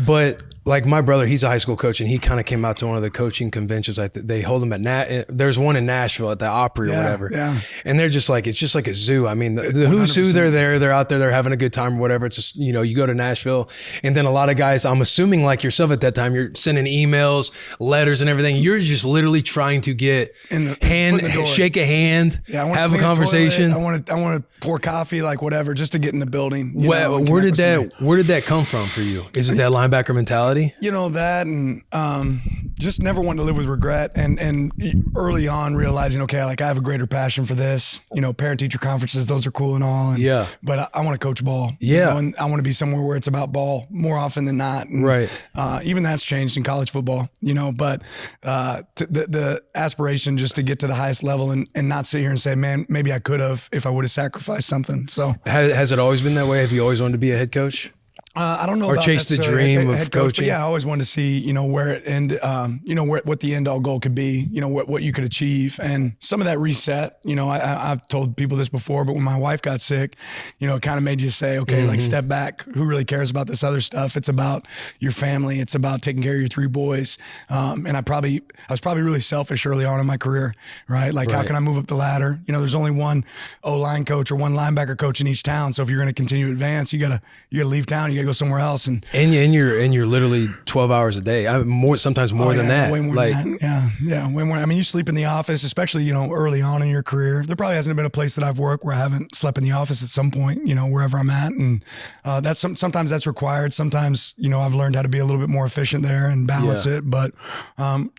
but like my brother, he's a high school coach, and he kind of came out to one of the coaching conventions. They hold them at there's one in Nashville at the Opry or whatever. Yeah. And they're just like, it's just like a zoo. I mean, the who's who, they're out there, they're having a good time or whatever. It's just, you go to Nashville, and then a lot of guys, I'm assuming like yourself at that time, you're sending emails, letters and everything. You're just literally trying to get shake a hand, have a conversation. I want to pour coffee, like whatever, just to get in the building. Where did that come from for you? Is it that linebacker mentality? That, and just never wanted to live with regret, and early on realizing, okay, like I have a greater passion for this. Parent teacher conferences, those are cool and all. But I want to coach ball. And I want to be somewhere where it's about ball more often than not. And, even that's changed in college football. But the aspiration just to get to the highest level and not sit here and say, man, maybe I could have if I would have sacrificed something. So has it always been that way? Have you always wanted to be a head coach? I don't know. Or about chase the dream of head coach, coaching. But yeah, I always wanted to see, where it ended, what the end all goal could be, what you could achieve. And some of that reset, I've told people this before, but when my wife got sick, it kind of made you say, okay, like step back. Who really cares about this other stuff? It's about your family. It's about taking care of your 3 boys. And I was probably really selfish early on in my career, right? Like how can I move up the ladder? There's only one O-line coach or one linebacker coach in each town. So if you're going to continue to advance, you gotta leave town. You gotta go somewhere else, and you're literally 12 hours a day. Sometimes more than that. Way more than that. Yeah, way more. I mean, you sleep in the office, especially early on in your career. There probably hasn't been a place that I've worked where I haven't slept in the office at some point. Wherever I'm at, and that's sometimes that's required. Sometimes I've learned how to be a little bit more efficient there and balance it. But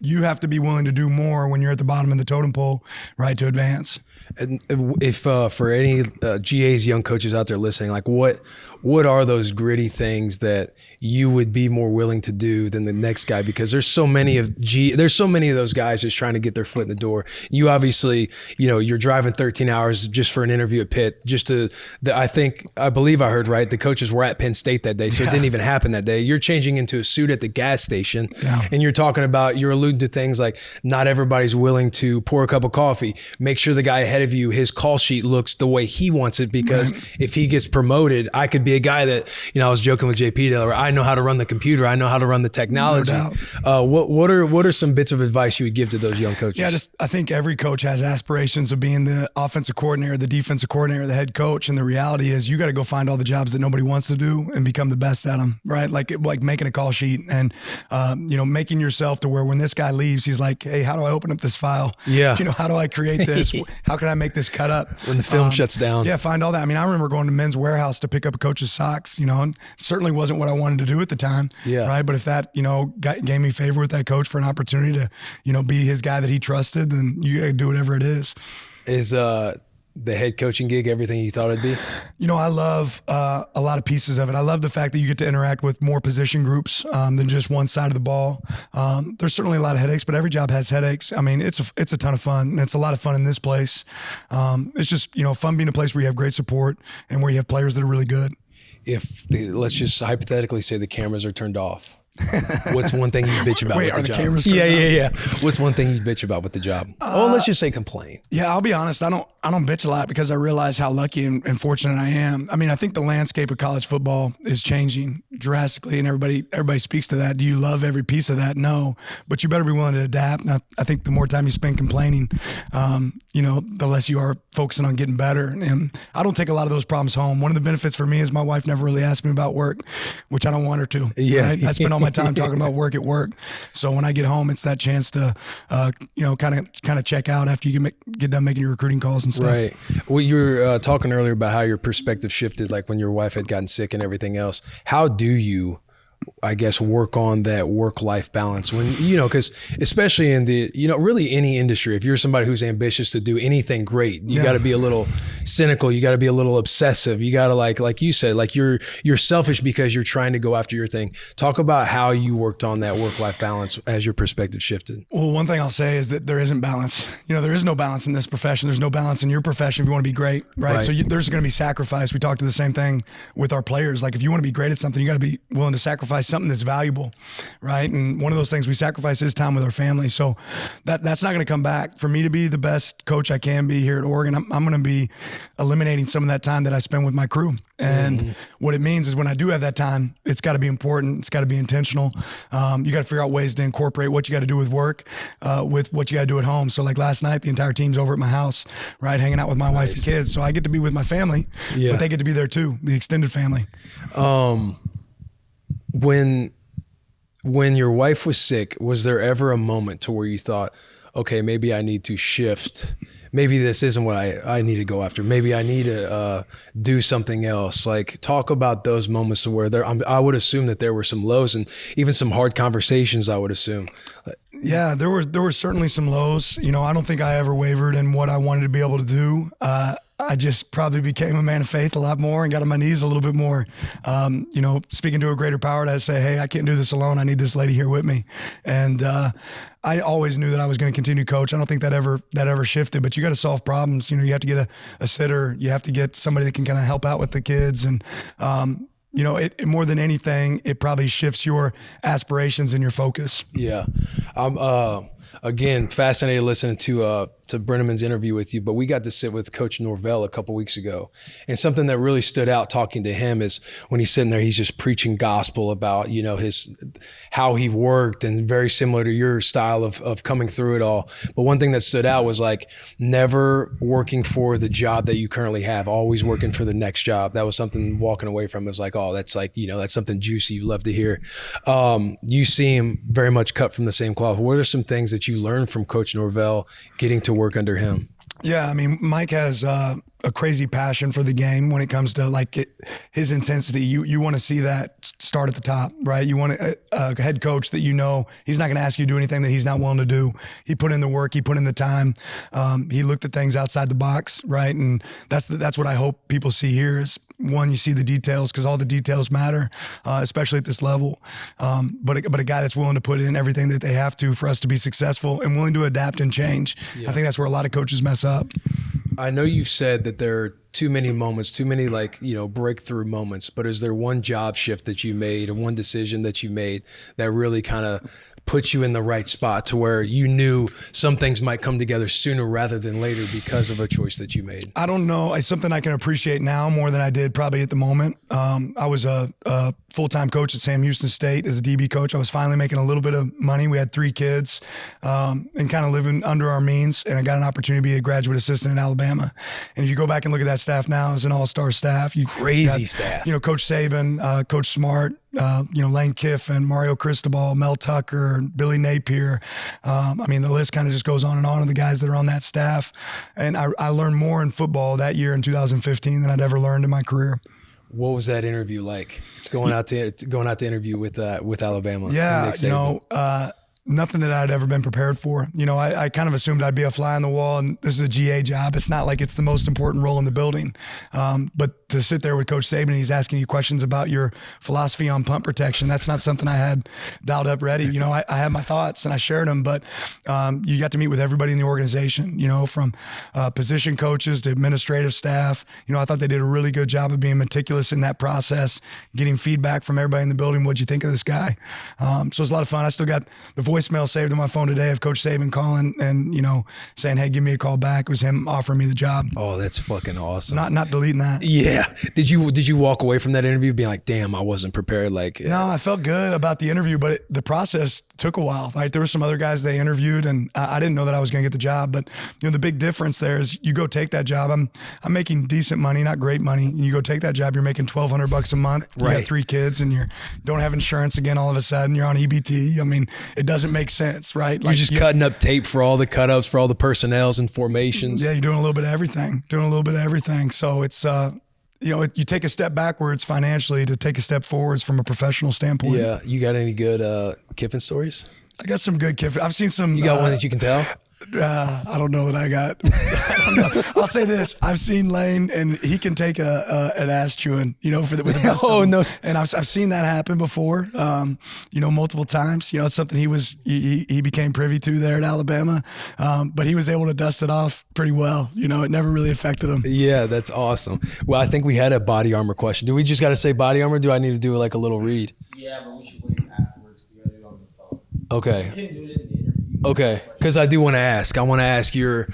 you have to be willing to do more when you're at the bottom of the totem pole, right, to advance. And if for any GA's young coaches out there listening, like what are those gritty things that you would be more willing to do than the next guy? Because there's so many of those guys just trying to get their foot in the door. You obviously, you're driving 13 hours just for an interview at Pitt. I believe I heard right, the coaches were at Penn State that day, so it didn't even happen that day. You're changing into a suit at the gas station, and you're alluding to things like not everybody's willing to pour a cup of coffee. Make sure the guy ahead of you, his call sheet looks the way he wants it, because if he gets promoted, I could be a guy that, I was joking with JP there, I know how to run the computer, I know how to run the technology. No, what are some bits of advice you would give to those young coaches? Yeah, I think every coach has aspirations of being the offensive coordinator, the defensive coordinator, the head coach, and the reality is you got to go find all the jobs that nobody wants to do and become the best at them, right? Like making a call sheet and making yourself to where when this guy leaves, he's like, hey, how do I open up this file? Yeah. How do I create this? How can I make this cut up? When the film shuts down. Yeah, find all that. I mean, I remember going to Men's Warehouse to pick up a coach's socks, and certainly wasn't what I wanted to do at the time. Yeah. Right. But if that, gave me favor with that coach for an opportunity to, be his guy that he trusted, then you got to do whatever it is. Is the head coaching gig everything you thought it'd be? I love a lot of pieces of it. I love the fact that you get to interact with more position groups than just one side of the ball. There's certainly a lot of headaches, but every job has headaches. I mean, it's a ton of fun, and it's a lot of fun in this place. It's just, fun being a place where you have great support and where you have players that are really good. Let's just hypothetically say the cameras are turned off. What's one thing you bitch about with the job? Cameras turned on? Yeah. What's one thing you bitch about with the job? Let's just say complain. Yeah, I'll be honest. I don't bitch a lot because I realize how lucky and fortunate I am. I mean, I think the landscape of college football is changing drastically, and everybody speaks to that. Do you love every piece of that? No, but you better be willing to adapt. And I think the more time you spend complaining, the less you are focusing on getting better. And I don't take a lot of those problems home. One of the benefits for me is my wife never really asked me about work, which I don't want her to. Yeah, right? I spend all my time talking about work at work. So when I get home, it's that chance to, kind of check out after you get done making your recruiting calls and stuff. Right. Well, you were talking earlier about how your perspective shifted, like when your wife had gotten sick and everything else. How do you, I guess, work on that work-life balance when, because especially in the, really any industry, if you're somebody who's ambitious to do anything great, you got to be a little cynical. You got to be a little obsessive. You got to like you said, like you're selfish because you're trying to go after your thing. Talk about how you worked on that work-life balance as your perspective shifted. Well, one thing I'll say is that there isn't balance. There is no balance in this profession. There's no balance in your profession if you want to be great, right? So there's going to be sacrifice. We talked to the same thing with our players. Like if you want to be great at something, you got to be willing to sacrifice something that's valuable, right? And one of those things we sacrifice is time with our family. So that's not going to come back. For me to be the best coach I can be here at Oregon, I'm going to be eliminating some of that time that I spend with my crew. And what it means is when I do have that time, it's got to be important. It's got to be intentional. You got to figure out ways to incorporate what you got to do with work with what you got to do at home. So like last night, the entire team's over at my house, right? Hanging out with my wife and kids. So I get to be with my family, but they get to be there too, the extended family. When your wife was sick, was there ever a moment to where you thought, okay, maybe I need to shift. Maybe this isn't what I need to go after. Maybe I need to do something else. Like talk about those moments where I would assume that there were some lows and even some hard conversations, I would assume. Yeah, there were certainly some lows. You know, I don't think I ever wavered in what I wanted to be able to do. I just probably became a man of faith a lot more and got on my knees a little bit more. You know, speaking to a greater power to say, hey, I can't do this alone. I need this lady here with me. And I always knew that I was going to continue to coach. I don't think that ever shifted, but you got to solve problems. You know, you have to get a sitter. You have to get somebody that can kind of help out with the kids. And, you know, it more than anything, it probably shifts your aspirations and your focus. Yeah. I'm, again, fascinated listening to Brenneman's interview with you, but we got to sit with Coach Norvell a couple weeks ago. And something that really stood out talking to him is when he's sitting there, he's just preaching gospel about, you know, how he worked, and very similar to your style of coming through it all. But one thing that stood out was like never working for the job that you currently have, always working for the next job. That was something walking away from. It was like, oh, that's like, you know, that's something juicy you love to hear. You seem very much cut from the same cloth. What are some things that you learned from Coach Norvell getting to work under him? Yeah, I mean, Mike has a crazy passion for the game when it comes to like his intensity. You want to see that start at the top, right? You want a head coach that you know he's not going to ask you to do anything that he's not willing to do. He put in the work, he put in the time. He looked at things outside the box, right? And that's what I hope people see here is, one, you see the details, because all the details matter, especially at this level. But a guy that's willing to put in everything that they have to for us to be successful and willing to adapt and change. Yeah. I think that's where a lot of coaches mess up. I know you've said that there are too many moments, too many like, you know, breakthrough moments, but is there one job shift that you made or one decision that you made that really kind of put you in the right spot to where you knew some things might come together sooner rather than later because of a choice that you made? I don't know. It's something I can appreciate now more than I did probably at the moment. I was a full-time coach at Sam Houston State as a DB coach. I was finally making a little bit of money. We had 3 kids and kind of living under our means, and I got an opportunity to be a graduate assistant in Alabama. And if you go back and look at that staff now, it's an all-star staff. Crazy staff. You know, Coach Saban, Coach Smart, you know, Lane Kiffin, Mario Cristobal, Mel Tucker, Billy Napier. I mean, the list kind of just goes on and on of the guys that are on that staff. And I learned more in football that year in 2015 than I'd ever learned in my career. What was that interview like? Going out to interview with Alabama? Yeah, you know, nothing that I'd ever been prepared for. You know, I kind of assumed I'd be a fly on the wall, and this is a GA job. It's not like it's the most important role in the building. But to sit there with Coach Saban and he's asking you questions about your philosophy on punt protection, that's not something I had dialed up ready. You know, I had my thoughts and I shared them, but you got to meet with everybody in the organization, you know, from position coaches to administrative staff. You know, I thought they did a really good job of being meticulous in that process, getting feedback from everybody in the building. What'd you think of this guy? So it was a lot of fun. I still got the voicemail saved on my phone today of Coach Saban calling and, you know, saying, hey, give me a call back. It was him offering me the job. Oh, that's fucking awesome. Not deleting that. Yeah. Did you walk away from that interview being like, damn, I wasn't prepared? Like, no, I felt good about the interview, but the process took a while. Right? There were some other guys they interviewed, and I didn't know that I was going to get the job. But you know, the big difference there is you go take that job. I'm making decent money, not great money. And you go take that job, you're making $1,200 a month. You got 3 kids, and you don't have insurance again. All of a sudden, you're on EBT. I mean, it doesn't make sense, right? You're just cutting up tape for all the cutouts, for all the personnels and formations. Yeah, you're doing a little bit of everything. So it's you know, you take a step backwards financially to take a step forwards from a professional standpoint. Yeah. You got any good Kiffin stories? I got some good Kiffin. I've seen some. You got one that you can tell? I don't know that I got. I don't know. I'll say this: I've seen Lane, and he can take an ass chewing, you know, with the best. Oh no! And I've seen that happen before, you know, multiple times. You know, it's something he became privy to there at Alabama, but he was able to dust it off pretty well. You know, it never really affected him. Yeah, that's awesome. Well, I think we had a body armor question. Do we just got to say body armor? Do I need to do like a little read? Yeah, but we should wait afterwards. We gotta do it on the phone. Okay. We can do it in the interview. Okay, because I do want to ask. I want to ask your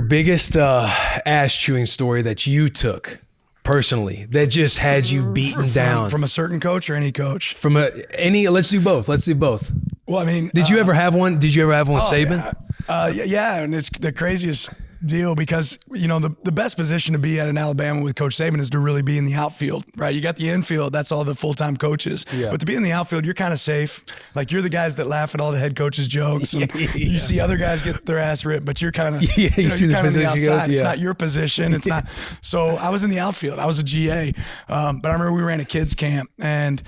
biggest ass chewing story that you took personally that just had you beaten down from a certain coach or any coach. From any. Let's do both. Well, I mean, did you ever have one? Did you ever have one with Saban? Yeah, and it's the craziest deal because, the best position to be at in Alabama with Coach Saban is to really be in the outfield, right? You got the infield, that's all the full-time coaches. Yeah. But to be in the outfield, you're kind of safe. Like, you're the guys that laugh at all the head coaches' jokes. And you see other guys get their ass ripped, but you're kind of, you see the position outside. goes, It's not your position. It's not. So I was in the outfield. I was a GA. But I remember we ran a kids camp, and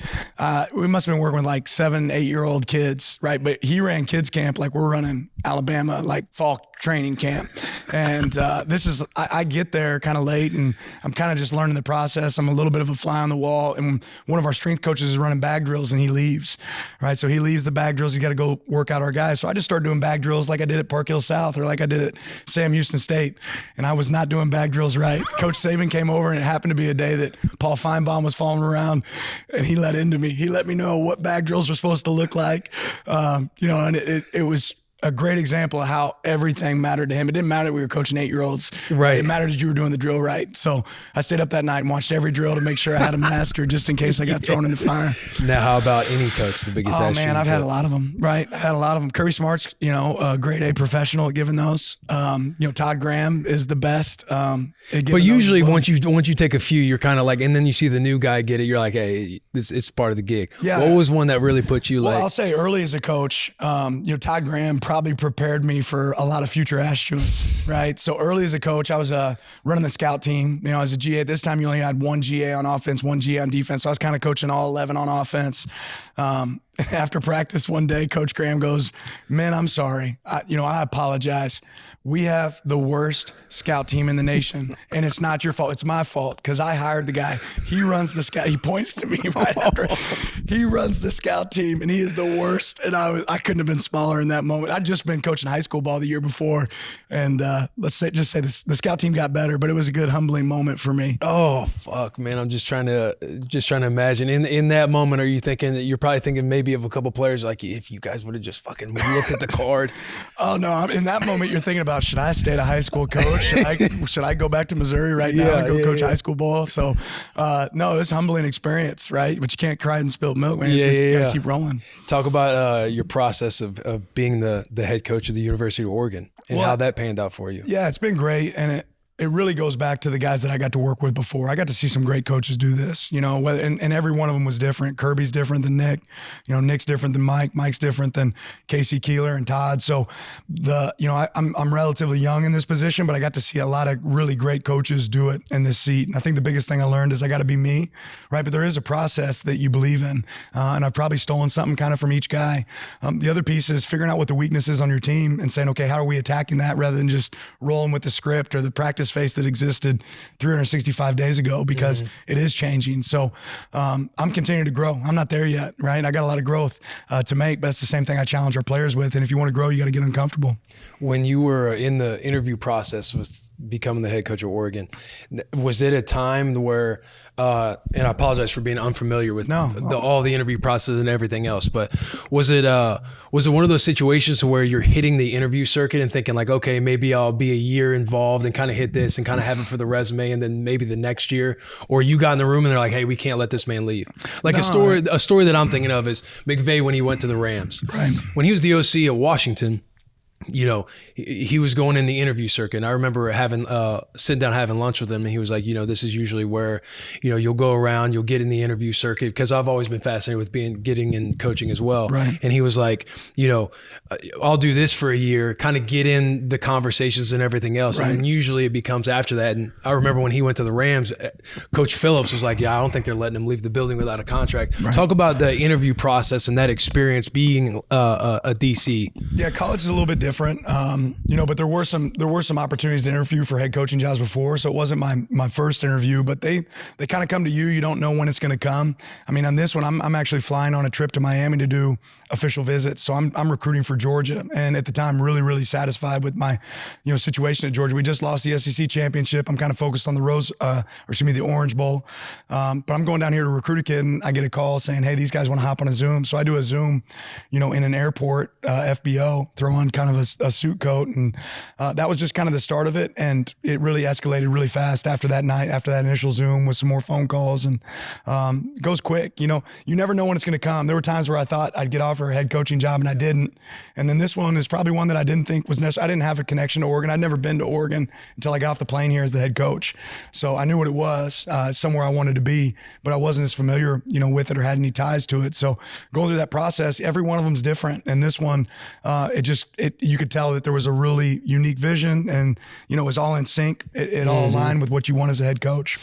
we must have been working with like 7, 8-year-old kids, right? But he ran kids camp like we're running Alabama, like fall training camp. And I get there kind of late, and I'm kind of just learning the process. I'm a little bit of a fly on the wall, and one of our strength coaches is running bag drills, and he leaves, right? So he leaves the bag drills. He's got to go work out our guys. So I just started doing bag drills like I did at Park Hill South or like I did at Sam Houston State, and I was not doing bag drills right. Coach Saban came over, and it happened to be a day that Paul Feinbaum was following around, and he let into me. He let me know what bag drills were supposed to look like, and it was a great example of how everything mattered to him. It didn't matter that we were coaching 8-year-olds. Right. It mattered that you were doing the drill right. So I stayed up that night and watched every drill to make sure I had a master just in case I got thrown in the fire. Now, how about any coach, the biggest Oh, man, I've had a lot of them, right? I had a lot of them. Kirby Smart's, a grade A professional at giving those. Todd Graham is the best. But usually once you take a few, you're kind of like, and then you see the new guy get it, you're like, hey, it's part of the gig. Yeah. What was one that really put you I'll say early as a coach, Todd Graham probably prepared me for a lot of future astronauts, right? So early as a coach, I was running the scout team. As a GA, at this time you only had one GA on offense, one GA on defense. So I was kind of coaching all 11 on offense. After practice one day, Coach Graham goes, "Man, I'm sorry. I apologize. We have the worst scout team in the nation, and it's not your fault. It's my fault because I hired the guy. He runs the scout." He points to me right after. He runs the scout team, and he is the worst. And I couldn't have been smaller in that moment. I'd just been coaching high school ball the year before, and let's say the scout team got better, but it was a good humbling moment for me. Oh fuck, man! I'm just trying to imagine in that moment. Are you thinking that you're probably thinking maybe of a couple players like if you guys would have just fucking looked at the card? Oh no! In that moment, you're thinking about, should I stay a high school coach? Should I go back to Missouri right now and go coach high school ball? So, no, it's a humbling experience, right? But you can't cry and spill milk, man. You gotta keep rolling. Talk about your process of being the head coach of the University of Oregon and how that panned out for you. Yeah, it's been great, and it really goes back to the guys that I got to work with before. I got to see some great coaches do this, and every one of them was different. Kirby's different than Nick, Nick's different than Mike, Mike's different than Casey Keeler and Todd. So I'm relatively young in this position, but I got to see a lot of really great coaches do it in this seat. And I think the biggest thing I learned is I got to be me, right? But there is a process that you believe in. And I've probably stolen something kind of from each guy. The other piece is figuring out what the weakness is on your team and saying, okay, how are we attacking that rather than just rolling with the script or the practice face that existed 365 days ago, because it is changing. So I'm continuing to grow. I'm not there yet, right? I got a lot of growth to make, but that's the same thing I challenge our players with. And if you want to grow, you got to get uncomfortable. When you were in the interview process with becoming the head coach of Oregon, was it a time where, and I apologize for being unfamiliar with all the interview process and everything else, but was it one of those situations where you're hitting the interview circuit and thinking like, okay, maybe I'll be a year involved and kind of hit this and kind of have it for the resume, and then maybe the next year, or you got in the room and they're like, hey, we can't let this man leave. Like a story that I'm thinking of is McVay when he went to the Rams. Right. When he was the OC at Washington, he was going in the interview circuit. And I remember sitting down having lunch with him, and he was like, this is usually where, you'll go around, you'll get in the interview circuit, because I've always been fascinated with getting in coaching as well. Right. And he was like, I'll do this for a year, kind of get in the conversations and everything else. Right. And then usually it becomes after that. And I remember when he went to the Rams, Coach Phillips was like, I don't think they're letting him leave the building without a contract. Right. Talk about the interview process and that experience being a DC. Yeah, college is a little bit different, but there were some opportunities to interview for head coaching jobs before, so it wasn't my first interview. But they kind of come to you. You don't know when it's going to come. I mean, on this one, I'm actually flying on a trip to Miami to do official visits. So I'm recruiting for Georgia, and at the time, really, really satisfied with my situation at Georgia. We just lost the SEC championship. I'm kind of focused on the Orange Bowl. But I'm going down here to recruit a kid, and I get a call saying, hey, these guys want to hop on a Zoom. So I do a Zoom, in an airport, FBO, throw on kind of a suit coat. And that was just kind of the start of it. And it really escalated really fast after that night, after that initial Zoom with some more phone calls. And it goes quick. You know, you never know when it's going to come. There were times where I thought I'd get offered a head coaching job and I didn't. And then this one is probably one that I didn't think was necessary. I didn't have a connection to Oregon. I'd never been to Oregon until I got off the plane here as the head coach. So I knew what it was, somewhere I wanted to be, but I wasn't as familiar, you know, with it or had any ties to it. So going through that process, every one of them is different. And this one, you could tell that there was a really unique vision, and, you know, it was all in sync. It all aligned with what you want as a head coach.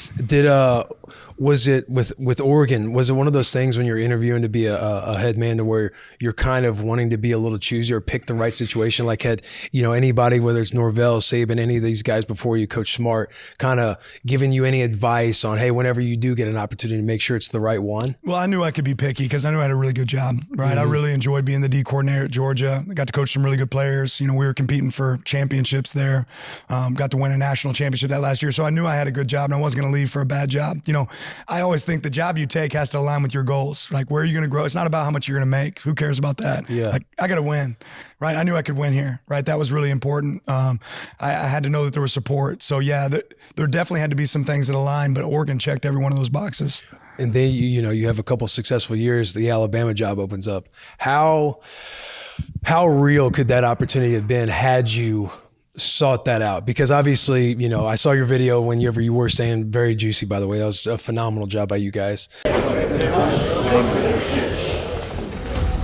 Was it with Oregon, was it one of those things when you're interviewing to be a head man to where you're kind of wanting to be a little choosy or pick the right situation? Like, had, you know, anybody, whether it's Norvell, Saban, any of these guys before you, Coach Smart, kind of giving you any advice on, hey, whenever you do get an opportunity, to make sure it's the right one? Well, I knew I could be picky because I knew I had a really good job, right? I really enjoyed being the D coordinator at Georgia. I got to coach some really good players. You know, we were competing for championships there. Got to win a national championship that last year. So I knew I had a good job and I wasn't going to leave for a bad job. You know, I always think the job you take has to align with your goals. Like, where are you going to grow? It's not about how much you're going to make. Who cares about that? Yeah. Like, I got to win, right? I knew I could win here, right? That was really important. I had to know that there was support. So yeah, there definitely had to be some things that aligned, but Oregon checked every one of those boxes. And then, you know, you have a couple successful years, the Alabama job opens up. How real could that opportunity have been had you sought that out? Because obviously, you know, I saw your video whenever you were saying, very juicy, by the way. That was a phenomenal job by you guys.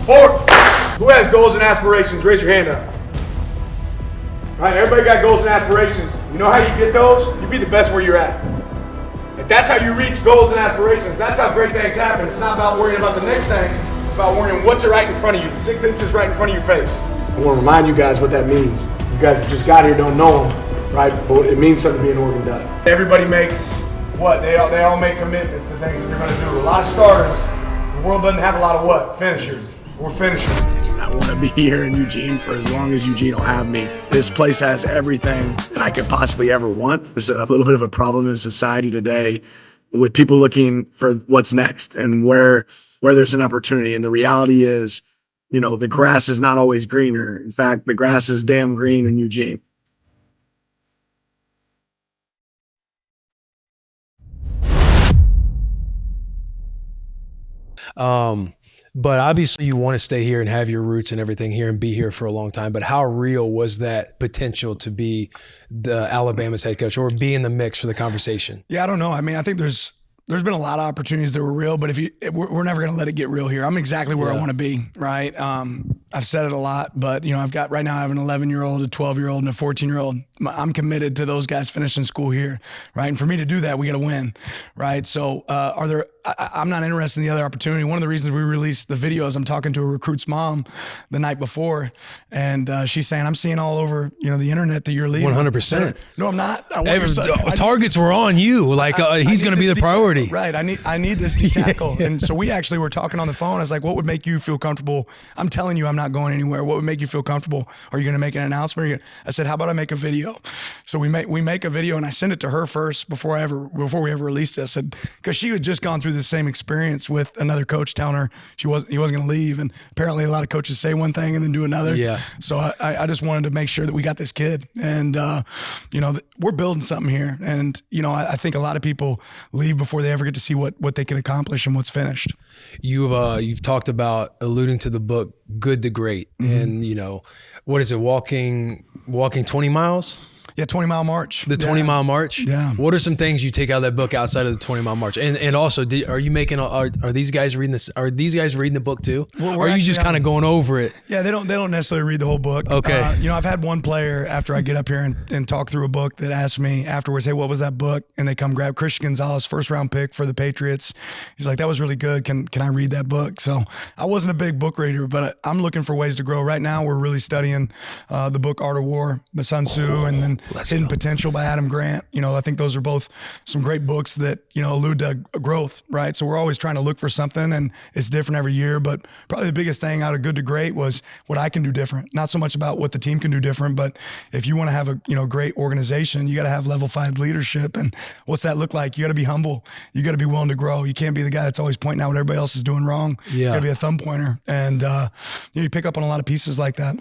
Forward. Who has goals and aspirations? Raise your hand up. All right, everybody got goals and aspirations. You know how you get those? You be the best where you're at. If that's how you reach goals and aspirations, that's how great things happen. It's not about worrying about the next thing. It's about worrying what's right in front of you, 6 inches right in front of your face. I want to remind you guys what that means. You guys that just got here don't know them, right? But it means something to be an Oregon Duck. Everybody makes what? They all make commitments to things that they're going to do. A lot of starters. The world doesn't have a lot of what? Finishers. We're finishers. I want to be here in Eugene for as long as Eugene will have me. This place has everything that I could possibly ever want. There's a little bit of a problem in society today with people looking for what's next and where there's an opportunity. And the reality is, you know, the grass is not always greener. In fact, the grass is damn green in Eugene. But obviously you want to stay here and have your roots and everything here and be here for a long time. But how real was that potential to be the Alabama's head coach or be in the mix for the conversation? Yeah, I don't know. I mean, I think there's been a lot of opportunities that were real, but we're never going to let it get real here. I'm exactly where I want to be, right? I've said it a lot, but, you know, right now I have an 11-year-old, a 12-year-old, and a 14-year-old. I'm committed to those guys finishing school here, right? And for me to do that, we got to win, right? So I'm not interested in the other opportunity. One of the reasons we released the video is I'm talking to a recruit's mom the night before, and she's saying, I'm seeing all over, you know, the internet that you're leaving. 100%. No, I'm not. Targets were on you. Like, he's going to be the priority. Right. I need this D tackle. And so we actually were talking on the phone. I was like, what would make you feel comfortable? I'm telling you, I'm not going anywhere. What would make you feel comfortable? Are you going to make an announcement? I said, how about I make a video? So we make a video, and I sent it to her first before we ever released it. I said, because she had just gone through the same experience with another coach telling her he wasn't going to leave. And apparently a lot of coaches say one thing and then do another. Yeah. So I just wanted to make sure that we got this kid. And, you know, we're building something here. And, you know, I think a lot of people leave before they ever get to see what they can accomplish and what's finished. You've talked about alluding to the book Good to Great, and, you know, what is it, walking 20 miles? Yeah, 20-mile march. The 20-mile march? Yeah. What are some things you take out of that book outside of the 20-mile march? And also, are you making? Are these guys reading this? Are these guys reading the book too? Or are you just kind of going over it? Yeah, they don't necessarily read the whole book. Okay. You know, I've had one player after I get up here and talk through a book that asks me afterwards, hey, what was that book? And they come grab Christian Gonzalez, first-round pick for the Patriots. He's like, that was really good. Can I read that book? So I wasn't a big book reader, but I'm looking for ways to grow. Right now, we're really studying the book Art of War by Sun Tzu, and then Hidden Potential by Adam Grant. You know, I think those are both some great books that, you know, allude to growth, right? So we're always trying to look for something, and it's different every year. But probably the biggest thing out of Good to Great was what I can do different. Not so much about what the team can do different, but if you want to have a, you know, great organization, you got to have level 5 leadership. And what's that look like? You got to be humble. You got to be willing to grow. You can't be the guy that's always pointing out what everybody else is doing wrong. Yeah. You got to be a thumb pointer. And you pick up on a lot of pieces like that.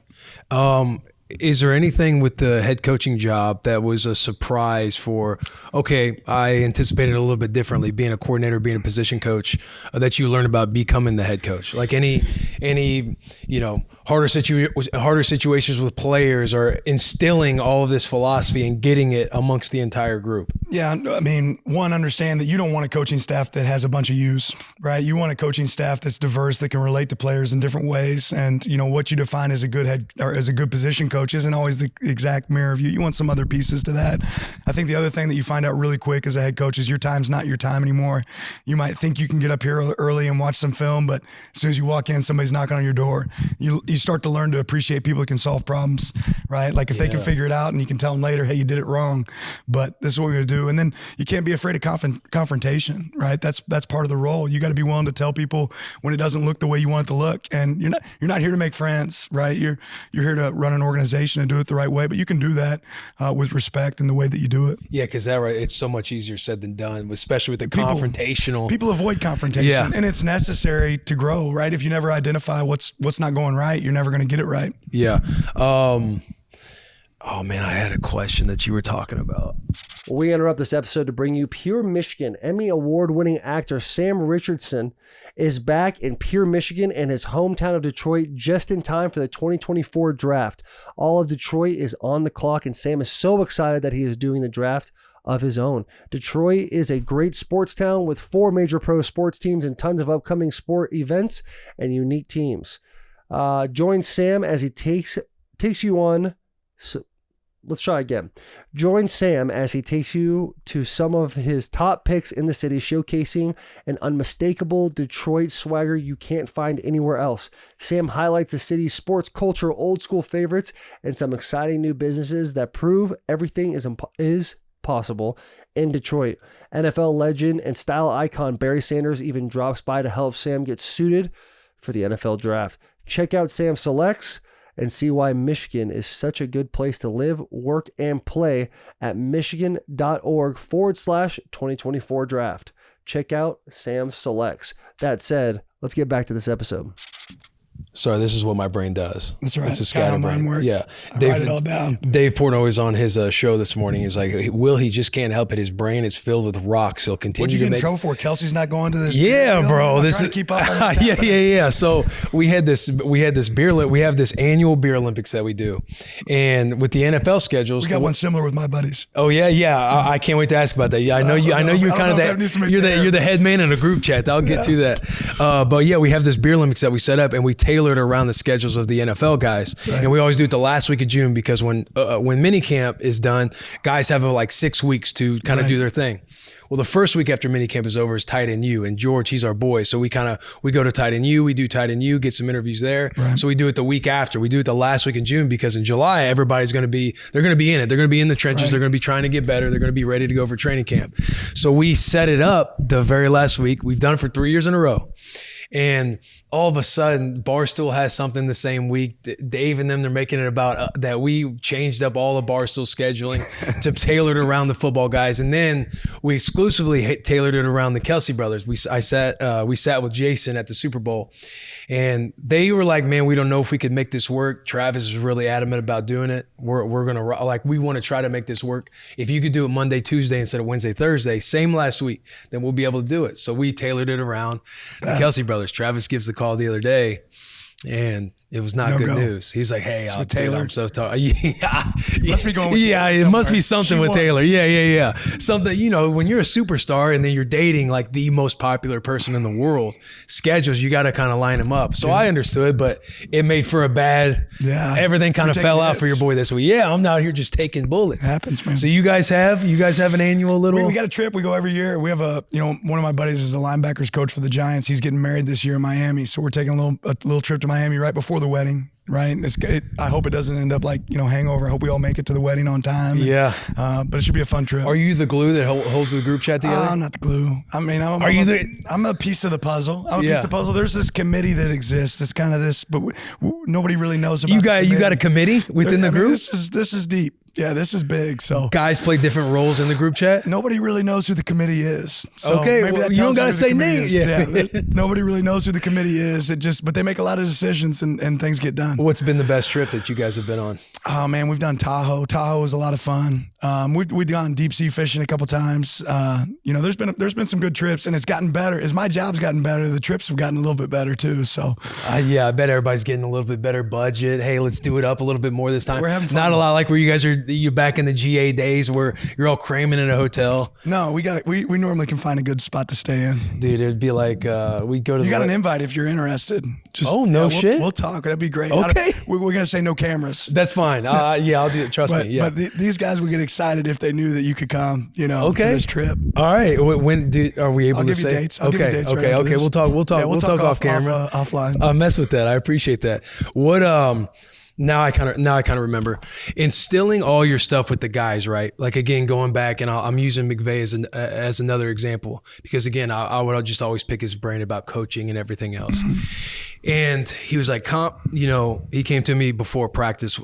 is there anything with the head coaching job that was a surprise for, okay, I anticipated a little bit differently, being a coordinator, being a position coach, that you learned about becoming the head coach? Like any harder situations with players, or instilling all of this philosophy and getting it amongst the entire group? Yeah, I mean, one, understand that you don't want a coaching staff that has a bunch of yous, right? You want a coaching staff that's diverse, that can relate to players in different ways. And, what you define as a good head or as a good position coach isn't always the exact mirror of you. You want some other pieces to that. I think the other thing that you find out really quick as a head coach is your time's not your time anymore. You might think you can get up here early and watch some film, but as soon as you walk in, somebody's knocking on your door. You start to learn to appreciate people that can solve problems, right? Like if they can figure it out, and you can tell them later, hey, you did it wrong, but this is what we're going to do. And then you can't be afraid of confrontation, right? That's part of the role. You got to be willing to tell people when it doesn't look the way you want it to look. And you're not here to make friends, right? You're here to run an organization and do it the right way, but you can do that with respect in the way that you do it. Yeah, because it's so much easier said than done, especially with the confrontational. People avoid confrontation, and it's necessary to grow, right? If you never identify what's not going right, you're never going to get it right. Yeah. Oh man, I had a question that you were talking about. We interrupt this episode to bring you Pure Michigan. Emmy award-winning actor Sam Richardson is back in Pure Michigan and his hometown of Detroit just in time for the 2024 draft. All of Detroit is on the clock, and Sam is so excited that he is doing the draft of his own. Detroit is a great sports town with 4 major pro sports teams and tons of upcoming sport events and unique teams. Join Sam as he takes you on... Let's try again. Join Sam as he takes you to some of his top picks in the city, showcasing an unmistakable Detroit swagger you can't find anywhere else. Sam highlights the city's sports culture, old school favorites, and some exciting new businesses that prove everything is possible in Detroit. NFL legend and style icon Barry Sanders even drops by to help Sam get suited for the NFL draft. Check out Sam Selects and see why Michigan is such a good place to live, work, and play at michigan.org/2024 draft. Check out Sam Selects. That said, let's get back to this episode. Sorry, this is what my brain does. That's right. It's a scatterbrain. Works. Yeah. Write it all down. Dave Portnoy was on his show this morning. He's like, Will, he just can't help it. His brain is filled with rocks. He'll continue What'd you to get make... in trouble for? Kelsey's not going to this. Yeah, bro. This is keep up on yeah. So we had this beer. We have this annual beer Olympics that we do, and with the NFL schedules, we got one similar with my buddies. Oh yeah. I can't wait to ask about that. Yeah, I know you're kind of that. You're the head man in a group chat. I'll get to that. But yeah, we have this beer Olympics that we set up, and we tailored around the schedules of the NFL guys, and we always do it the last week of June because when minicamp is done, guys have like 6 weeks to kind of do their thing. Well, the first week after minicamp is over is Tight End U, and George, he's our boy, so we go to Tight End U, we do Tight End U, get some interviews there. Right. So we do it the week after. We do it the last week in June because in July everybody's going to be in it. They're going to be in the trenches. Right. They're going to be trying to get better. They're going to be ready to go for training camp. So we set it up the very last week. We've done it for 3 years in a row. And all of a sudden, Barstool has something the same week. Dave and them, they're making it about that we changed up all the Barstool scheduling to tailor it around the football guys. And then we exclusively tailored it around the Kelsey brothers. We sat with Jason at the Super Bowl, and they were like, man, we don't know if we could make this work. Travis is really adamant about doing it. We're going to, we want to try to make this work. If you could do it Monday, Tuesday instead of Wednesday, Thursday, same last week, then we'll be able to do it. So we tailored it around the Kelsey brothers. Travis gives the call the other day, and it was not good news. He's like, hey, Taylor, I'm so tired. Yeah. You must be going with Taylor it must be something with Taylor. Yeah. Something, when you're a superstar and then you're dating like the most popular person in the world, schedules, you got to kind of line them up. So I understood, but it made for a bad, everything kind of fell out for your boy this week. Yeah, I'm out here just taking bullets. It happens, man. So you guys have an annual little... We got a trip. We go every year. We have one of my buddies is a linebackers coach for the Giants. He's getting married this year in Miami. So we're taking a little trip to Miami right before the wedding, right? I hope it doesn't end up like, hangover. I hope we all make it to the wedding on time. Yeah. But it should be a fun trip. Are you the glue that holds the group chat together? I'm not the glue. I mean, I'm a piece of the puzzle. I'm a piece of the puzzle. There's this committee that exists. It's kind of this, but nobody really knows about You got a committee within the group? This is deep. Yeah, this is big. So Guys play different roles in the group chat? nobody really knows who the committee is. So Okay, maybe well, that you don't tells gotta who the say committee names. is. Yeah. Nobody really knows who the committee is. But they make a lot of decisions and things get done. What's been the best trip that you guys have been on? Oh man, we've done Tahoe. Tahoe was a lot of fun. We've gone deep sea fishing a couple times. There's been some good trips, and it's gotten better. As my job's gotten better, the trips have gotten a little bit better too. So Yeah, I bet everybody's getting a little bit better budget. Hey, let's do it up a little bit more this time. We're having fun. Not a lot like where you guys are. You back in the GA days where you're all cramming in a hotel. no, we normally can find a good spot to stay in. Dude, it'd be like we'd go to. You got an invite if you're interested. Shit. We'll talk. That'd be great. Okay. We're gonna say no cameras. That's fine. Yeah, I'll do it. Trust me. Yeah. But these guys would get excited if they knew that you could come. For this trip. All right. When are we able I'll to give say? you dates. I'll give you dates right after this. We'll talk. Yeah, We'll talk off camera. offline. I'll mess with that. I appreciate that. What now I kind of remember instilling all your stuff with the guys, right? Like again, going back and I'm using McVay as another example because again, I would just always pick his brain about coaching and everything else. And he was like, he came to me before practice,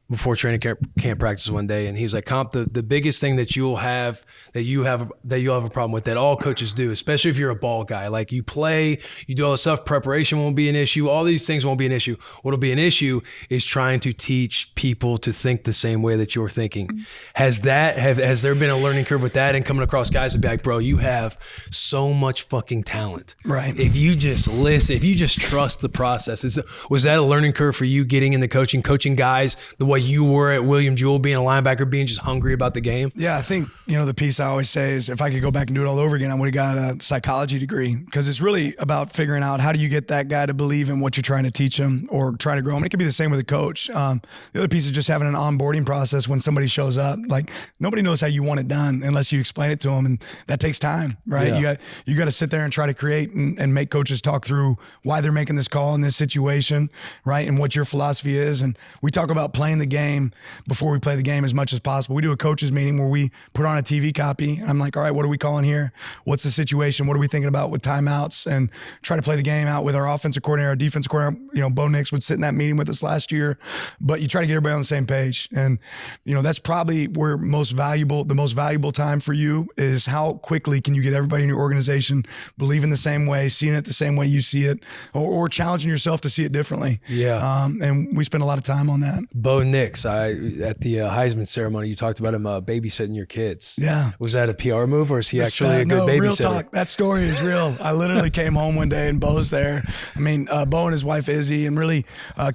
before training camp practice one day, and he was like, Comp, the biggest thing that you'll have a problem with, that all coaches do, especially if you're a ball guy, like you play, you do all this stuff, preparation won't be an issue, all these things won't be an issue. What'll be an issue is trying to teach people to think the same way that you're thinking. Has there been a learning curve with that, and coming across guys to be like, bro, you have so much fucking talent. Right. If you just listen, if you just trust the process, was that a learning curve for you getting into coaching guys the way you were at William Jewell, being a linebacker, being just hungry about the game? Yeah, I think, the piece I always say is if I could go back and do it all over again, I would have got a psychology degree, because it's really about figuring out how do you get that guy to believe in what you're trying to teach him or try to grow him. It could be the same with a coach. The other piece is just having an onboarding process when somebody shows up. Like nobody knows how you want it done unless you explain it to them, and that takes time, right? Yeah. You got to sit there and try to create and make coaches talk through why they're making this call in this situation, right? And what your philosophy is. And we talk about playing the game before we play the game as much as possible. We do a coaches meeting where we put on a TV copy. I'm like, all right, what are we calling here? What's the situation? What are we thinking about with timeouts? And try to play the game out with our offensive coordinator, our defensive coordinator. Bo Nix would sit in that meeting with us last year, but you try to get everybody on the same page. And, that's probably where the most valuable time for you is how quickly can you get everybody in your organization believing the same way, seeing it the same way you see it, or challenging yourself to see it differently. Yeah. And we spend a lot of time on that. Bo Nix, at the Heisman ceremony, you talked about him babysitting your kids. Yeah. Was that a PR move, or is he actually a good no, babysitter? Real talk. That story is real. I literally came home one day and Bo's there. I mean, Bo and his wife Izzy, and really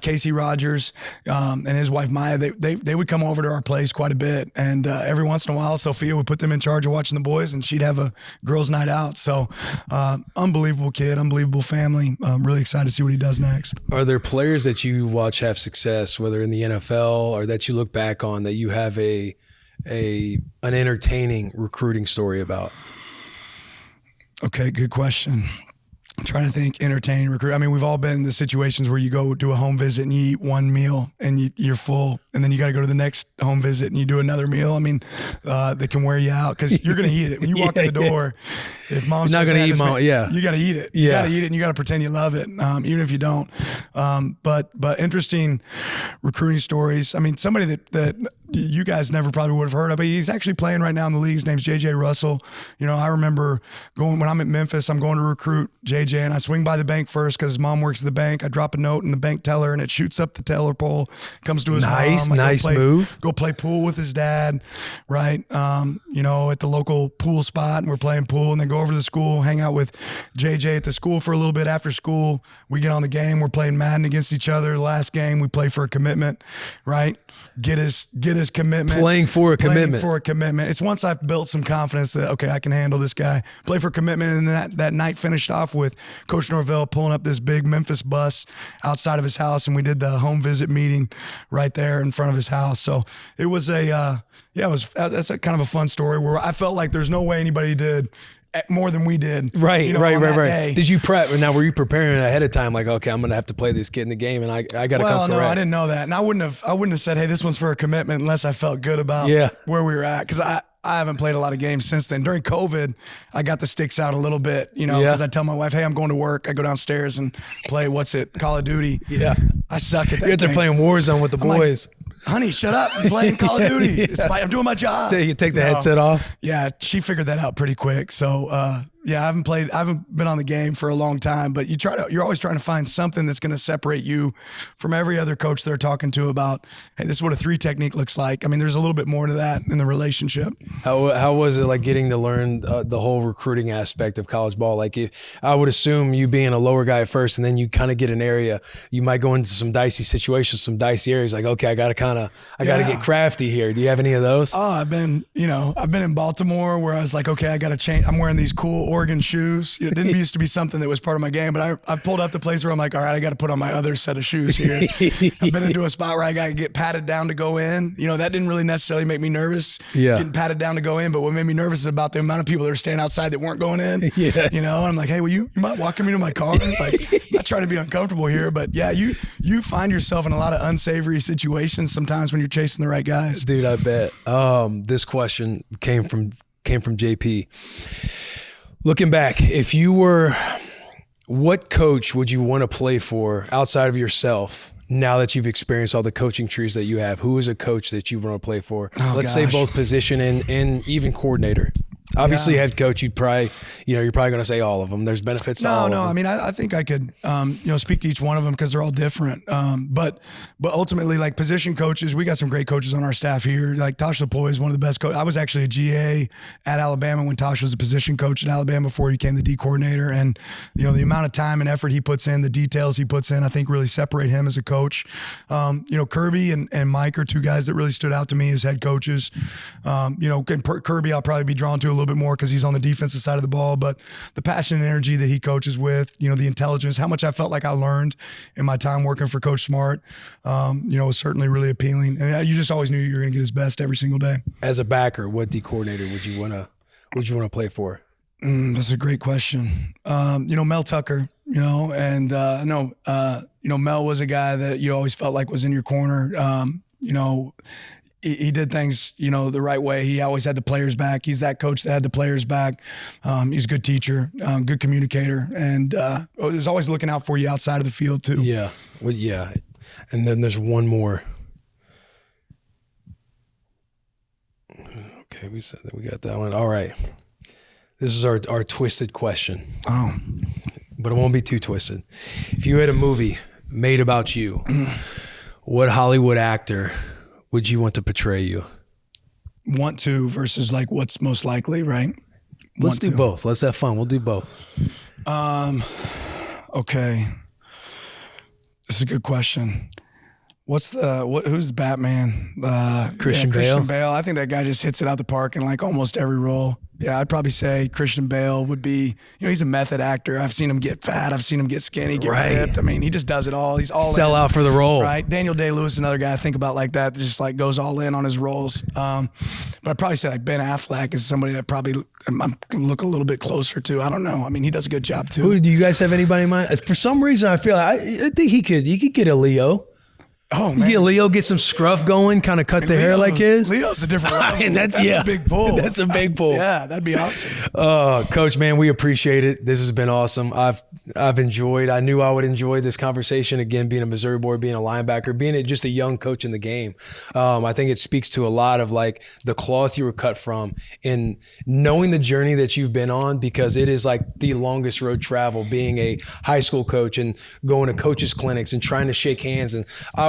Casey Rogers and his wife Maya, they would come over to our place quite a bit. And every once in a while, Sophia would put them in charge of watching the boys, and she'd have a girls' night out. So unbelievable kid, unbelievable family. I'm really excited to see what he does next. Are there players that you watch have success, whether in the NFL or that you look back on, that you have an entertaining recruiting story about? Okay, good question. I'm trying to think. Entertaining recruit. I mean, we've all been in the situations where you go do a home visit and you eat one meal and you're full, and then you got to go to the next home visit and you do another meal. I mean, that can wear you out because you're going to eat it when you walk in the door. If mom's not going to eat, you got to eat it. You got to eat it, and you got to pretend you love it, even if you don't. But interesting recruiting stories. I mean, somebody that you guys never probably would have heard of, but he's actually playing right now in the league. His name's JJ Russell. I remember when I'm at Memphis, I'm going to recruit JJ, and I swing by the bank first because his mom works at the bank. I drop a note in the bank teller, and it shoots up the teller pole, comes to his mom. Nice move. Go play pool with his dad, right? At the local pool spot, and we're playing pool, and then go over to the school, hang out with JJ at the school for a little bit. After school, we get on the game. We're playing Madden against each other. The last game, we play for a commitment, right? Get his commitment. Playing for a commitment. It's once I've built some confidence that, okay, I can handle this guy. Play for commitment. And then that night finished off with Coach Norvell pulling up this big Memphis bus outside of his house, and we did the home visit meeting right there in front of his house. So it was that's a kind of a fun story where I felt like there's no way anybody did more than we did. Right. Day. Did you prep? Now, were you preparing ahead of time? Like, okay, I'm going to have to play this kid in the game, and I got to come correct. No, I didn't know that. And I wouldn't have said, hey, this one's for a commitment unless I felt good about where we were at. Because I haven't played a lot of games since then. During COVID, I got the sticks out a little bit, because I tell my wife, hey, I'm going to work. I go downstairs and play, Call of Duty. Yeah. I suck at that. You're out there playing Warzone with the boys. honey, shut up. I'm playing Call of Duty. I'm doing my job. You take the headset off? Yeah, she figured that out pretty quick. So, yeah, I haven't been on the game for a long time, but you're always trying to find something that's going to separate you from every other coach they're talking to about, hey, this is what a 3 technique looks like. I mean, there's a little bit more to that in the relationship. How was it like getting to learn the whole recruiting aspect of college ball? Like, I would assume you being a lower guy at first, and then you kind of get an area, you might go into some dicey situations, some dicey areas. Like, okay, I got to get crafty here. Do you have any of those? Oh, I've been in Baltimore where I was like, okay, I got to change. I'm wearing these cool Oregon shoes. It didn't used to be something that was part of my game, but I pulled up the place where I'm like, all right, I got to put on my other set of shoes here. I've been into a spot where I got to get patted down to go in. That didn't really necessarily make me nervous. Yeah. Getting patted down to go in, but what made me nervous is about the amount of people that were standing outside that weren't going in. Yeah. And I'm like, hey, will you mind walking me to my car? Like, I'm not trying to be uncomfortable here, but yeah, you find yourself in a lot of unsavory situations sometimes when you're chasing the right guys. Dude, I bet. This question came from JP. Looking back, what coach would you want to play for outside of yourself now that you've experienced all the coaching trees that you have? Who is a coach that you want to play for? Let's say both position and even coordinator. Obviously, head coach, you're probably going to say all of them. There's benefits to all of them. I mean, I think I could, speak to each one of them because they're all different. But ultimately, like position coaches, we got some great coaches on our staff here. Like Tosh Lapoy is one of the best coaches. I was actually a GA at Alabama when Tosh was a position coach at Alabama before he became the D coordinator. And, the amount of time and effort he puts in, the details he puts in, I think really separate him as a coach. Kirby and Mike are 2 guys that really stood out to me as head coaches. Kirby I'll probably be drawn to a little bit more because he's on the defensive side of the ball, but the passion and energy that he coaches with, the intelligence, how much I felt like I learned in my time working for Coach Smart, was certainly really appealing. And you just always knew you were going to get his best every single day. As a backer, what D coordinator would you want to play for? That's a great question. Mel Tucker, and Mel was a guy that you always felt like was in your corner. He did things, the right way. He always had the players back. He's that coach that had the players back. He's a good teacher, good communicator, and was always looking out for you outside of the field too. Yeah, well, yeah. And then there's one more. Okay, we said that we got that one. All right. This is our twisted question. Oh, but it won't be too twisted. If you had a movie made about you, what Hollywood actor would you want to portray you? Want to versus like what's most likely, right? Let's do both. Let's have fun. We'll do both. Okay. This is a good question. Who's Batman? Christian Bale. Christian Bale. I think that guy just hits it out the park in like almost every role. Yeah, I'd probably say Christian Bale would be, he's a method actor. I've seen him get fat. I've seen him get skinny, get ripped. I mean, he just does it all. He's all sell out for the role. Right. Daniel Day-Lewis, another guy I think about like that just like goes all in on his roles. But I'd probably say like Ben Affleck is somebody that probably I look a little bit closer to. I don't know. I mean, he does a good job too. Who do you guys have anybody in mind? For some reason, I feel like I think he could get a Leo. Oh man, get some scruff going, kind of cut the hair like his. Leo's a different level. And that's a big pull. That's a big pull. Yeah, that'd be awesome. Coach, man, we appreciate it. This has been awesome. I've enjoyed. I knew I would enjoy this conversation again. Being a Missouri boy, being a linebacker, being just a young coach in the game. I think it speaks to a lot of like the cloth you were cut from, and knowing the journey that you've been on, because it is like the longest road travel. Being a high school coach and going to coaches clinics and trying to shake hands, and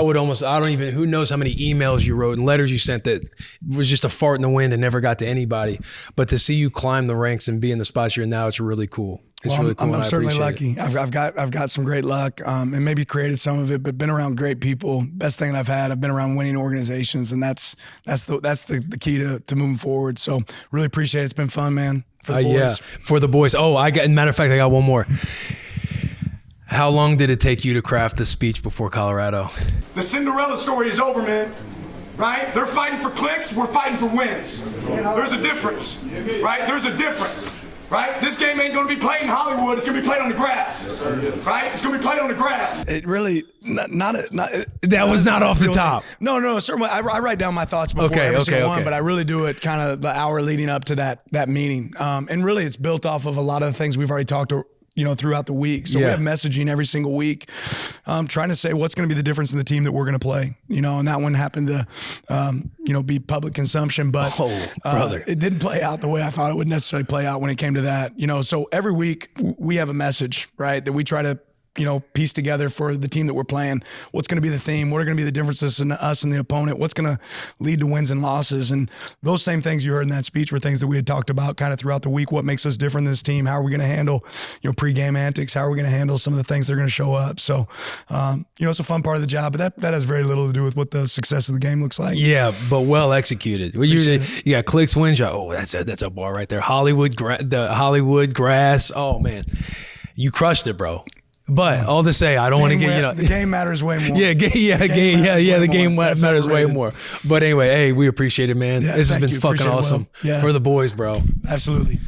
who knows how many emails you wrote and letters you sent that was just a fart in the wind and never got to anybody. But to see you climb the ranks and be in the spots you're in now, it's really cool. It's really cool. I'm certainly lucky. I've got some great luck, and maybe created some of it, but been around great people. Best thing that I've had. I've been around winning organizations, and that's the key to moving forward. So really appreciate it. It's been fun, man. For the boys. Yeah, for the boys. Matter of fact, I got one more. How long did it take you to craft the speech before Colorado? The Cinderella story is over, man. Right? They're fighting for clicks. We're fighting for wins. There's a difference. Right? There's a difference. Right? This game ain't going to be played in Hollywood. It's going to be played on the grass. Right? It's going to be played on the grass. It really that was not off the top. No. Certainly, I write down my thoughts before every single one, but I really do it kind of the hour leading up to that meeting. And really, it's built off of a lot of the things we've already talked throughout the week. So we have messaging every single week, trying to say what's going to be the difference in the team that we're going to play, and that one happened to, be public consumption, but brother, it didn't play out the way I thought it would necessarily play out when it came to that, so every week we have a message, right, that we try to piece together for the team that we're playing. What's going to be the theme? What are going to be the differences in us and the opponent? What's going to lead to wins and losses? And those same things you heard in that speech were things that we had talked about kind of throughout the week. What makes us different than this team? How are we going to handle, pre-game antics? How are we going to handle some of the things that are going to show up? So, it's a fun part of the job, but that has very little to do with what the success of the game looks like. Yeah, but well executed. You got clicks, wins. Oh, that's a bar right there. The Hollywood grass. Oh man, you crushed it, bro. But all to say, I don't want to get the game matters way more. The game matters way more. But anyway, hey, we appreciate it, man. This has been fucking awesome for the boys, bro. Absolutely.